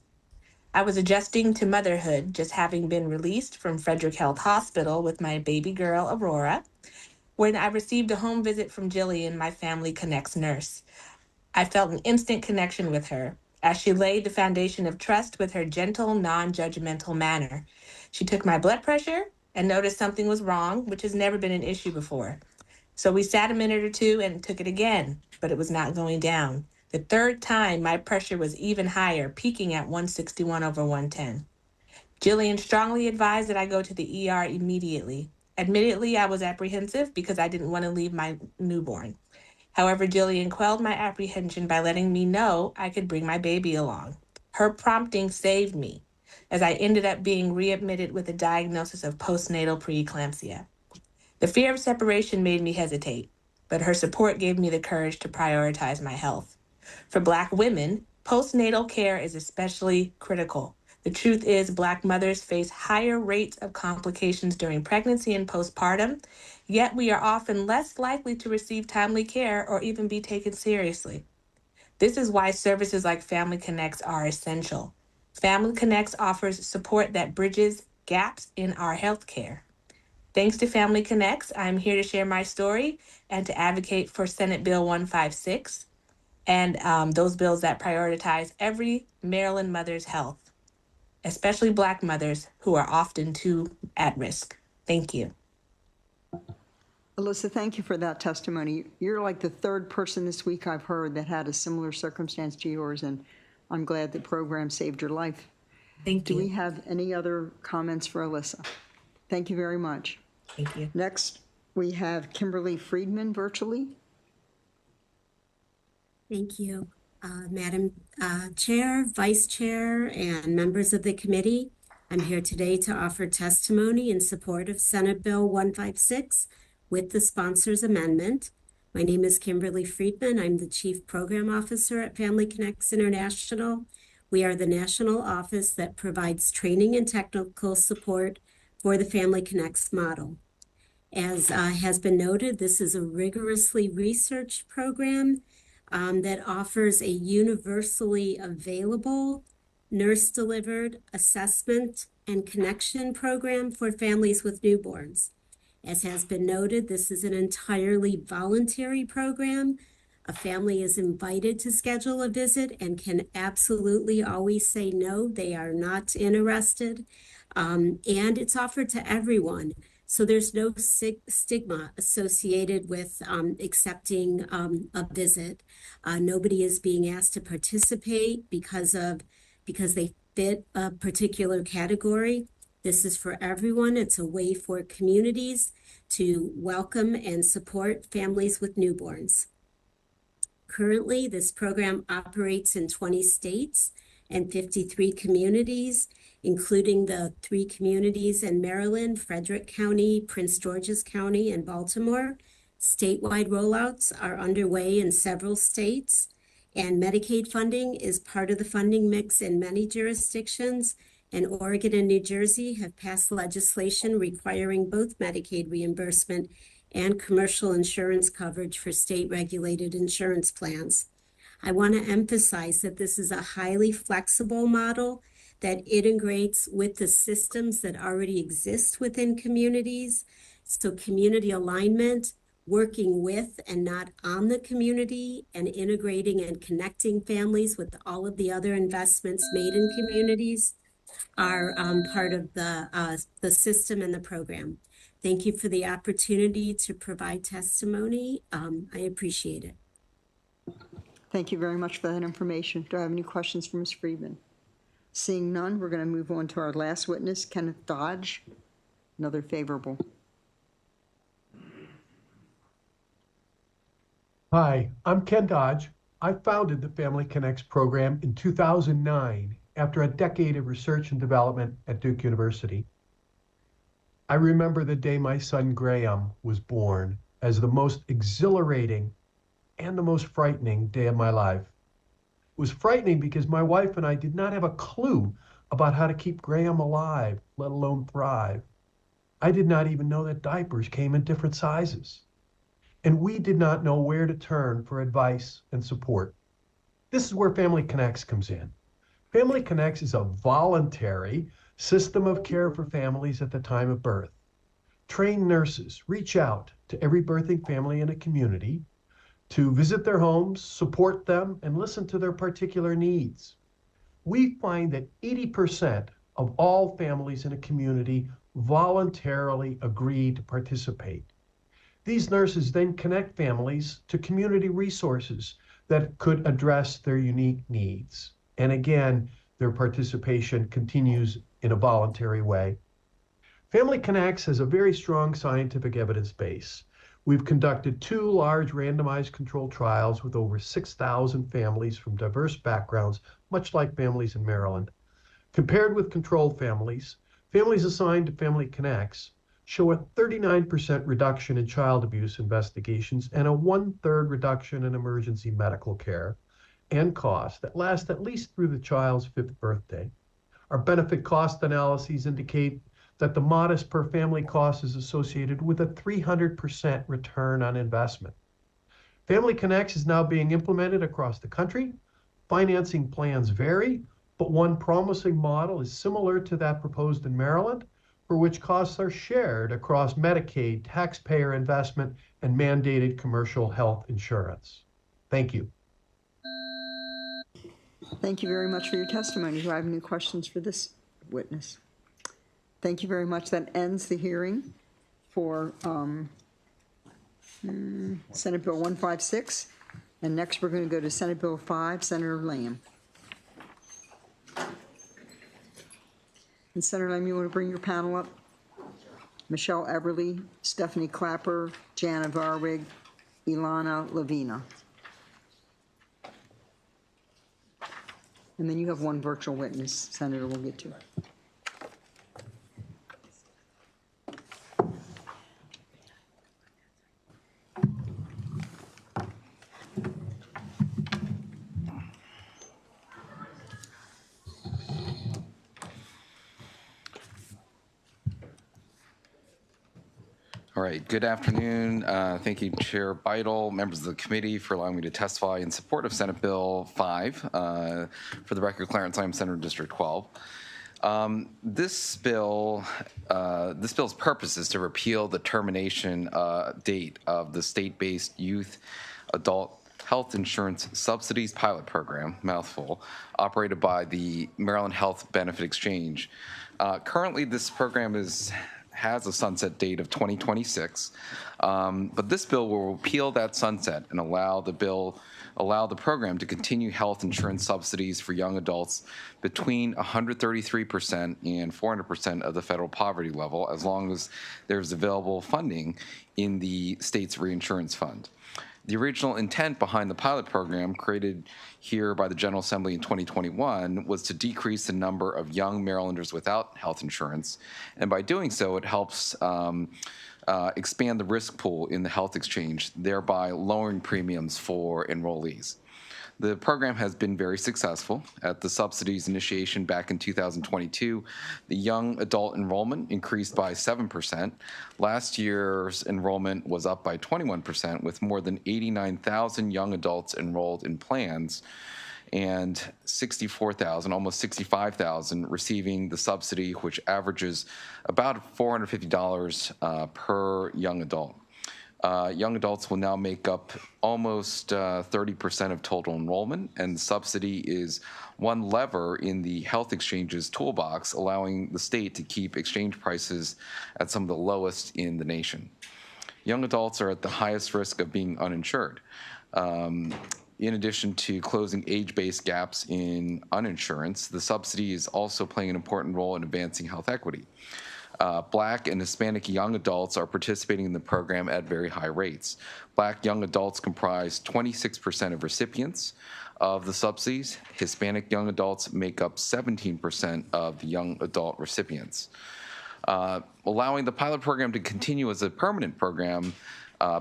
I was adjusting to motherhood, just having been released from Frederick Health Hospital with my baby girl, Aurora, when I received a home visit from Jillian, my Family Connect's nurse. I felt an instant connection with her, as she laid the foundation of trust with her gentle, non-judgmental manner. She took my blood pressure and noticed something was wrong, which has never been an issue before. So we sat a minute or two and took it again, but it was not going down. The third time, my pressure was even higher, peaking at 161/110. Jillian strongly advised that I go to the ER immediately. Admittedly, I was apprehensive because I didn't want to leave my newborn. However, Jillian quelled my apprehension by letting me know I could bring my baby along. Her prompting saved me, as I ended up being readmitted with a diagnosis of postnatal preeclampsia. The fear of separation made me hesitate, but her support gave me the courage to prioritize my health. For Black women, postnatal care is especially critical. The truth is, Black mothers face higher rates of complications during pregnancy and postpartum, yet we are often less likely to receive timely care or even be taken seriously. This is why services like Family Connects are essential. Family Connects offers support that bridges gaps in our health care. Thanks to Family Connects, I'm here to share my story and to advocate for Senate Bill 156 and those bills that prioritize every Maryland mother's health, especially Black mothers who are often too at risk. Thank you. Alyssa, thank you for that testimony. You're like the 3rd person this week I've heard that had a similar circumstance to yours, and I'm glad the program saved your life. Thank you. Do we have any other comments for Alyssa? Thank you very much. Thank you. Next, we have Kimberly Friedman virtually. Thank you, Madam Chair, Vice Chair, and members of the committee. I'm here today to offer testimony in support of Senate Bill 156 with the sponsor's amendment. My name is Kimberly Friedman. I'm the Chief Program Officer at Family Connects International. We are the national office that provides training and technical support for the Family Connects model. As has been noted, this is a rigorously researched program that offers a universally available, nurse-delivered assessment and connection program for families with newborns. As has been noted, this is an entirely voluntary program. A family is invited to schedule a visit and can absolutely always say no, they are not interested. And it's offered to everyone. So there's no stigma associated with accepting a visit. Nobody is being asked to participate because they fit a particular category. This is for everyone. It's a way for communities to welcome and support families with newborns. Currently, this program operates in 20 states and 53 communities, including the 3 communities in Maryland, Frederick County, Prince George's County, and Baltimore. Statewide rollouts are underway in several states, and Medicaid funding is part of the funding mix in many jurisdictions, and Oregon and New Jersey have passed legislation requiring both Medicaid reimbursement and commercial insurance coverage for state-regulated insurance plans. I want to emphasize that this is a highly flexible model that integrates with the systems that already exist within communities. So community alignment, working with and not on the community, and integrating and connecting families with all of the other investments made in communities are part of the system and the program. Thank you for the opportunity to provide testimony. I appreciate it. Thank you very much for that information. Do I have any questions for Ms. Friedman? Seeing none, we're going to move on to our last witness, Kenneth Dodge. Another favorable. Hi, I'm Ken Dodge. I founded the Family Connects program in 2009 after a decade of research and development at Duke University. I remember the day my son Graham was born as the most exhilarating and the most frightening day of my life. It was frightening because my wife and I did not have a clue about how to keep Graham alive, let alone thrive. I did not even know that diapers came in different sizes. And we did not know where to turn for advice and support. This is where Family Connects comes in. Family Connects is a voluntary system of care for families at the time of birth. Trained nurses reach out to every birthing family in a community to visit their homes, support them, and listen to their particular needs. We find that 80% of all families in a community voluntarily agree to participate. These nurses then connect families to community resources that could address their unique needs. And again, their participation continues in a voluntary way. Family Connects has a very strong scientific evidence base. We've conducted 2 large randomized controlled trials with over 6,000 families from diverse backgrounds, much like families in Maryland. Compared with controlled families, families assigned to Family Connects show a 39% reduction in child abuse investigations and a 1/3 reduction in emergency medical care and costs that last at least through the child's 5th birthday. Our benefit cost analyses indicate that the modest per family cost is associated with a 300% return on investment. Family Connects is now being implemented across the country. Financing plans vary, but one promising model is similar to that proposed in Maryland, for which costs are shared across Medicaid, taxpayer investment, and mandated commercial health insurance. Thank you. Thank you very much for your testimony. Do I have any questions for this witness? Thank you very much. That ends the hearing for Senate Bill 156. And next we're going to go to Senate Bill 5, Senator Lamb. And Senator Lamb, you want to bring your panel up? Michelle Everly, Stephanie Clapper, Jana Varwig, Ilana Lavina. And then you have one virtual witness, Senator, we'll get to. All right, good afternoon. Thank you, Chair Beidel, members of the committee, for allowing me to testify in support of Senate Bill 5. For the record, Clarence, I am Senator District 12. This bill's purpose is to repeal the termination date of the state-based youth adult health insurance subsidies pilot program, mouthful, operated by the Maryland Health Benefit Exchange. Currently, this program has a sunset date of 2026, but this bill will repeal that sunset and allow the program to continue health insurance subsidies for young adults between 133% and 400% of the federal poverty level, as long as there's available funding in the state's reinsurance fund. The original intent behind the pilot program, created here by the General Assembly in 2021, was to decrease the number of young Marylanders without health insurance, and by doing so, it helps expand the risk pool in the health exchange, thereby lowering premiums for enrollees. The program has been very successful. At the subsidy's initiation back in 2022, the young adult enrollment increased by 7%. Last year's enrollment was up by 21%, with more than 89,000 young adults enrolled in plans and 64,000, almost 65,000 receiving the subsidy, which averages about $450 per young adult. Young adults will now make up almost 30% of total enrollment, and the subsidy is one lever in the health exchange's toolbox, allowing the state to keep exchange prices at some of the lowest in the nation. Young adults are at the highest risk of being uninsured. In addition to closing age-based gaps in uninsurance, the subsidy is also playing an important role in advancing health equity. Black and Hispanic young adults are participating in the program at very high rates. Black young adults comprise 26% of recipients of the subsidies. Hispanic young adults make up 17% of the young adult recipients. Allowing the pilot program to continue as a permanent program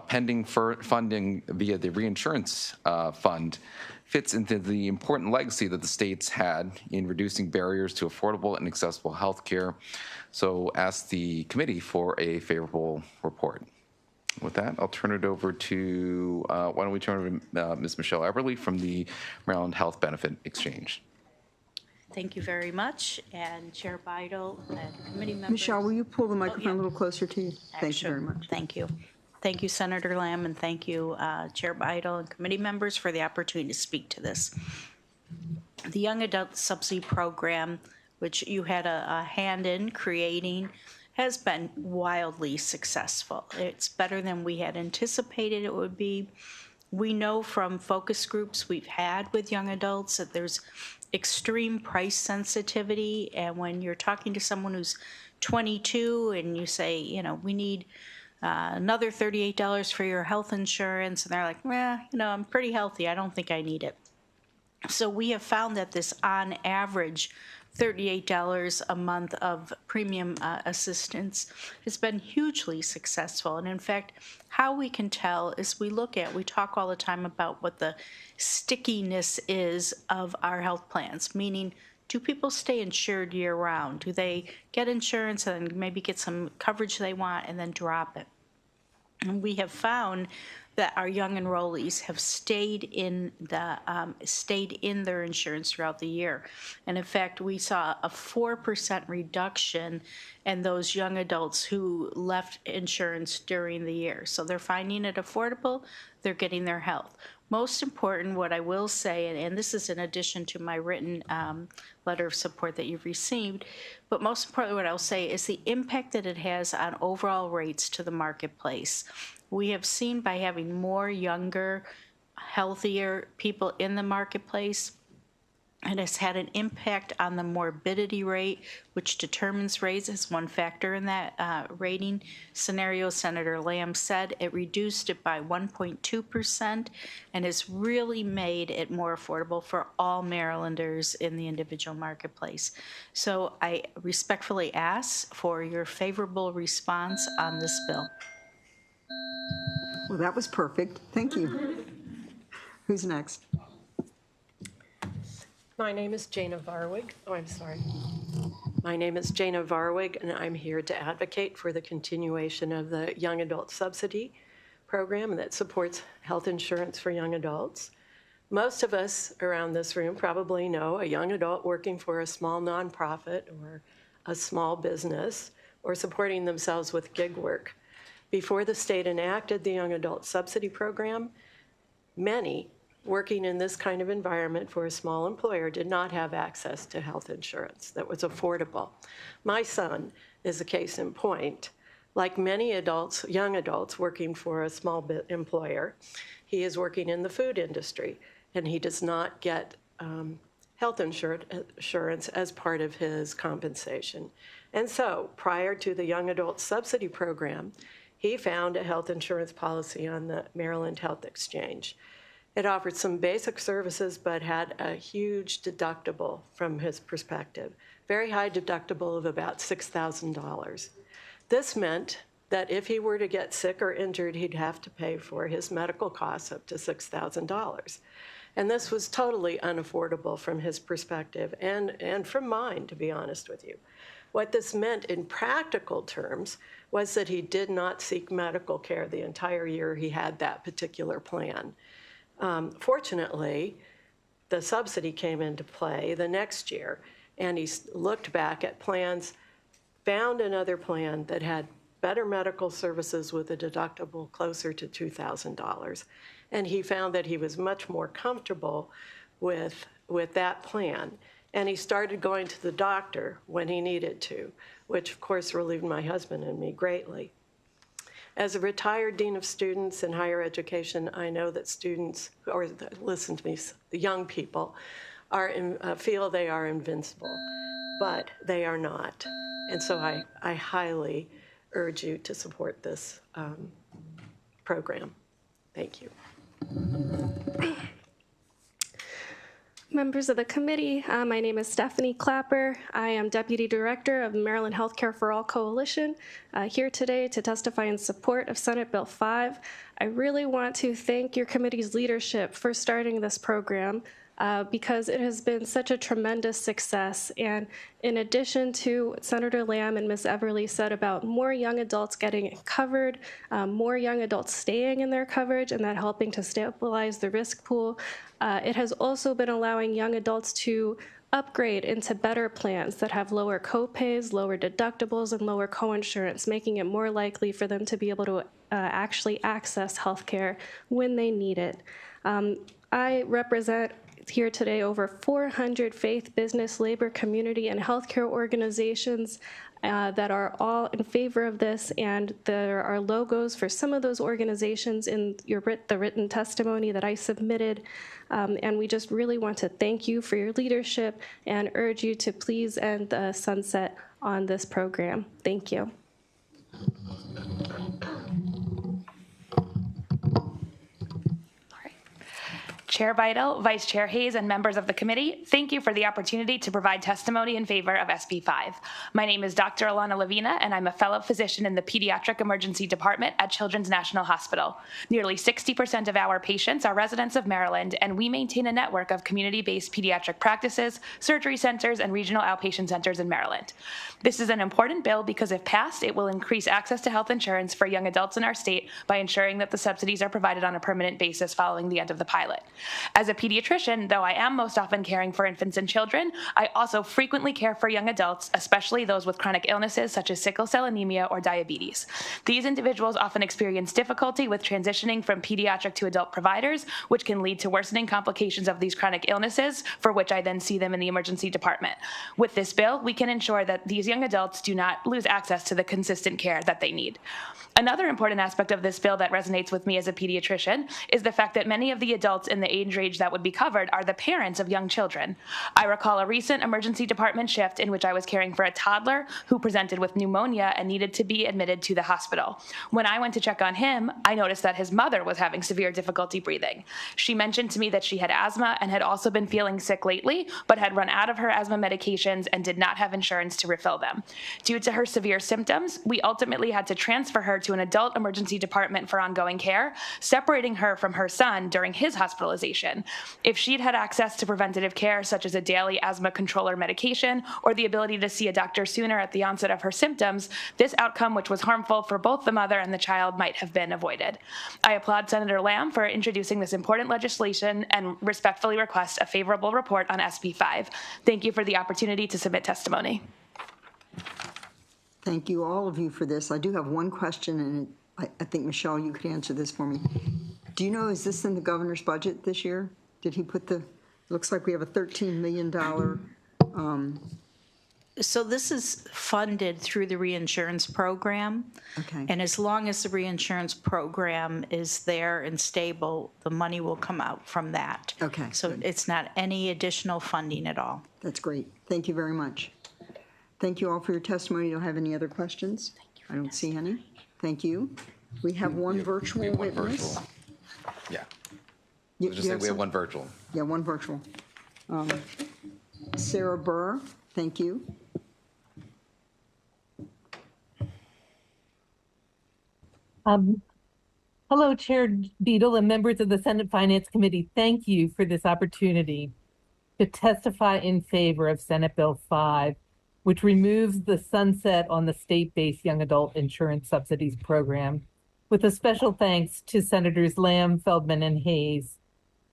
pending funding via the reinsurance fund fits into the important legacy that the states had in reducing barriers to affordable and accessible health care. So ask the committee for a favorable report. With that, I'll turn it over to, why don't we turn it over to Ms. Michelle Eberly from the Maryland Health Benefit Exchange. Thank you very much, and Chair Beidel and committee members. Michelle, will you pull the microphone a little closer to you? Thank you very much. Thank you. Thank you, Senator Lamb, and thank you, Chair Beidel and committee members for the opportunity to speak to this. The Young Adult Subsidy Program, which you had a hand in creating, has been wildly successful. It's better than we had anticipated it would be. We know from focus groups we've had with young adults that there's extreme price sensitivity, and when you're talking to someone who's 22 and you say, you know, we need another $38 for your health insurance, and they're like, well, you know, I'm pretty healthy, I don't think I need it. So we have found that this on average $38 a month of premium assistance has been hugely successful. And in fact, how we can tell is we talk all the time about what the stickiness is of our health plans, meaning do people stay insured year round? Do they get insurance and maybe get some coverage they want and then drop it? And we have found that our young enrollees have stayed in their insurance throughout the year. And in fact, we saw a 4% reduction in those young adults who left insurance during the year. So they're finding it affordable, they're getting their health. Most important, what I will say, and this is in addition to my written letter of support that you've received, but most importantly what I'll say is the impact that it has on overall rates to the marketplace. We have seen by having more younger, healthier people in the marketplace, it has had an impact on the morbidity rate, which determines rates as one factor in that rating scenario. Senator Lamb said it reduced it by 1.2% and has really made it more affordable for all Marylanders in the individual marketplace. So I respectfully ask for your favorable response on this bill. Well, that was perfect. Thank you. Who's next? My name is Jana Varwig. Oh, I'm sorry. My name is Jana Varwig, and I'm here to advocate for the continuation of the Young Adult Subsidy Program that supports health insurance for young adults. Most of us around this room probably know a young adult working for a small nonprofit or a small business or supporting themselves with gig work. Before the state enacted the Young Adult Subsidy Program, many working in this kind of environment for a small employer did not have access to health insurance that was affordable. My son is a case in point. Like many adults, young adults working for a small employer, he is working in the food industry, and he does not get health insurance as part of his compensation. And so prior to the Young Adult Subsidy Program, he found a health insurance policy on the Maryland Health Exchange. It offered some basic services, but had a huge deductible from his perspective, very high deductible of about $6,000. This meant that if he were to get sick or injured, he'd have to pay for his medical costs up to $6,000. And this was totally unaffordable from his perspective and from mine, to be honest with you. What this meant in practical terms was that he did not seek medical care the entire year he had that particular plan. Fortunately, the subsidy came into play the next year, and he looked back at plans, found another plan that had better medical services with a deductible closer to $2,000. And he found that he was much more comfortable with that plan. And he started going to the doctor when he needed to, which of course relieved my husband and me greatly. As a retired dean of students in higher education, I know that students, or listen to me, the young people, feel they are invincible, but they are not. And so I highly urge you to support this program. Thank you. Members of the committee, my name is Stephanie Clapper. I am Deputy Director of the Maryland Healthcare for All Coalition, here today to testify in support of Senate Bill 5. I really want to thank your committee's leadership for starting this program because it has been such a tremendous success. And in addition to what Senator Lamb and Ms. Everly said about more young adults getting covered, more young adults staying in their coverage, and that helping to stabilize the risk pool, it has also been allowing young adults to upgrade into better plans that have lower copays, lower deductibles, and lower coinsurance, making it more likely for them to be able to actually access health care when they need it. I represent here today over 400 faith, business, labor, community, and healthcare organizations that are all in favor of this, and there are logos for some of those organizations in the written testimony that I submitted. And we just really want to thank you for your leadership and urge you to please end the sunset on this program. Thank you. Chair Vital, Vice Chair Hayes, and members of the committee, thank you for the opportunity to provide testimony in favor of SB 5. My name is Dr. Alana Lavina, and I'm a fellow physician in the Pediatric Emergency Department at Children's National Hospital. Nearly 60% of our patients are residents of Maryland, and we maintain a network of community-based pediatric practices, surgery centers, and regional outpatient centers in Maryland. This is an important bill because if passed, it will increase access to health insurance for young adults in our state by ensuring that the subsidies are provided on a permanent basis following the end of the pilot. As a pediatrician, though I am most often caring for infants and children, I also frequently care for young adults, especially those with chronic illnesses such as sickle cell anemia or diabetes. These individuals often experience difficulty with transitioning from pediatric to adult providers, which can lead to worsening complications of these chronic illnesses, for which I then see them in the emergency department. With this bill, we can ensure that these young adults do not lose access to the consistent care that they need. Another important aspect of this bill that resonates with me as a pediatrician is the fact that many of the adults in the age range that would be covered are the parents of young children. I recall a recent emergency department shift in which I was caring for a toddler who presented with pneumonia and needed to be admitted to the hospital. When I went to check on him, I noticed that his mother was having severe difficulty breathing. She mentioned to me that she had asthma and had also been feeling sick lately, but had run out of her asthma medications and did not have insurance to refill them. Due to her severe symptoms, we ultimately had to transfer her to an adult emergency department for ongoing care, separating her from her son during his hospitalization. If she'd had access to preventative care, such as a daily asthma controller medication or the ability to see a doctor sooner at the onset of her symptoms, this outcome, which was harmful for both the mother and the child, might have been avoided. I applaud Senator Lamb for introducing this important legislation and respectfully request a favorable report on SB 5. Thank you for the opportunity to submit testimony. Thank you, all of you, for this. I do have one question, and I think, Michelle, you could answer this for me. Do you know, is this in the governor's budget this year? Did he put looks like we have a $13 million. So this is funded through the reinsurance program. Okay. And as long as the reinsurance program is there and stable, the money will come out from that. Okay. So it's not any additional funding at all. That's great. Thank you very much. Thank you all for your testimony. You don't have any other questions? I don't see any. Thank you. We have one virtual witness. Yeah. You, Just say we have one virtual. Yeah, one virtual. Sarah Burr, thank you. Hello, Chair Beadle and members of the Senate Finance Committee. Thank you for this opportunity to testify in favor of Senate Bill 5, which removes the sunset on the state-based young adult insurance subsidies program, with a special thanks to Senators Lamb, Feldman, and Hayes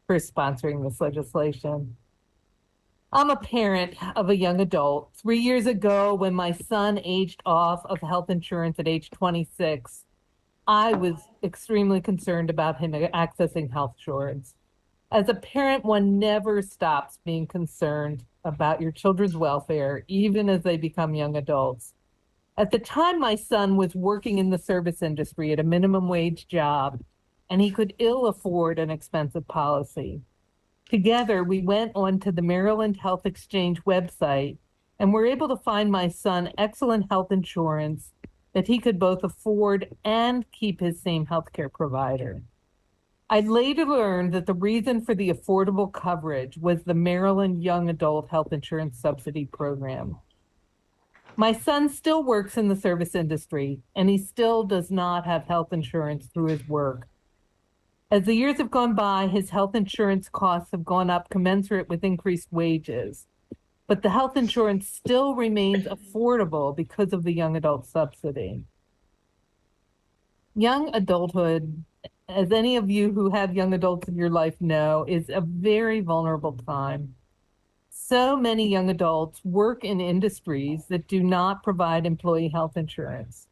for sponsoring this legislation. I'm a parent of a young adult. 3 years ago, when my son aged off of health insurance at age 26, I was extremely concerned about him accessing health insurance. As a parent, one never stops being concerned about your children's welfare, even as they become young adults. At the time, my son was working in the service industry at a minimum wage job, and he could ill afford an expensive policy. Together, we went onto the Maryland Health Exchange website and were able to find my son excellent health insurance that he could both afford and keep his same healthcare provider. I later learned that the reason for the affordable coverage was the Maryland Young Adult Health Insurance Subsidy Program. My son still works in the service industry, and he still does not have health insurance through his work. As the years have gone by, his health insurance costs have gone up commensurate with increased wages, but the health insurance still remains affordable because of the young adult subsidy. Young adulthood, as any of you who have young adults in your life know, is a very vulnerable time. So many young adults work in industries that do not provide employee health insurance.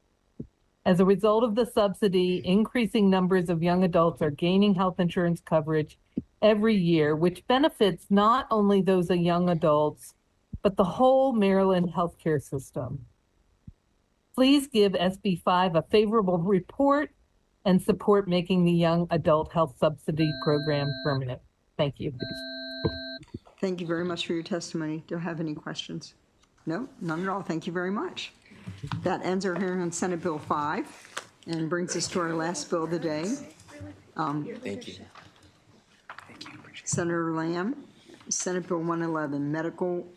As a result of the subsidy, increasing numbers of young adults are gaining health insurance coverage every year, which benefits not only those young adults, but the whole Maryland healthcare system. Please give SB 5 a favorable report and support making the Young Adult Health Subsidy Program permanent. Thank you. Thank you very much for your testimony. Do I have any questions? No, none at all. Thank you very much. That ends our hearing on Senate Bill 5 and brings us to our last bill of the day. Thank you. Senator Lamb, Senate Bill 111,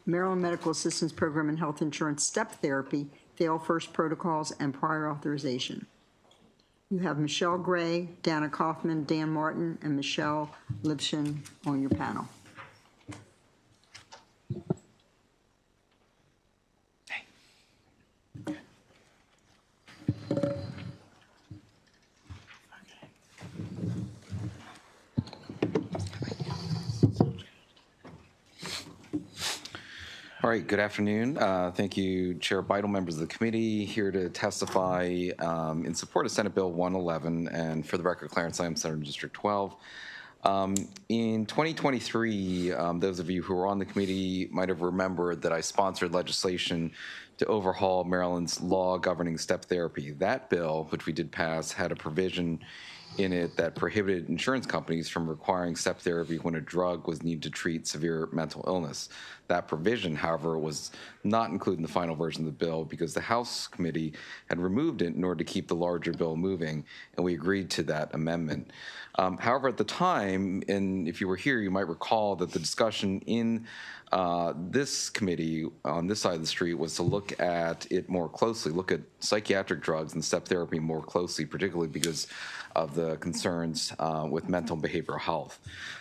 Maryland Medical Assistance Program and Health Insurance Step Therapy, Fail First Protocols, and Prior Authorization. You have Michelle Gray, Dana Kaufman, Dan Martin, and Michelle Lipshin on your panel. All right, good afternoon. Thank you, Chair Beidle, members of the committee, here to testify in support of Senate Bill 111. And for the record, Clarence, I am Senator District 12. In 2023, those of you who were on the committee might have remembered that I sponsored legislation to overhaul Maryland's law governing step therapy. That bill, which we did pass, had a provision in it that prohibited insurance companies from requiring step therapy when a drug was needed to treat severe mental illness. That provision, however, was not included in the final version of the bill because the House committee had removed it in order to keep the larger bill moving, and we agreed to that amendment. However, at the time, and if you were here, you might recall that the discussion in this committee on this side of the street was to look at it more closely, look at psychiatric drugs and step therapy more closely, particularly because of the concerns with mental and behavioral health.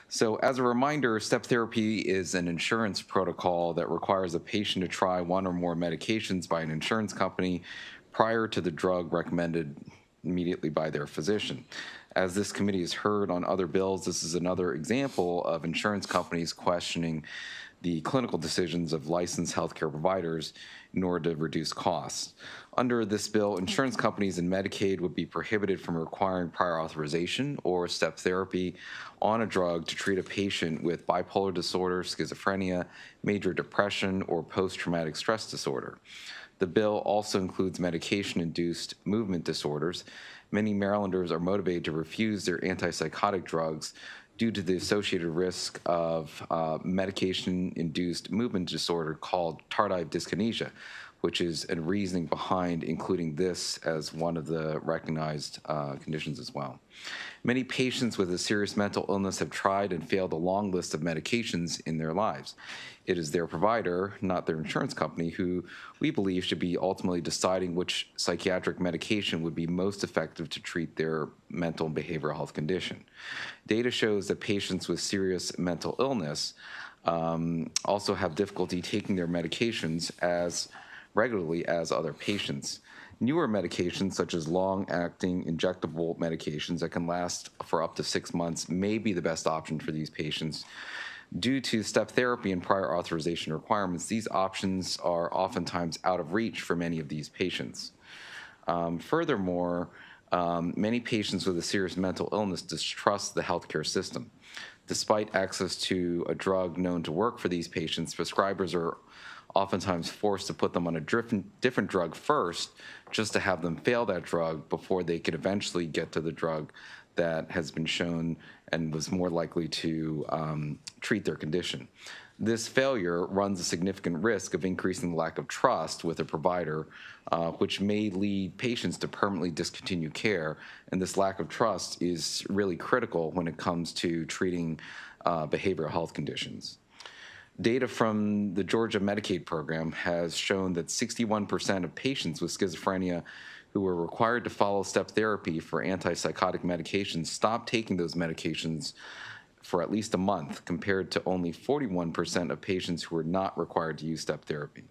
So as a reminder, step therapy is an insurance protocol that requires a patient to try one or more medications by an insurance company prior to the drug recommended immediately by their physician. As this committee has heard on other bills, this is another example of insurance companies questioning the clinical decisions of licensed healthcare providers in order to reduce costs. Under this bill, insurance companies and Medicaid would be prohibited from requiring prior authorization or step therapy on a drug to treat a patient with bipolar disorder, schizophrenia, major depression, or post-traumatic stress disorder. The bill also includes medication-induced movement disorders. Many Marylanders are motivated to refuse their antipsychotic drugs due to the associated risk of medication-induced movement disorder called tardive dyskinesia, which is a reasoning behind including this as one of the recognized conditions as well. Many patients with a serious mental illness have tried and failed a long list of medications in their lives. It is their provider, not their insurance company, who we believe should be ultimately deciding which psychiatric medication would be most effective to treat their mental and behavioral health condition. Data shows that patients with serious mental illness also have difficulty taking their medications as regularly as other patients. Newer medications, such as long-acting injectable medications that can last for up to 6 months, may be the best option for these patients. Due to step therapy and prior authorization requirements, these options are oftentimes out of reach for many of these patients. Furthermore, many patients with a serious mental illness distrust the healthcare system. Despite access to a drug known to work for these patients, prescribers are oftentimes forced to put them on a different drug first just to have them fail that drug before they could eventually get to the drug that has been shown and was more likely to treat their condition. This failure runs a significant risk of increasing the lack of trust with a provider, which may lead patients to permanently discontinue care. And this lack of trust is really critical when it comes to treating behavioral health conditions. Data from the Georgia Medicaid program has shown that 61% of patients with schizophrenia who were required to follow step therapy for antipsychotic medications stopped taking those medications for at least a month, compared to only 41% of patients who were not required to use step therapy.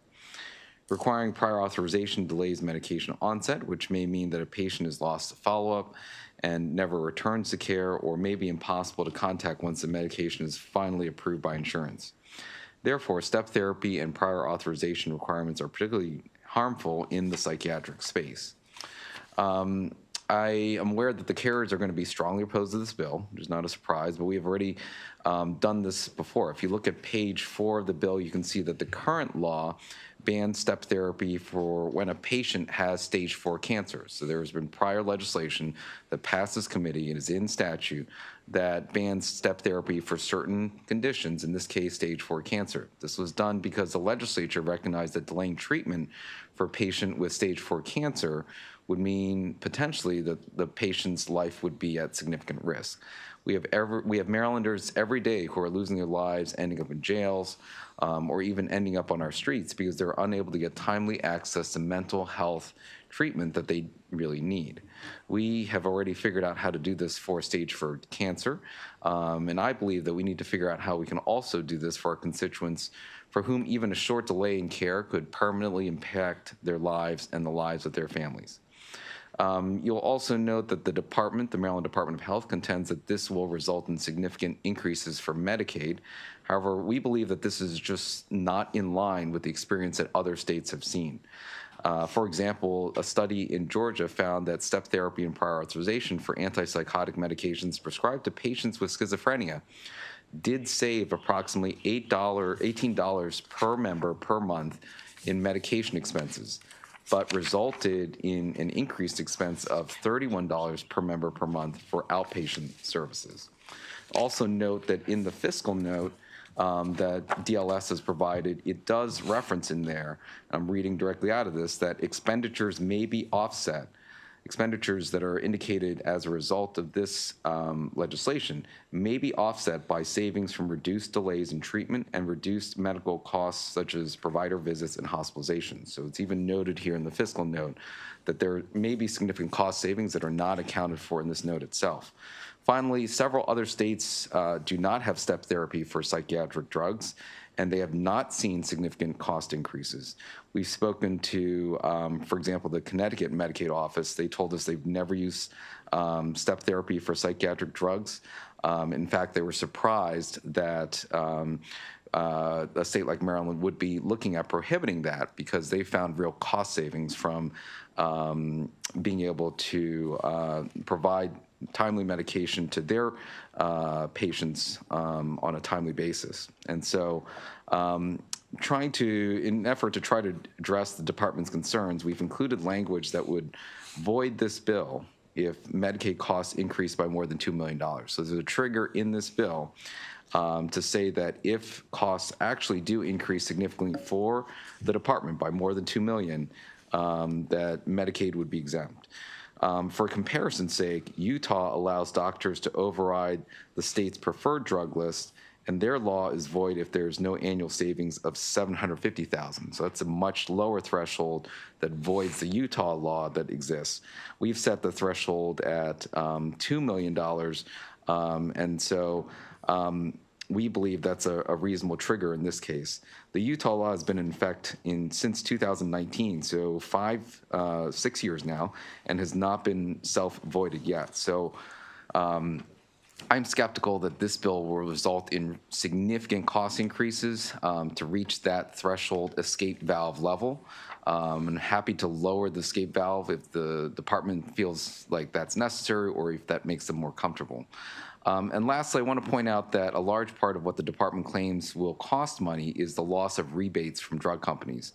Requiring prior authorization delays medication onset, which may mean that a patient is lost to follow-up and never returns to care, or may be impossible to contact once the medication is finally approved by insurance. Therefore, step therapy and prior authorization requirements are particularly harmful in the psychiatric space. I am aware that the carriers are going to be strongly opposed to this bill, which is not a surprise, but we have already done this before. If you look at page 4 of the bill, you can see that the current law bans step therapy for when a patient has stage 4 cancer. So there has been prior legislation that passed this committee and is in statute that bans step therapy for certain conditions, in this case, stage 4 cancer. This was done because the legislature recognized that delaying treatment for a patient with stage 4 cancer would mean potentially that the patient's life would be at significant risk. We have Marylanders every day who are losing their lives, ending up in jails, or even ending up on our streets because they're unable to get timely access to mental health treatment that they really need. We have already figured out how to do this for stage 4 cancer, and I believe that we need to figure out how we can also do this for our constituents for whom even a short delay in care could permanently impact their lives and the lives of their families. You'll also note that the Maryland Department of Health contends that this will result in significant increases for Medicaid. However, we believe that this is just not in line with the experience that other states have seen. For example, a study in Georgia found that step therapy and prior authorization for antipsychotic medications prescribed to patients with schizophrenia did save approximately $18 per member per month in medication expenses, but resulted in an increased expense of $31 per member per month for outpatient services. Also note that in the fiscal note that DLS has provided, it does reference in there, I'm reading directly out of this, that expenditures may be offset. Expenditures that are indicated as a result of this legislation may be offset by savings from reduced delays in treatment and reduced medical costs such as provider visits and hospitalizations. So it's even noted here in the fiscal note that there may be significant cost savings that are not accounted for in this note itself. Finally, several other states do not have step therapy for psychiatric drugs, and they have not seen significant cost increases. We've spoken to, for example, the Connecticut Medicaid office. They told us they've never used step therapy for psychiatric drugs. In fact, they were surprised that a state like Maryland would be looking at prohibiting that because they found real cost savings from being able to provide timely medication to their patients on a timely basis. And so in an effort to try to address the department's concerns, we've included language that would void this bill if Medicaid costs increase by more than $2 million. So there's a trigger in this bill to say that if costs actually do increase significantly for the department by more than $2 million, that Medicaid would be exempt. For comparison's sake, Utah allows doctors to override the state's preferred drug list, and their law is void if there's no annual savings of $750,000. So that's a much lower threshold that voids the Utah law that exists. We've set the threshold at $2 million, and so we believe that's a reasonable trigger in this case. The Utah law has been in effect since 2019, so 6 years now, and has not been self-voided yet. So I'm skeptical that this bill will result in significant cost increases to reach that threshold escape valve level. I'm happy to lower the escape valve if the department feels like that's necessary or if that makes them more comfortable. And lastly, I want to point out that a large part of what the department claims will cost money is the loss of rebates from drug companies.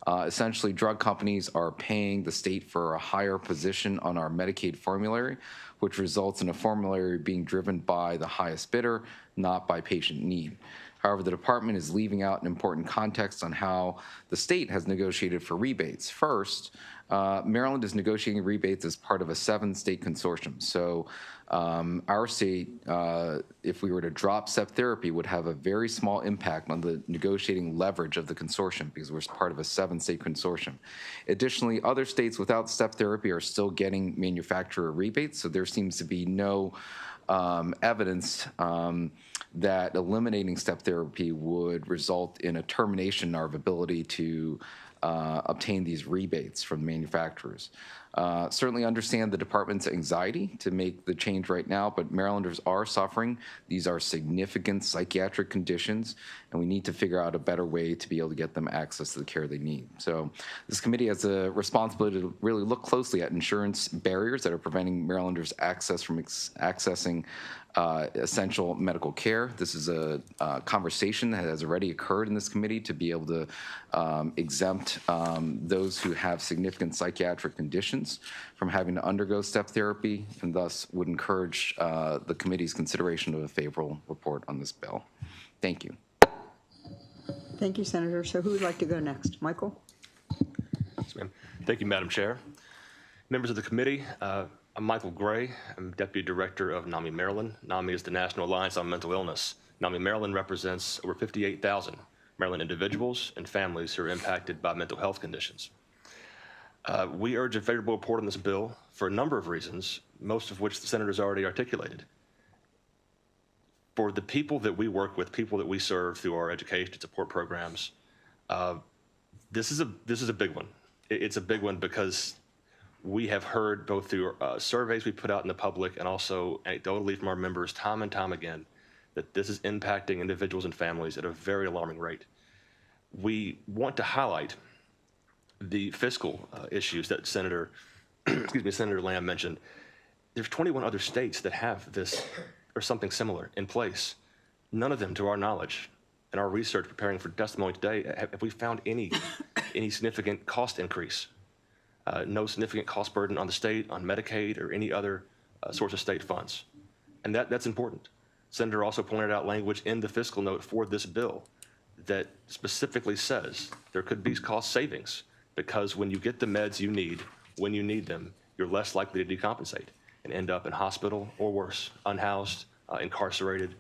Essentially, drug companies are paying the state for a higher position on our Medicaid formulary, which results in a formulary being driven by the highest bidder, not by patient need. However, the department is leaving out an important context on how the state has negotiated for rebates. First, Maryland is negotiating rebates as part of a 7-state consortium. So our state, if we were to drop step therapy, would have a very small impact on the negotiating leverage of the consortium because we're part of a 7-state consortium. Additionally, other states without step therapy are still getting manufacturer rebates, so there seems to be no evidence that eliminating step therapy would result in a termination in our ability to obtain these rebates from manufacturers. Certainly understand the department's anxiety to make the change right now, but Marylanders are suffering. These are significant psychiatric conditions, and we need to figure out a better way to be able to get them access to the care they need. So this committee has a responsibility to really look closely at insurance barriers that are preventing Marylanders access from accessing essential medical care. This is a conversation that has already occurred in this committee to be able to exempt those who have significant psychiatric conditions from having to undergo step therapy, and thus would encourage the committee's consideration of a favorable report on this bill. Thank you. Thank you, Senator. So who would like to go next? Michael? Yes, ma'am. Thank you, Madam Chair. Members of the committee, I'm Michael Gray. I'm Deputy Director of NAMI Maryland. NAMI is the National Alliance on Mental Illness. NAMI Maryland represents over 58,000 Maryland individuals and families who are impacted by mental health conditions. We urge a favorable report on this bill for a number of reasons, most of which the Senator's already articulated. For the people that we work with, people that we serve through our education and support programs, this is a big one. It's a big one because we have heard both through surveys we put out in the public and also anecdotally from our members time and time again that this is impacting individuals and families at a very alarming rate. We want to highlight the fiscal issues that Senator Lamb mentioned. There's 21 other states that have this or something similar in place. None of them, to our knowledge, in our research preparing for testimony today, have we found any significant cost increase. No significant cost burden on the state, on Medicaid, or any other source of state funds. And that's important. Senator also pointed out language in the fiscal note for this bill that specifically says there could be cost savings because when you get the meds you need, when you need them, you're less likely to decompensate and end up in hospital or worse, unhoused, incarcerated,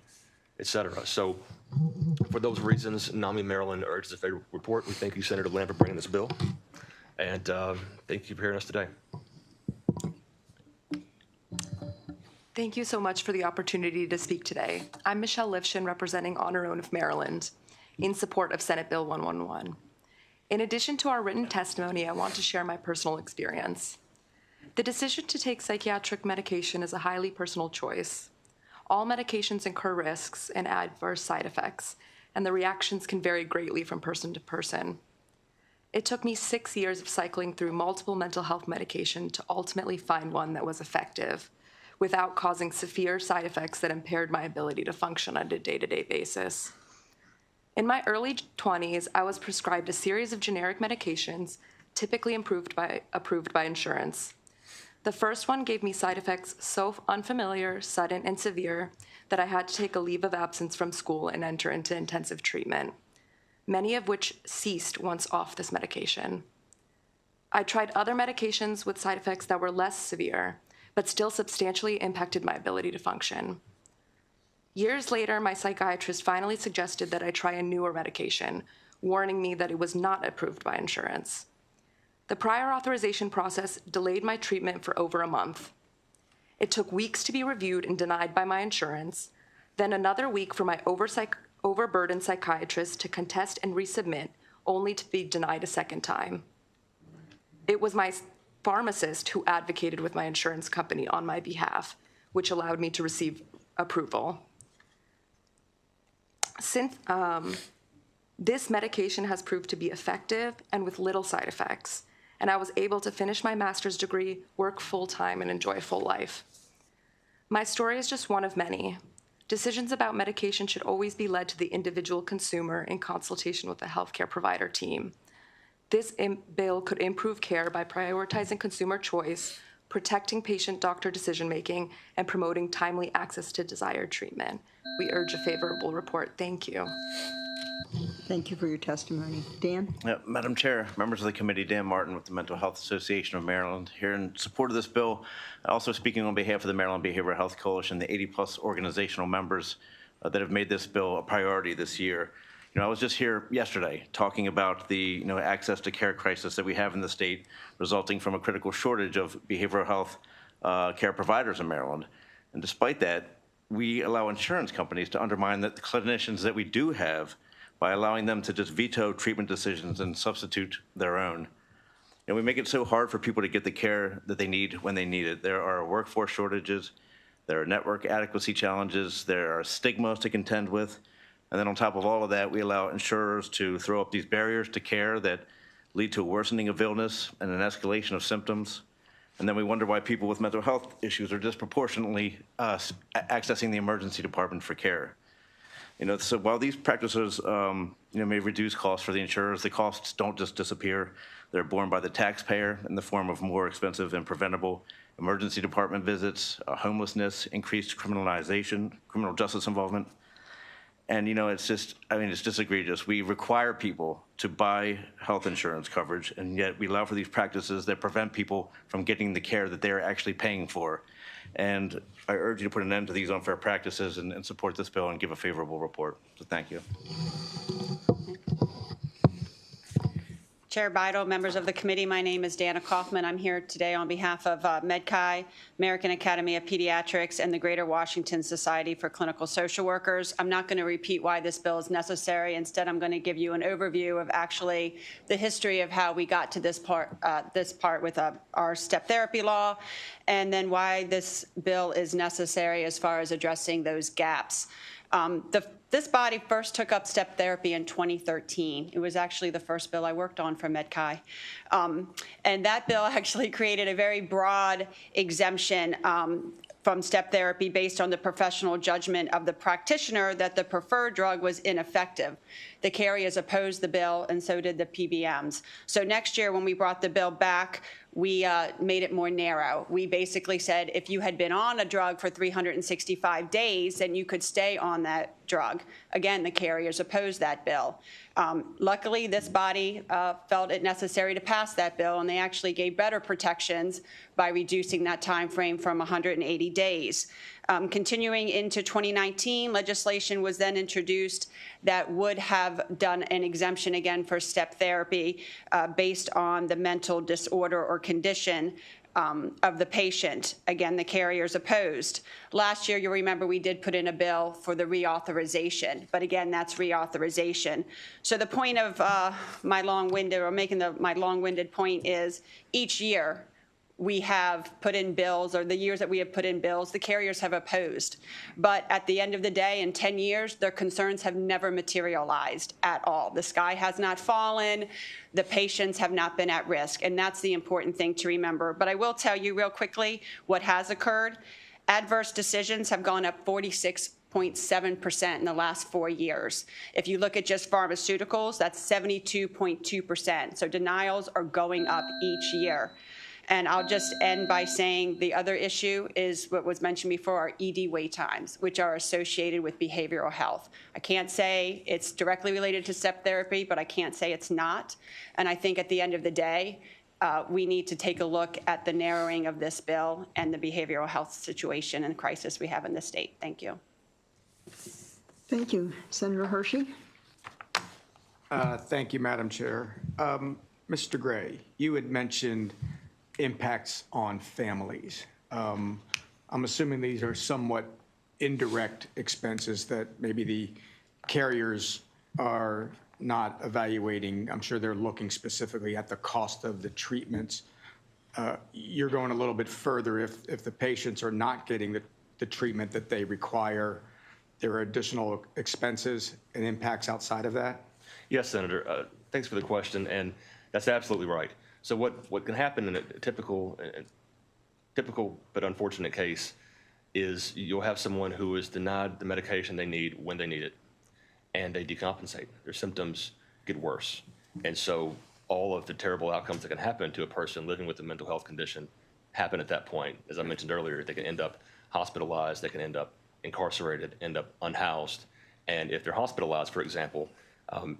et cetera. So for those reasons, NAMI Maryland urges a favorable report. We thank you, Senator Lamb, for bringing this bill. And thank you for hearing us today. Thank you so much for the opportunity to speak today. I'm Michelle Lifshin, representing On Our Own of Maryland, in support of Senate Bill 111. In addition to our written testimony, I want to share my personal experience. The decision to take psychiatric medication is a highly personal choice. All medications incur risks and adverse side effects, and the reactions can vary greatly from person to person. It took me 6 years of cycling through multiple mental health medication to ultimately find one that was effective, without causing severe side effects that impaired my ability to function on a day-to-day basis. In my early 20s, I was prescribed a series of generic medications, typically approved by insurance. The first one gave me side effects so unfamiliar, sudden, and severe that I had to take a leave of absence from school and enter into intensive treatment, many of which ceased once off this medication. I tried other medications with side effects that were less severe, but still substantially impacted my ability to function. Years later, my psychiatrist finally suggested that I try a newer medication, warning me that it was not approved by insurance. The prior authorization process delayed my treatment for over a month. It took weeks to be reviewed and denied by my insurance, then another week for my overburdened psychiatrist to contest and resubmit, only to be denied a second time. It was my pharmacist who advocated with my insurance company on my behalf, which allowed me to receive approval. Since this medication has proved to be effective and with little side effects, and I was able to finish my master's degree, work full-time, and enjoy a full life. My story is just one of many. Decisions about medication should always be led to the individual consumer in consultation with the healthcare provider team. This bill could improve care by prioritizing consumer choice, protecting patient-doctor decision-making, and promoting timely access to desired treatment. We urge a favorable report. Thank you. Thank you for your testimony. Dan? Madam Chair, members of the committee, Dan Martin with the Mental Health Association of Maryland, here in support of this bill. Also speaking on behalf of the Maryland Behavioral Health Coalition, the 80-plus organizational members that have made this bill a priority this year. I was just here yesterday talking about the access to care crisis that we have in the state, resulting from a critical shortage of behavioral health care providers in Maryland. And despite that, we allow insurance companies to undermine the clinicians that we do have by allowing them to just veto treatment decisions and substitute their own. And we make it so hard for people to get the care that they need when they need it. There are workforce shortages, there are network adequacy challenges, there are stigmas to contend with. And then on top of all of that, we allow insurers to throw up these barriers to care that lead to a worsening of illness and an escalation of symptoms. And then we wonder why people with mental health issues are disproportionately accessing the emergency department for care. So while these practices may reduce costs for the insurers, the costs don't just disappear. They're borne by the taxpayer in the form of more expensive and preventable emergency department visits, homelessness, increased criminalization, criminal justice involvement. And it's just egregious. We require people to buy health insurance coverage, and yet we allow for these practices that prevent people from getting the care that they're actually paying for. And I urge you to put an end to these unfair practices and support this bill and give a favorable report. So thank you. Chair Beidel, members of the committee, my name is Dana Kaufman. I'm here today on behalf of MedChi, American Academy of Pediatrics, and the Greater Washington Society for Clinical Social Workers. I'm not going to repeat why this bill is necessary. Instead, I'm going to give you an overview of actually the history of how we got to this part with our step therapy law, and then why this bill is necessary as far as addressing those gaps. This body first took up step therapy in 2013. It was actually the first bill I worked on for MedChi. And that bill actually created a very broad exemption from step therapy based on the professional judgment of the practitioner that the preferred drug was ineffective. The carriers opposed the bill, and so did the PBMs. So next year, when we brought the bill back, we made it more narrow. We basically said if you had been on a drug for 365 days, then you could stay on that drug. Again, the carriers opposed that bill. Luckily, this body felt it necessary to pass that bill, and they actually gave better protections by reducing that time frame from 180 days. Continuing into 2019, legislation was then introduced that would have done an exemption again for step therapy based on the mental disorder or condition of the patient. Again, the carriers opposed. Last year, you'll remember we did put in a bill for the reauthorization, but again, that's reauthorization. So the point of my long-winded point is each year we have put in bills, or the years that we have put in bills, the carriers have opposed. But at the end of the day, in 10 years, their concerns have never materialized at all. The sky has not fallen. The patients have not been at risk. And that's the important thing to remember. But I will tell you real quickly what has occurred. Adverse decisions have gone up 46.7% in the last 4 years. If you look at just pharmaceuticals, that's 72.2%. So denials are going up each year. And I'll just end by saying the other issue is what was mentioned before, our ED wait times, which are associated with behavioral health. I can't say it's directly related to step therapy, but I can't say it's not. And I think at the end of the day, we need to take a look at the narrowing of this bill and the behavioral health situation and crisis we have in the state. Thank you. Thank you. Senator Hershey? Thank you, Madam Chair. Mr. Gray, you had mentioned impacts on families. I'm assuming these are somewhat indirect expenses that maybe the carriers are not evaluating. I'm sure they're looking specifically at the cost of the treatments. You're going a little bit further. If the patients are not getting the treatment that they require, there are additional expenses and impacts outside of that? Yes, Senator. Thanks for the question, and that's absolutely right. So what can happen in a typical but unfortunate case is you'll have someone who is denied the medication they need when they need it, and they decompensate. Their symptoms get worse. And so all of the terrible outcomes that can happen to a person living with a mental health condition happen at that point. As I mentioned earlier, they can end up hospitalized, they can end up incarcerated, end up unhoused. And if they're hospitalized, for example,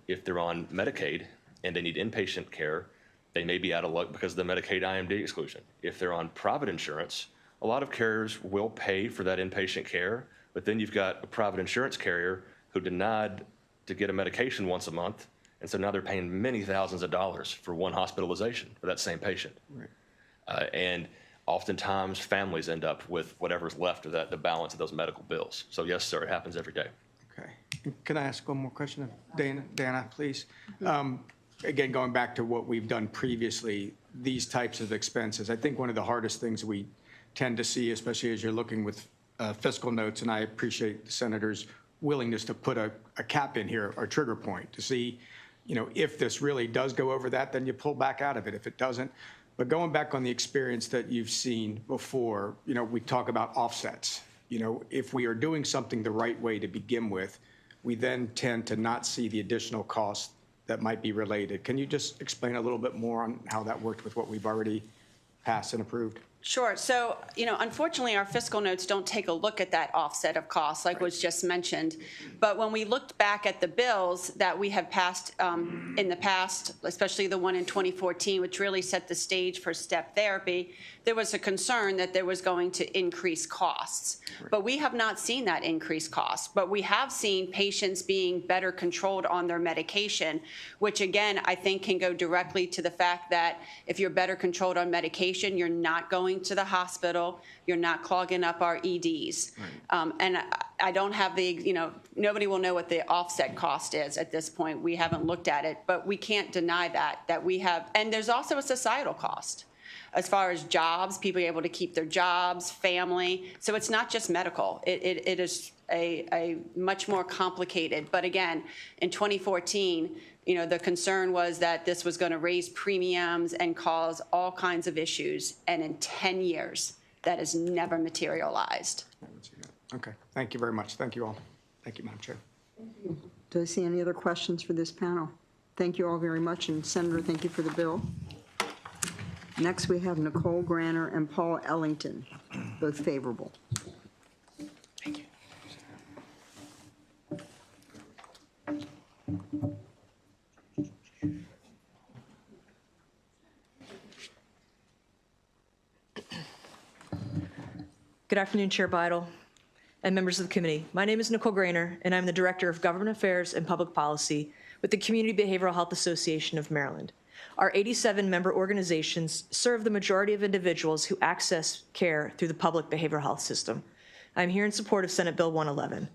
if they're on Medicaid and they need inpatient care, they may be out of luck because of the Medicaid IMD exclusion. If they're on private insurance, a lot of carriers will pay for that inpatient care, but then you've got a private insurance carrier who denied to get a medication once a month, and so now they're paying many thousands of dollars for one hospitalization for that same patient. Right. And oftentimes families end up with whatever's left of that, the balance of those medical bills. So yes, sir, it happens every day. Okay. Can I ask one more question of Dana, please? Again, going back to what we've done previously, these types of expenses, I think one of the hardest things we tend to see, especially as you're looking with fiscal notes, and I appreciate the senator's willingness to put a cap in here or trigger point to see, if this really does go over that, then you pull back out of it. If it doesn't, but going back on the experience that you've seen before, we talk about offsets. If we are doing something the right way to begin with, we then tend to not see the additional costs that might be related. Can you just explain a little bit more on how that worked with what we've already passed and approved? Sure. So, unfortunately, our fiscal notes don't take a look at that offset of costs like was just mentioned. But when we looked back at the bills that we have passed in the past, especially the one in 2014, which really set the stage for step therapy, there was a concern that there was going to increase costs. But we have not seen that increase costs. But we have seen patients being better controlled on their medication, which again, I think can go directly to the fact that if you're better controlled on medication, you're not going to the hospital, you're not clogging up our EDs. Right. And I don't have nobody will know what the offset cost is at this point. We haven't looked at it, but we can't deny that we have, and there's also a societal cost. As far as jobs, people are able to keep their jobs, family. So it's not just medical. It is a much more complicated. But again, in 2014, the concern was that this was going to raise premiums and cause all kinds of issues. And in 10 years, that has never materialized. Okay. Thank you very much. Thank you all. Thank you, Madam Chair. Do I see any other questions for this panel? Thank you all very much. And Senator, thank you for the bill. Next, we have Nicole Granner and Paul Ellington, both favorable. Thank you. Good afternoon, Chair Beidle and members of the committee. My name is Nicole Grainer, and I'm the Director of Government Affairs and Public Policy with the Community Behavioral Health Association of Maryland. Our 87 member organizations serve the majority of individuals who access care through the public behavioral health system. I'm here in support of Senate Bill 111.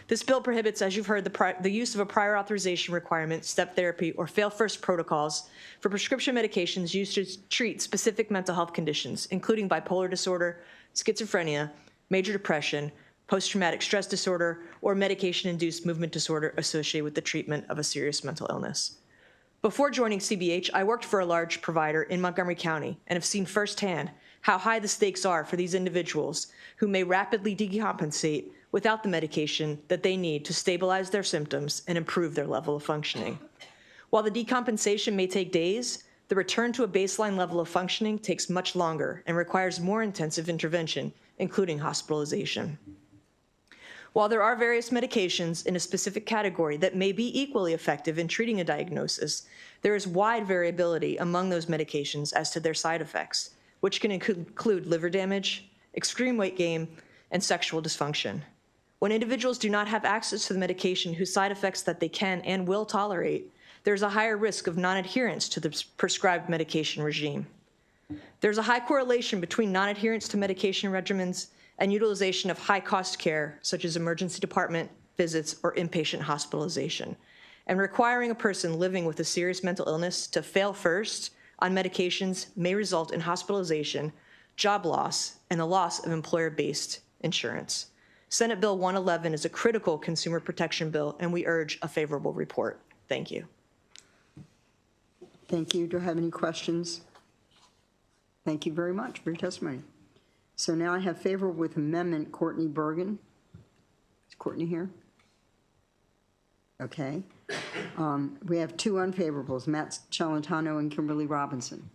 This bill prohibits, as you've heard, the use of a prior authorization requirement, step therapy, or fail-first protocols for prescription medications used to treat specific mental health conditions, including bipolar disorder, schizophrenia, major depression, post-traumatic stress disorder, or medication-induced movement disorder associated with the treatment of a serious mental illness. Before joining CBH, I worked for a large provider in Montgomery County and have seen firsthand how high the stakes are for these individuals who may rapidly decompensate without the medication that they need to stabilize their symptoms and improve their level of functioning. While the decompensation may take days, the return to a baseline level of functioning takes much longer and requires more intensive intervention, including hospitalization. While there are various medications in a specific category that may be equally effective in treating a diagnosis, there is wide variability among those medications as to their side effects, which can include liver damage, extreme weight gain, and sexual dysfunction. When individuals do not have access to the medication whose side effects that they can and will tolerate, there's a higher risk of non-adherence to the prescribed medication regime. There's a high correlation between non-adherence to medication regimens and utilization of high-cost care, such as emergency department visits or inpatient hospitalization. And requiring a person living with a serious mental illness to fail first on medications may result in hospitalization, job loss, and the loss of employer-based insurance. Senate Bill 111 is a critical consumer protection bill, and we urge a favorable report. Thank you. Thank you. Do I have any questions? Thank you very much for your testimony. So now I have favorable with amendment, Courtney Bergen. Is Courtney here? Okay. We have two unfavorables, Matt Celentano and Kimberly Robinson.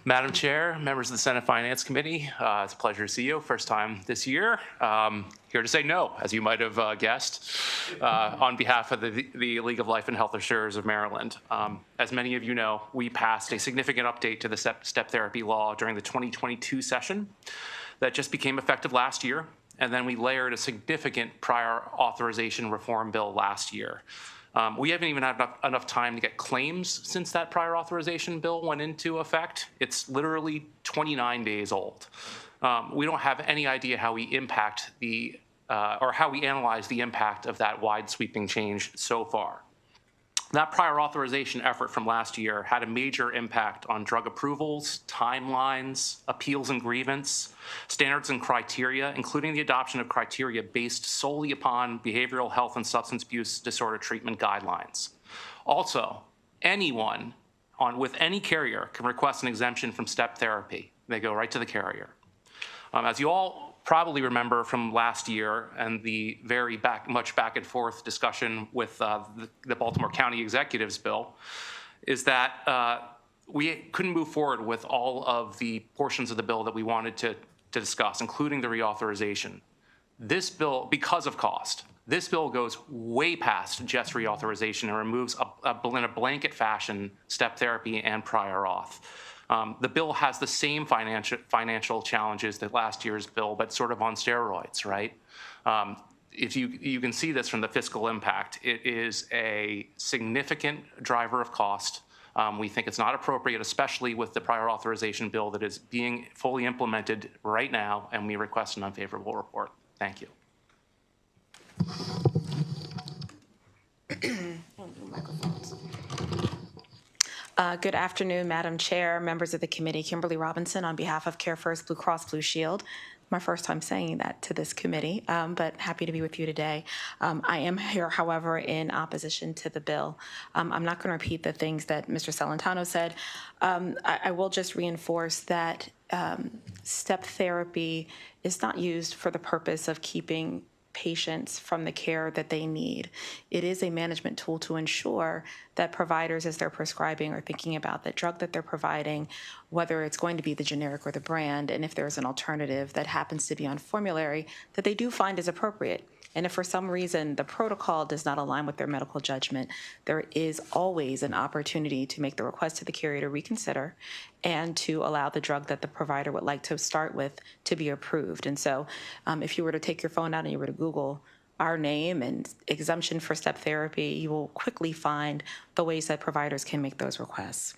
Madam Chair, members of the Senate Finance Committee, it's a pleasure to see you. First time this year. Here to say no, as you might have guessed, on behalf of the League of Life and Health Insurers of Maryland. As many of you know, we passed a significant update to the step therapy law during the 2022 session that just became effective last year, and then we layered a significant prior authorization reform bill last year. We haven't even had enough time to get claims since that prior authorization bill went into effect. It's literally 29 days old. We don't have any idea how we impact or how we analyze the impact of that wide sweeping change so far. That prior authorization effort from last year had a major impact on drug approvals, timelines, appeals and grievance, standards and criteria, including the adoption of criteria based solely upon behavioral health and substance abuse disorder treatment guidelines. Also, anyone with any carrier can request an exemption from step therapy. They go right to the carrier. As you all probably remember from last year and the very much back and forth discussion with the Baltimore County Executives bill, is that we couldn't move forward with all of the portions of the bill that we wanted to discuss, including the reauthorization. This bill, because of cost, this bill goes way past just reauthorization and removes in a blanket fashion step therapy and prior auth. The bill has the same financial challenges that last year's bill, but sort of on steroids, right? If you can see this from the fiscal impact, it is a significant driver of cost. We think it's not appropriate, especially with the prior authorization bill that is being fully implemented right now, and we request an unfavorable report. Thank you. Good afternoon, Madam Chair, members of the committee. Kimberly Robinson on behalf of Care First Blue Cross Blue Shield. My first time saying that to this committee, but happy to be with you today. I am here, however, in opposition to the bill. I'm not going to repeat the things that Mr. Celentano said. I will just reinforce that step therapy is not used for the purpose of keeping patients from the care that they need. It is a management tool to ensure that providers, as they're prescribing or thinking about the drug that they're providing, whether it's going to be the generic or the brand, and if there's an alternative that happens to be on formulary, that they do find is appropriate. And if for some reason the protocol does not align with their medical judgment, there is always an opportunity to make the request to the carrier to reconsider and to allow the drug that the provider would like to start with to be approved. And so if you were to take your phone out and you were to Google our name and exemption for step therapy, you will quickly find the ways that providers can make those requests.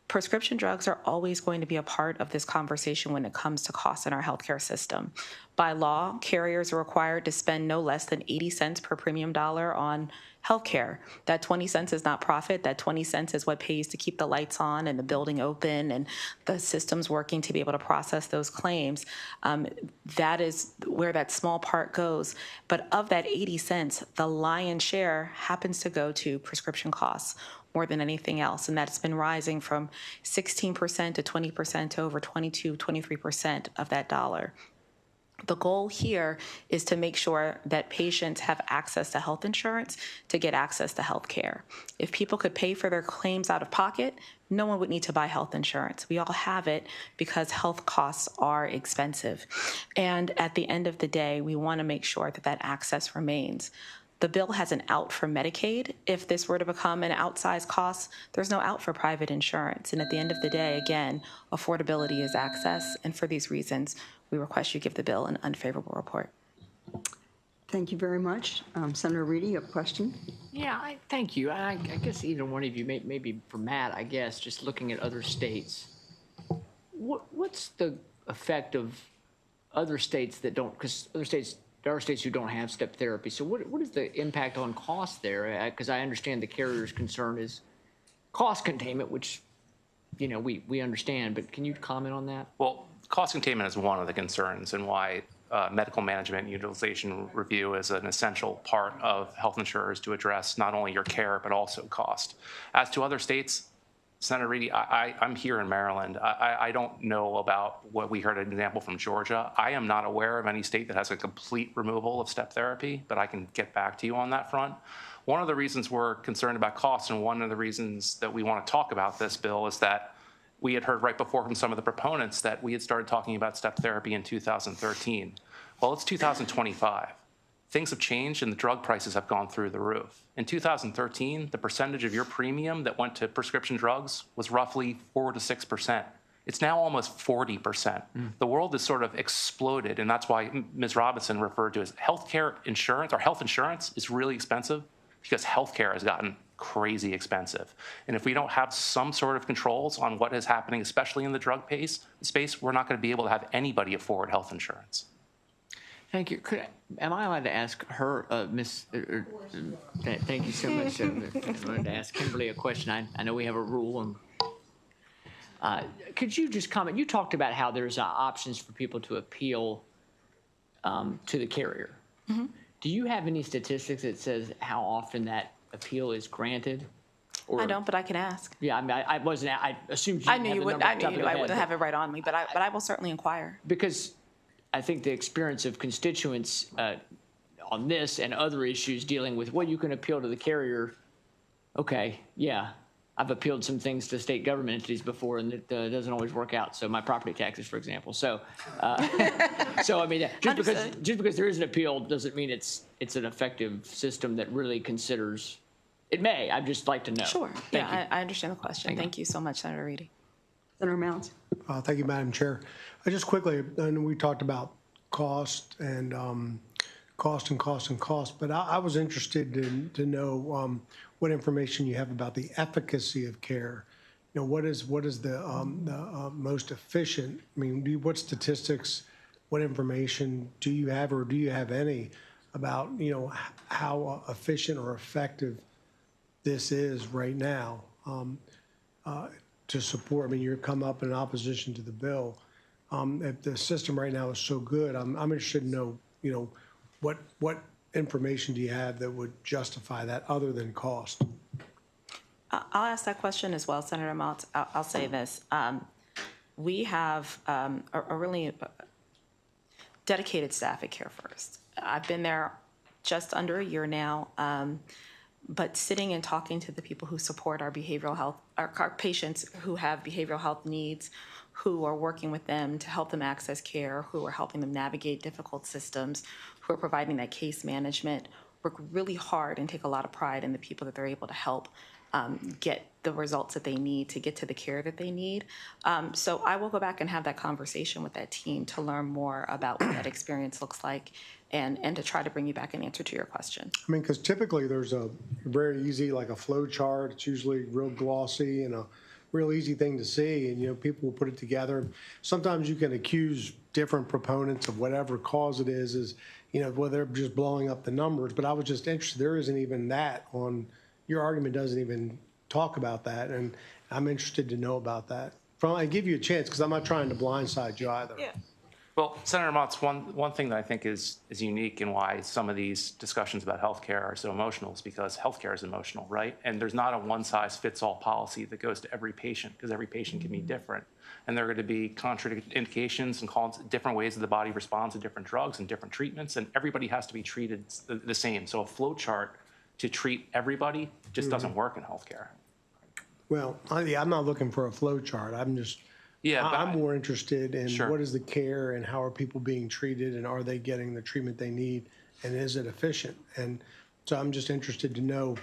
Prescription drugs are always going to be a part of this conversation when it comes to costs in our healthcare system. By law, carriers are required to spend no less than 80 cents per premium dollar on healthcare. That 20 cents is not profit. That 20 cents is what pays to keep the lights on and the building open and the systems working to be able to process those claims. That is where that small part goes. But of that 80 cents, the lion's share happens to go to prescription costs. more than anything else, and that's been rising from 16% to 20% to over 22, 23% of that dollar. The goal here is to make sure that patients have access to health insurance to get access to health care. If people could pay for their claims out of pocket, no one would need to buy health insurance. We all have it because health costs are expensive. And at the end of the day, we want to make sure that that access remains. The bill has an out for Medicaid. If this were to become an outsized cost, there's no out for private insurance. And at the end of the day, again, affordability is access. And for these reasons, we request you give the bill an unfavorable report. Thank you very much. Senator Reedy, you have a question? Yeah, thank you. I guess either one of you, maybe for Matt, I guess, just looking at other states, what's the effect of other states that don't, because there are states who don't have step therapy. So what is the impact on cost there? Because I understand the carrier's concern is cost containment, which, you know, we understand, but can you comment on that? Well, cost containment is one of the concerns and why medical management utilization review is an essential part of health insurers to address not only your care, but also cost. As to other states, Senator Reedy, I'm here in Maryland. I don't know about what we heard an example from Georgia. I am not aware of any state that has a complete removal of step therapy, but I can get back to you on that front. One of the reasons we're concerned about cost and one of the reasons that we want to talk about this bill is that we had heard right before from some of the proponents that we had started talking about step therapy in 2013. Well, it's 2025. Things have changed and the drug prices have gone through the roof. In 2013, the percentage of your premium that went to prescription drugs was roughly 4 to 6%. It's now almost 40%. The world has sort of exploded, and that's why Ms. Robinson referred to as healthcare insurance, or health insurance is really expensive because healthcare has gotten crazy expensive. And if we don't have some sort of controls on what is happening, especially in the drug space, we're not going to be able to have anybody afford health insurance. Thank you. Am I allowed to ask her, thank you so much. I wanted to ask Kimberly a question. I know we have a rule. And could you just comment? You talked about how there's options for people to appeal to the carrier. Mm-hmm. Do you have any statistics that says how often that appeal is granted? Or, I don't, but I can ask. Yeah, I mean, I wasn't. I assumed you I knew you would. I knew I wouldn't have it right on me, but I will certainly inquire. Because I think the experience of constituents on this and other issues dealing with, well, you can appeal to the carrier. Okay, yeah, I've appealed some things to state government entities before, and it doesn't always work out. So my property taxes, for example. So, so I mean, just because there is an appeal doesn't mean it's an effective system that really considers. It may. I'd just like to know. Sure. Yeah, I understand the question. Thank you so much, Senator Reedy. Senator Mounts. Thank you, Madam Chair. Just quickly, and we talked about cost and cost, but I was interested to know what information you have about the efficacy of care. You know, what is the most efficient? I mean, what statistics, what information do you have, or do you have any about, you know, how efficient or effective this is right now to support? I mean, you're come up in opposition to the bill. If the system right now is so good, I'm interested to know, you know, what information do you have that would justify that other than cost? I'll ask that question as well, Senator Mounts. I'll say this. We have a really dedicated staff at Care First. I've been there just under a year now, but sitting and talking to the people who support our behavioral health, our patients who have behavioral health needs, who are working with them to help them access care, who are helping them navigate difficult systems, who are providing that case management, work really hard and take a lot of pride in the people that they're able to help get the results that they need to get to the care that they need. So I will go back and have that conversation with that team to learn more about what that experience looks like and to try to bring you back an answer to your question. I mean, because typically there's a very easy, like a flow chart. It's usually real glossy and a real easy thing to see, and, you know, people will put it together. Sometimes you can accuse different proponents of whatever cause it is, you know, whether they're just blowing up the numbers. But I was just interested, there isn't even that on, your argument doesn't even talk about that, and I'm interested to know about that. I give you a chance, because I'm not trying to blindside you either. Yeah. Well, Senator Motz, one thing that I think is unique and why some of these discussions about healthcare are so emotional is because healthcare is emotional, right? And there's not a one-size-fits-all policy that goes to every patient because every patient can be different. And there are going to be contraindications and different ways that the body responds to different drugs and different treatments, and everybody has to be treated the same. So a flow chart to treat everybody just doesn't work in healthcare. Well, I'm not looking for a flow chart. I'm just, I'm more interested in what is the care and how are people being treated and are they getting the treatment they need and is it efficient? And so I'm just interested to know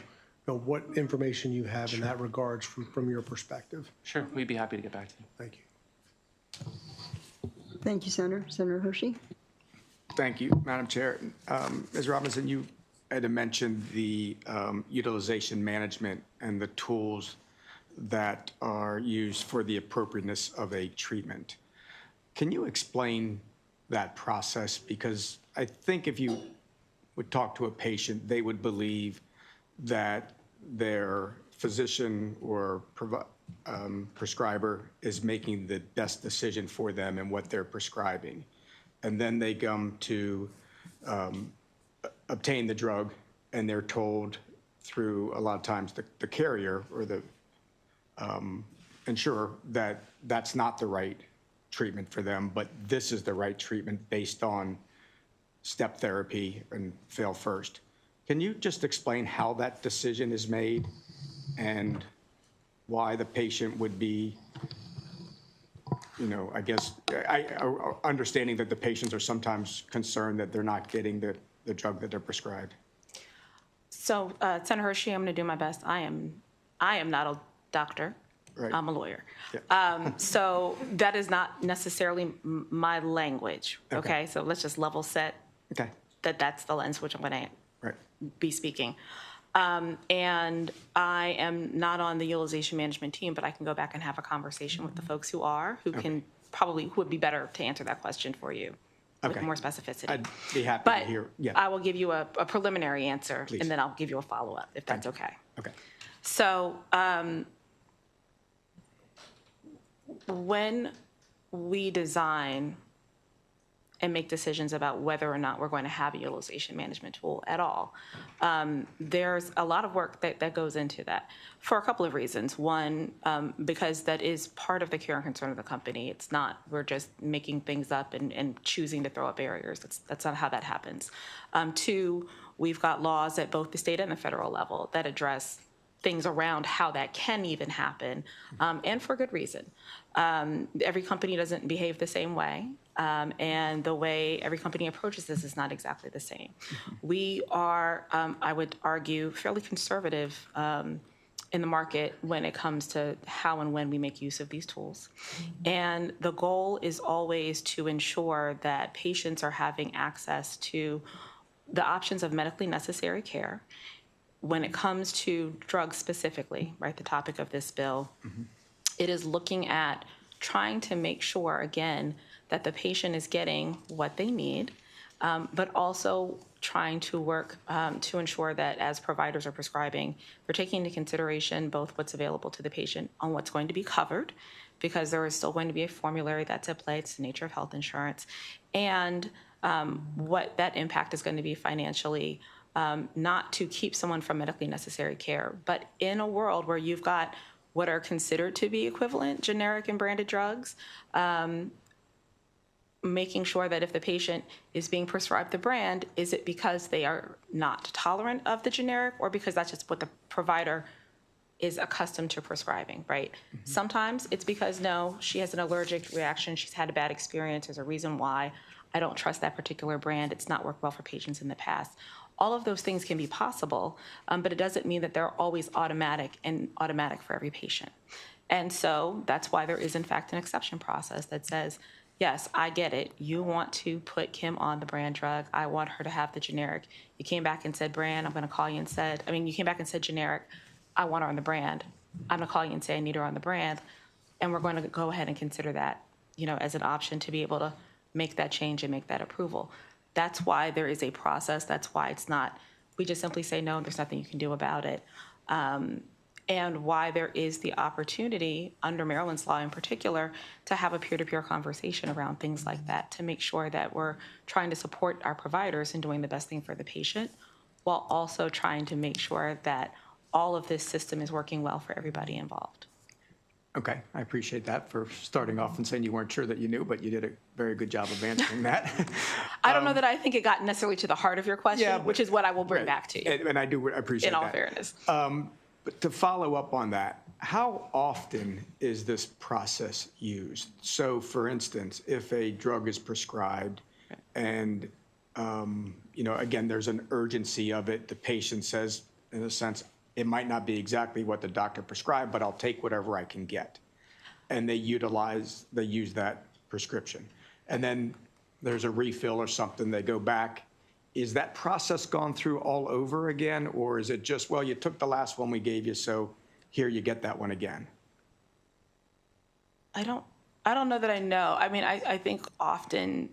what information you have in that regards from your perspective. Sure, we'd be happy to get back to you. Thank you. Thank you, Senator. Senator Hershey? Thank you, Madam Chair. Ms. Robinson, you had mentioned the utilization management and the tools that are used for the appropriateness of a treatment. Can you explain that process? Because I think if you would talk to a patient, they would believe that their physician or prescriber is making the best decision for them and what they're prescribing. And then they come to obtain the drug and they're told through a lot of times the carrier or the insurer that that's not the right treatment for them, but this is the right treatment based on step therapy and fail first. Can you just explain how that decision is made and why the patient would be, I guess, understanding that the patients are sometimes concerned that they're not getting the drug that they're prescribed? So, Senator Hershey, I'm going to do my best. I am not a doctor. Right. I'm a lawyer. Yeah. So that is not necessarily my language. Okay. So let's just level set. Okay. That's the lens which I'm going to be speaking. And I am not on the utilization management team, but I can go back and have a conversation with the folks who are, who would be better to answer that question for you with more specificity. I'd be happy to hear. Yeah. I will give you a preliminary answer, and then I'll give you a follow-up if that's okay. Okay. So when we design and make decisions about whether or not we're going to have a utilization management tool at all, there's a lot of work that goes into that for a couple of reasons. One, because that is part of the care and concern of the company. It's not, we're just making things up and choosing to throw up barriers. That's not how that happens. Two, we've got laws at both the state and the federal level that address things around how that can even happen, and for good reason. Every company doesn't behave the same way, and the way every company approaches this is not exactly the same. We are, I would argue, fairly conservative in the market when it comes to how and when we make use of these tools. And the goal is always to ensure that patients are having access to the options of medically necessary care. When it comes to drugs specifically, right, the topic of this bill, it is looking at trying to make sure, again, that the patient is getting what they need, but also trying to work to ensure that as providers are prescribing, they're taking into consideration both what's available to the patient on what's going to be covered, because there is still going to be a formulary that's at play. It's the nature of health insurance, and what that impact is going to be financially. Not to keep someone from medically necessary care, but in a world where you've got what are considered to be equivalent generic and branded drugs, making sure that if the patient is being prescribed the brand, is it because they are not tolerant of the generic or because that's just what the provider is accustomed to prescribing, right? Sometimes it's because, no, she has an allergic reaction, she's had a bad experience, there's a reason why I don't trust that particular brand, it's not worked well for patients in the past. All of those things can be possible, but it doesn't mean that they're always automatic for every patient. And so that's why there is, in fact, an exception process that says, yes, I get it. You want to put Kim on the brand drug. I want her to have the generic. You came back and said brand. I'm going to call you and said, you came back and said generic. I want her on the brand. I'm going to call you and say I need her on the brand. And we're going to go ahead and consider that, as an option to be able to make that change and make that approval. That's why there is a process. That's why it's not, we just simply say no, there's nothing you can do about it. and why there is the opportunity, under Maryland's law in particular, to have a peer-to-peer conversation around things like that to make sure that we're trying to support our providers in doing the best thing for the patient, while also trying to make sure that all of this system is working well for everybody involved. Okay, I appreciate that for starting off and saying you weren't sure that you knew, but you did a very good job of answering that. I don't know that I think it got necessarily to the heart of your question, which is what I will bring back to you. And I do appreciate that. In all fairness. But to follow up on that, how often is this process used? So for instance, if a drug is prescribed and, again, there's an urgency of it, the patient says, in a sense, it might not be exactly what the doctor prescribed, but I'll take whatever I can get. And they use that prescription. And then there's a refill or something, they go back. Is that process gone through all over again? Or is it just, well, you took the last one we gave you, so here you get that one again? I don't know that I know. I mean, I think often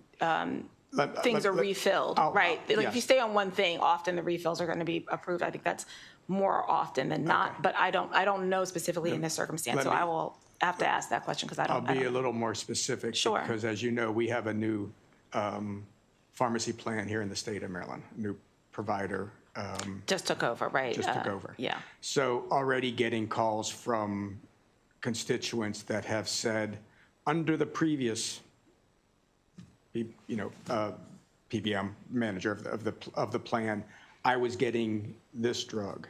things are refilled, right? Like if you stay on one thing, often the refills are going to be approved. I think that's more often than not, but I don't know specifically in this circumstance, so I will have to ask that question because I don't. I'll be a little more specific. Sure. Because as you know, we have a new pharmacy plan here in the state of Maryland, new provider. Just took over, right? Just took over. Yeah. So already getting calls from constituents that have said, under the previous, PBM manager of the plan, I was getting this drug.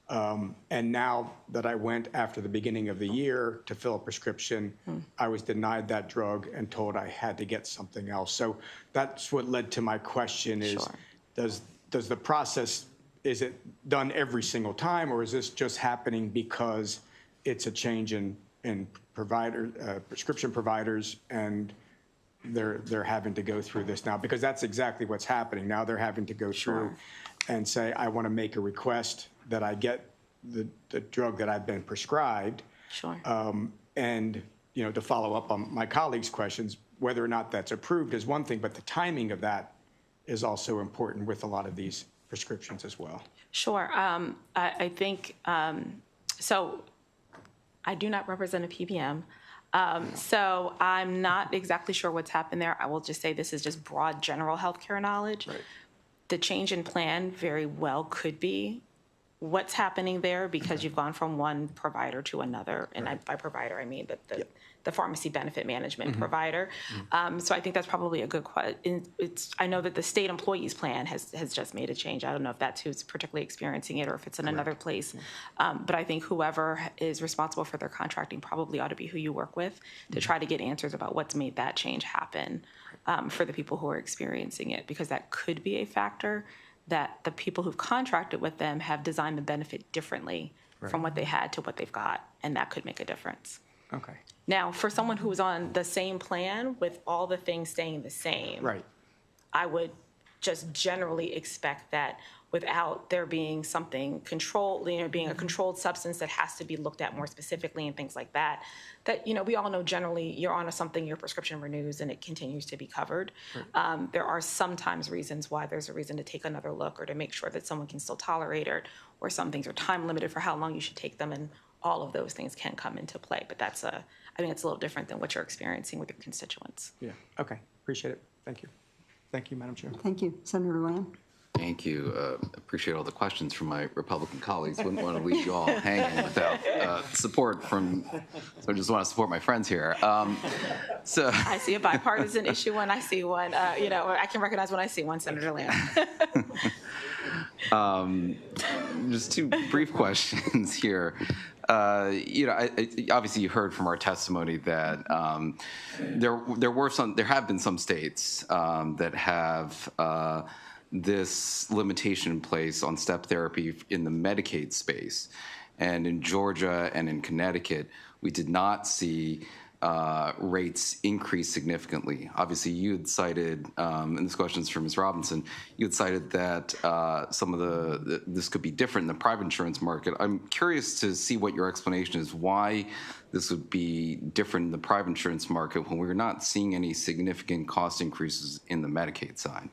And now that I went after the beginning of the year to fill a prescription, I was denied that drug and told I had to get something else. So that's what led to my question is, does the process, is it done every single time, or is this just happening because it's a change in prescription providers and they're having to go through this now? Because that's exactly what's happening. Now they're having to go through and say, I want to make a request that I get the drug that I've been prescribed. Sure. And, to follow up on my colleagues' questions, whether or not that's approved is one thing, but the timing of that is also important with a lot of these prescriptions as well. Sure. I think, so I do not represent a PBM. So I'm not exactly sure what's happened there. I will just say this is just broad general healthcare knowledge. Right. The change in plan very well could be what's happening there because you've gone from one provider to another. And by provider, I mean the pharmacy benefit management provider. So I think that's probably a good question. I know that the state employees plan has just made a change. I don't know if that's who's particularly experiencing it or if it's in another place. But I think whoever is responsible for their contracting probably ought to be who you work with to try to get answers about what's made that change happen for the people who are experiencing it, because that could be a factor that the people who've contracted with them have designed the benefit differently from what they had to what they've got, and that could make a difference. Okay. Now, for someone who's on the same plan with all the things staying the same, I would just generally expect that without there being something controlled, being a controlled substance that has to be looked at more specifically and things like that, we all know generally you're on something, your prescription renews and it continues to be covered. There are sometimes reasons why there's a reason to take another look or to make sure that someone can still tolerate it, or some things are time limited for how long you should take them, and all of those things can come into play. But I think it's a little different than what you're experiencing with your constituents. Yeah, okay, appreciate it. Thank you. Thank you, Madam Chair. Thank you. Senator Lamb? Thank you. Appreciate all the questions from my Republican colleagues. Wouldn't want to leave you all hanging without support from, so I just want to support my friends here. So I see a bipartisan issue when I see one, I can recognize when I see one, Senator Lamb. Just two brief questions here. Obviously you heard from our testimony that there have been some states that have this limitation in place on step therapy in the Medicaid space. And in Georgia and in Connecticut, we did not see rates increase significantly. Obviously, you had cited, and this question is for Ms. Robinson, you had cited that some of this could be different in the private insurance market. I'm curious to see what your explanation is, why this would be different in the private insurance market when we're not seeing any significant cost increases in the Medicaid side.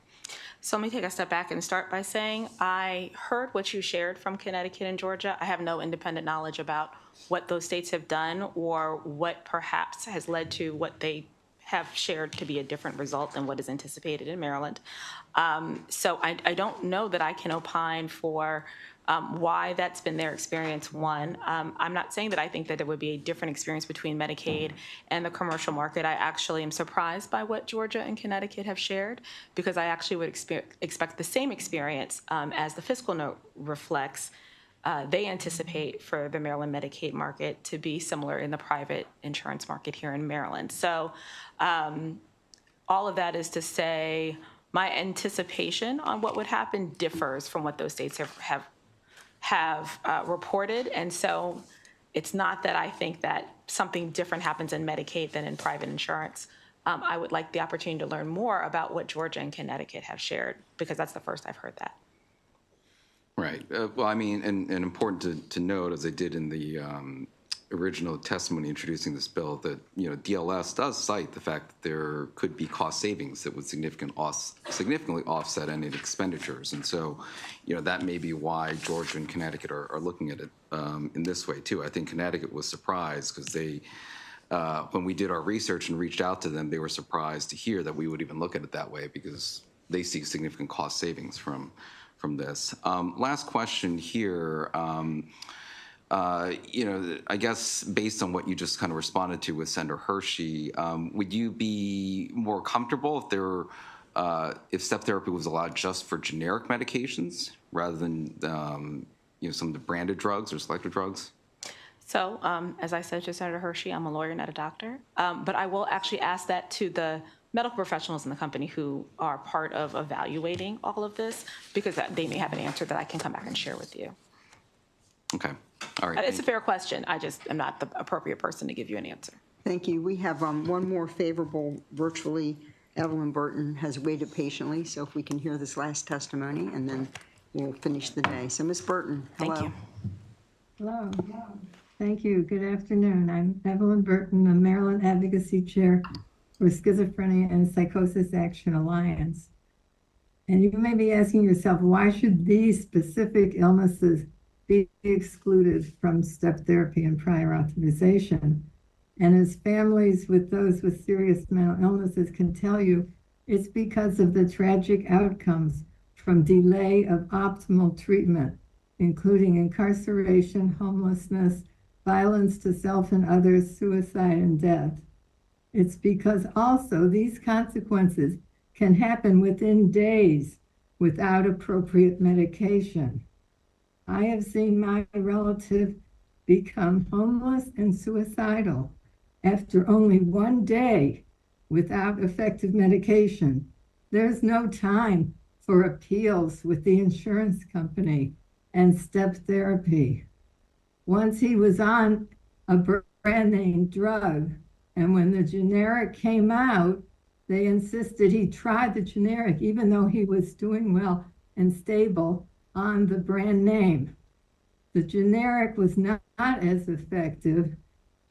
So let me take a step back and start by saying I heard what you shared from Connecticut and Georgia. I have no independent knowledge about what those states have done or what perhaps has led to what they have shared to be a different result than what is anticipated in Maryland. So I don't know that I can opine for why that's been their experience, one. I'm not saying that I think that there would be a different experience between Medicaid and the commercial market. I actually am surprised by what Georgia and Connecticut have shared, because I actually would expect the same experience as the fiscal note reflects. They anticipate for the Maryland Medicaid market to be similar in the private insurance market here in Maryland. So all of that is to say my anticipation on what would happen differs from what those states have reported. And so it's not that I think that something different happens in Medicaid than in private insurance. I would like the opportunity to learn more about what Georgia and Connecticut have shared, because that's the first I've heard that. Right. Well, I mean, and important to note, as I did in the original testimony introducing this bill, that, you know, DLS does cite the fact that there could be cost savings that would significantly offset any expenditures. And so, you know, that may be why Georgia and Connecticut are looking at it in this way, too. I think Connecticut was surprised because they, when we did our research and reached out to them, they were surprised to hear that we would even look at it that way, because they see significant cost savings from this. Last question here. You know, I guess based on what you just kind of responded to with Senator Hershey, would you be more comfortable if if step therapy was allowed just for generic medications rather than you know, some of the branded drugs or selected drugs? So, as I said to Senator Hershey, I'm a lawyer, not a doctor, but I will actually ask that to the medical professionals in the company who are part of evaluating all of this, because they may have an answer that I can come back and share with you. Okay. All right. It's a fair question. I just am not the appropriate person to give you an answer. Thank you. We have one more favorable virtually. Evelyn Burton has waited patiently, so if we can hear this last testimony, and then we'll finish the day. So, Ms. Burton, hello. Thank you. Hello. Thank you. Good afternoon. I'm Evelyn Burton, the Maryland Advocacy Chair for Schizophrenia and Psychosis Action Alliance. And you may be asking yourself, why should these specific illnesses be excluded from step therapy and prior authorization? And as families with those with serious mental illnesses can tell you, it's because of the tragic outcomes from delay of optimal treatment, including incarceration, homelessness, violence to self and others, suicide, and death. It's because also these consequences can happen within days without appropriate medication. I have seen my relative become homeless and suicidal after only 1 day without effective medication. There's no time for appeals with the insurance company and step therapy. Once he was on a brand name drug, and when the generic came out, they insisted he try the generic, even though he was doing well and stable on the brand name. The generic was not as effective.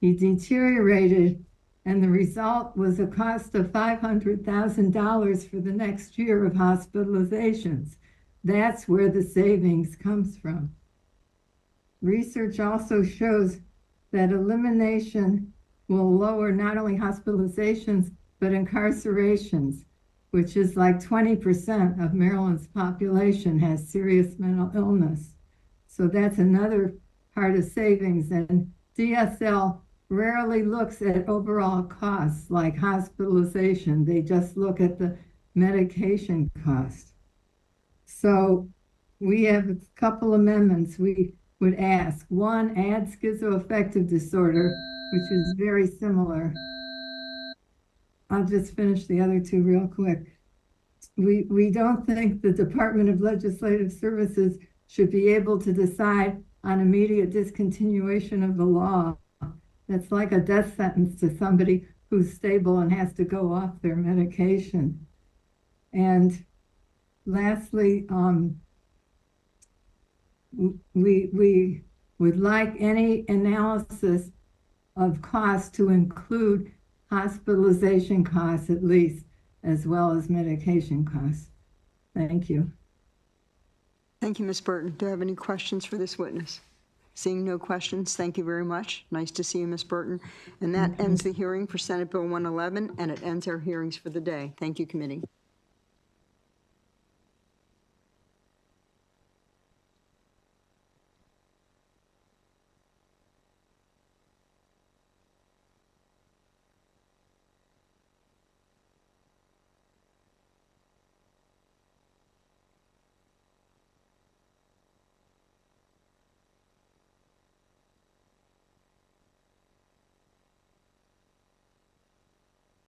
He deteriorated, and the result was a cost of $500,000 for the next year of hospitalizations. That's where the savings comes from. Research also shows that elimination will lower not only hospitalizations, but incarcerations, which is like 20% of Maryland's population has serious mental illness. So that's another part of savings. And DSL rarely looks at overall costs like hospitalization. They just look at the medication cost. So we have a couple amendments we would ask. One, add schizoaffective disorder, which is very similar. I'll just finish the other two real quick. We don't think the Department of Legislative Services should be able to decide on immediate discontinuation of the law. That's like a death sentence to somebody who's stable and has to go off their medication. And lastly, we would like any analysis of cost to include hospitalization costs at least, as well as medication costs. Thank you. Thank you, Ms. Burton. Do I have any questions for this witness? Seeing no questions, thank you very much. Nice to see you, Ms. Burton. And that ends the hearing for Senate Bill 111, and it ends our hearings for the day. Thank you, committee.